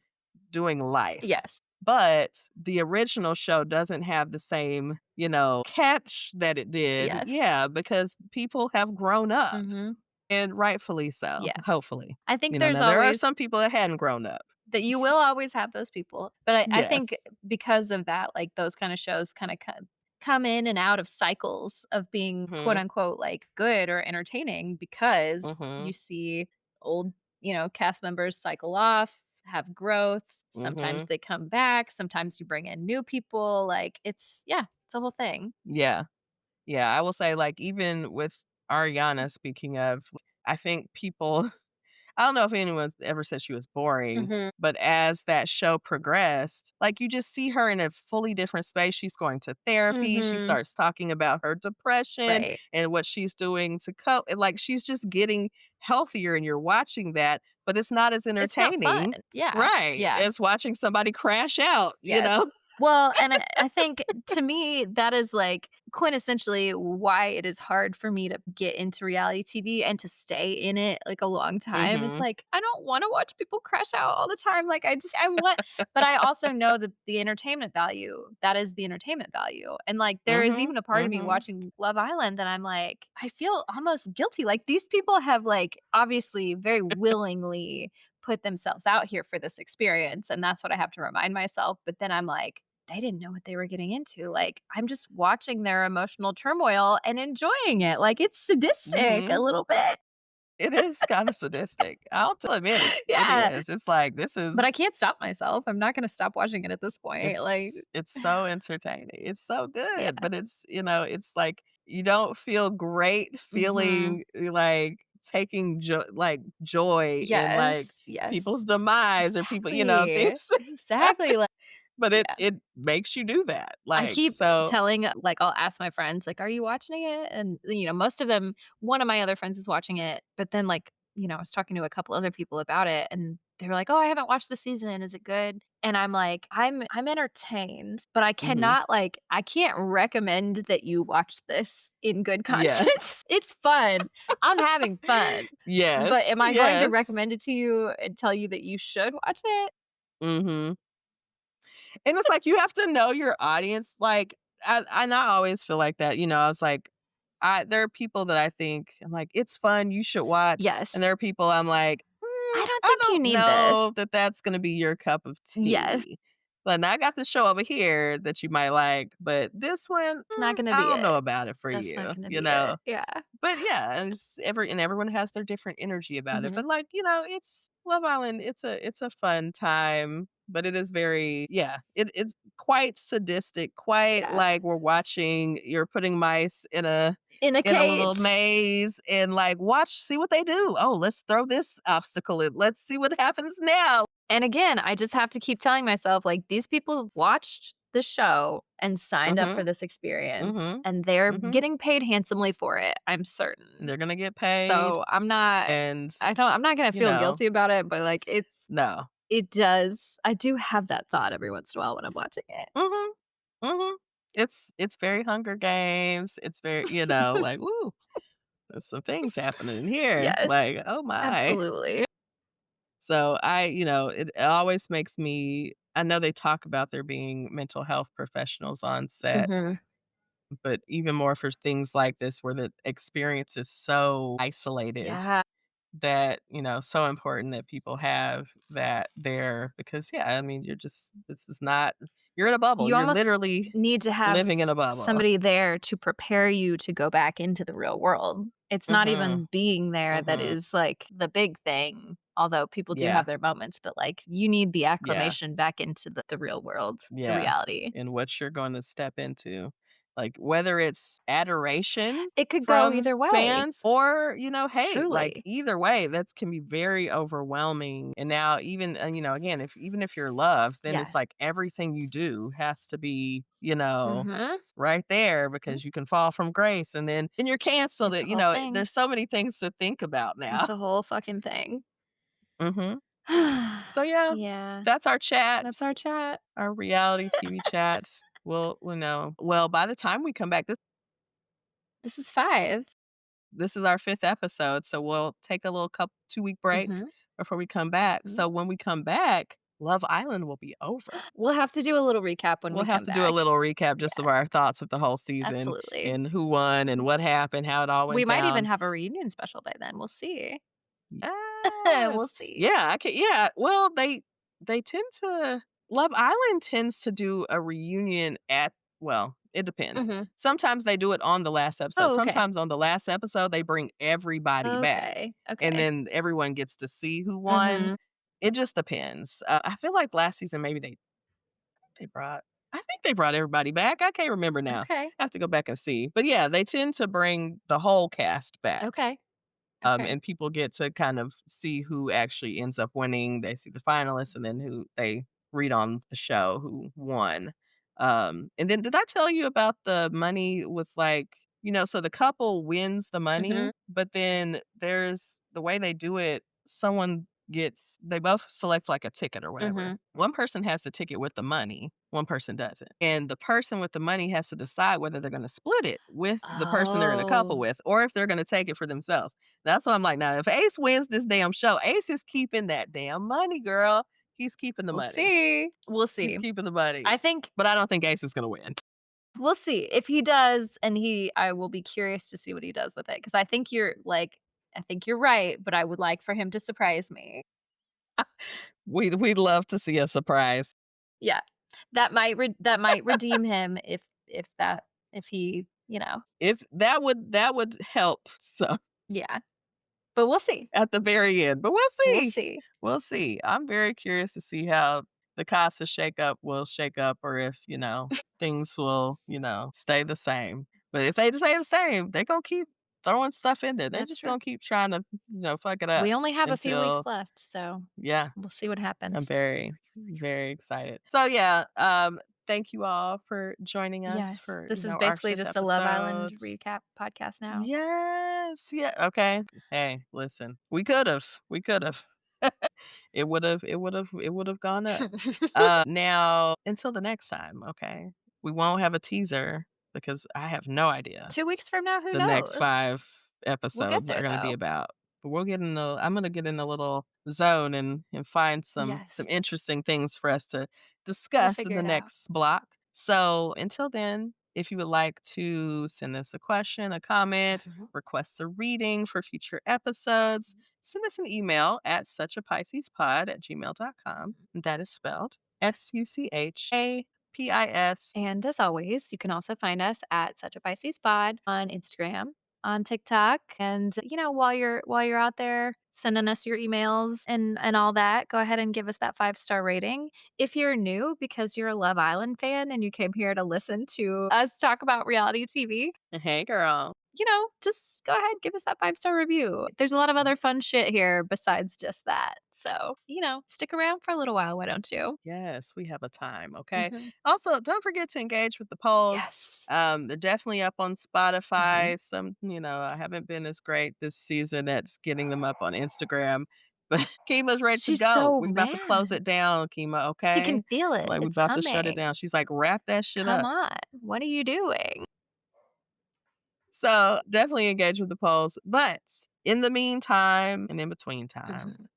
doing life. Yes. But the original show doesn't have the same, catch that it did. Yes. Yeah, because people have grown up Mhm. and rightfully so, Yes. hopefully. I think there's Now there are always some people that hadn't grown up. that you will always have those people, but I think Yes. because of that, like, those kinda shows kinda come in and out of cycles of being, quote, Mhm. unquote, like, good or entertaining because you Mhm. see old, cast members cycle off, have growth, sometimes Mhm. they come back, sometimes you bring in new people, like, it's a whole thing. Yeah. Yeah, I will say, like, even with Ariana, speaking of, I think people I don't know if anyone's ever said she was boring, Mhm. but as that show progressed, like, you just see her in a fully different space. She's going to therapy. She Mhm. starts talking about her depression Right. and what she's doing to cope. And, like, she's just getting healthier, and you're watching that, but it's not as It's not fun. entertaining, Yeah. right, Yeah. as watching somebody crash out, you Yes. know? Well, and I think to me, that is like quintessentially why it is hard for me to get into reality TV and to stay in it like a long time. It's Mhm. like, I don't want to watch people crash out all the time. Like, I want, but I also know that the entertainment value, that is the entertainment value. And like, there is Mhm. even a part of me Mhm. watching Love Island that I'm like, I feel almost guilty. Like, these people have, like, obviously very willingly put themselves out here for this experience. And that's what I have to remind myself. But then I'm like, they didn't know what they were getting into. Like, I'm just watching their emotional turmoil and enjoying it. Like, it's sadistic a Mhm. little bit. It is kinda sadistic. I'll admit it. It Yeah. is. It's like, this But I is can't stop myself. I'm not gonna stop watching it at this point. Like, it's so entertaining. It's so yeah. good, but it's like you don't feel great Mhm. feeling like taking joy in like Yes. Yes. people's demise or people, Exactly. things. Exactly. Like, But it yeah. it makes you do that. I Like, keep so telling, like, I'll ask my friends, like, "Are you watching it?" And, most of them, one of my other friends is watching it, but then, like, I was talking to a couple other people about it, and they were like, "Oh, I haven't watched the season. Is it good?" And I'm like, "I'm entertained, but I mhm. cannot, like, I can't recommend that you watch this in good Yes. conscience. It's fun. I'm having fun. But Yes. am I going to Yes. recommend it to you and tell you that you should watch it?" Mhm. And it's like you have to know your audience. Like I not always feel like that. I was like, I there are people that I think I'm like, it's fun, you should watch. And Yes. there are people I'm like, I don't I think you don't need this. know that that's gonna be your cup of Yes. tea. But now I got this show over here that you might like, but this one, It's not gonna I be don't know it. about it for That's not you, gonna you be it. know? Yeah. But yeah, and everyone has their different energy about it. Mhm. But like, it's Love Island, it's a fun time, but it is very yeah, it's quite sadistic, quite Yeah. like you're putting mice in a In a little cage. maze and like see what they do. Oh, let's throw this obstacle in. Let's see what happens now. And again, I just have to keep telling myself, like, these people watched the show and signed up for Mhm. this experience, Mhm. and they're Mhm. getting paid handsomely for it, I'm certain. They're gonna get paid So, and I'm not gonna you feel know, guilty about it, but, like, no. I do have that thought every once in a while when I'm watching Mhm. Mhm. It's very Hunger Games. It's very, like, "Ooh, there's some things happening in here." Yes, Like, "Oh my." absolutely. So it always makes me I know they talk about there being mental health professionals on set, Mhm. but even more for things like this where the experience is so isolated Yeah. that, so important that people have that there because, yeah, I mean, this is not you're in a bubble. You You're almost literally need to have living in a bubble. somebody there to prepare you to go back into the real world. It's not Mhm. even being there that Mhm. is, like, the big thing, although people do Yeah. have their moments, but, like, you need the Yeah. acclimation back into the real world, the Yeah. reality. And what you're going to step into. Like, whether it's adoration It could go from either way, fans or, hey, like, truly. either way, that can be very overwhelming. And now even, again, even if you're loved, then it's Yes. like everything you do has to be, Mhm. right there because you can fall from grace and then you're canceled. It's a whole thing. There's so many things to think about It's now. a whole fucking thing. Mhm. So, yeah, Yeah. that's our chat. That's our chat. Our reality TV chats will know. Well, by the time we come back, this This is 5. this is our 5th episode, so we'll take a little 2-week break before we come back. So when we come back, Love Island will be over. We'll have to do a little recap when We'll we have come to do a back. little recap just of our thoughts of the whole season Absolutely. and who won and what happened, how it all went We down. might even have a reunion special by then. We'll see. Yes. We'll see. Yeah, well, they tend to Love Island tends to do a reunion well, it depends. Sometimes they do it on the last episode. Oh, okay. Sometimes on the last episode, they bring everybody back. Okay. And then everyone gets to see who won. It just depends. I feel like last season, maybe they brought I think they brought everybody back. I can't remember now. Okay. I have to go back and see. But yeah, they tend to bring the whole cast back. Okay. And people get to kind of see who actually ends up winning. They see the finalists and then who they read on the show who won. And then did I tell you about the money with so the couple wins the money, but then there's the way they do it, they both select like a ticket or whatever. One person has the ticket with the money, one person doesn't. And the person with the money has to decide whether they're going to split it with the person they're in a couple with or if they're going to take it for themselves. That's why I'm like, now, if Ace wins this damn show, Ace is keeping that damn money, girl. He's keeping the money. We'll see. He's keeping the money. But I don't think Ace is going to win. We'll see. If he does, I will be curious to see what he does with it. Because I think you're right, but I would like for him to surprise me. We'd love to see a surprise. Yeah. That might redeem him if he, If that would help. So yeah. But we'll see. At the very end. But we'll see. We'll see. We'll see. I'm very curious to see how the Casa shakeup will shake up or if, things will, stay the same. But if they stay the same, they're going to keep throwing stuff in there. They're just going to keep trying to, fuck it up. We only have a few weeks left, so yeah, we'll see what happens. I'm very, very excited. So yeah, thank you all for joining us. Yes, for this is basically just a Love Island recap podcast now. Yes, yeah, okay. Hey, listen, we could have. It would have gone up. Now, until the next time, okay, we won't have a teaser because I have no idea 2 weeks from now, who the knows? next 5 episodes are going to be about. But I'm going to get in a little zone and find some interesting things for us to discuss in the next block. So until then, if you would like to send us a question, a comment, request a reading for future episodes, send us an email at suchapiscespod@gmail.com. That is spelled SUCHAPIS. And as always, you can also find us at Such a Pisces Pod on Instagram, on TikTok, and while you're out there sending us your emails and all that, go ahead and give us that 5-star rating. If you're new because you're a Love Island fan and you came here to listen to us talk about reality TV, hey girl, just go ahead, give us that 5-star review. There's a lot of other fun shit here besides just that. So, stick around for a little while, why don't you? Yes, we have a time, okay? Also, don't forget to engage with the polls. Yes. They're definitely up on Spotify. Some, I haven't been as great this season at getting them up on Instagram. But Kima's ready to go. So We're about to close it down, Kima, okay? She can feel it. Like, we're about to shut it down. She's like, wrap that shit up. Come on. What are you doing? So definitely engage with the polls. But in the meantime and in between time,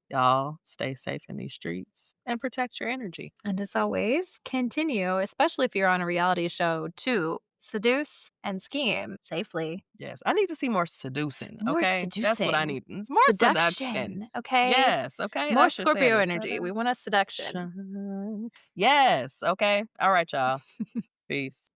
y'all stay safe in these streets and protect your energy. And as always, continue, especially if you're on a reality show, to seduce and scheme safely. Yes. I need to see more seducing. More okay. seducing. That's what I need. More seduction. Okay. Yes. Okay. More Scorpio energy. We want a seduction. Yes. Okay. All right, y'all. Peace.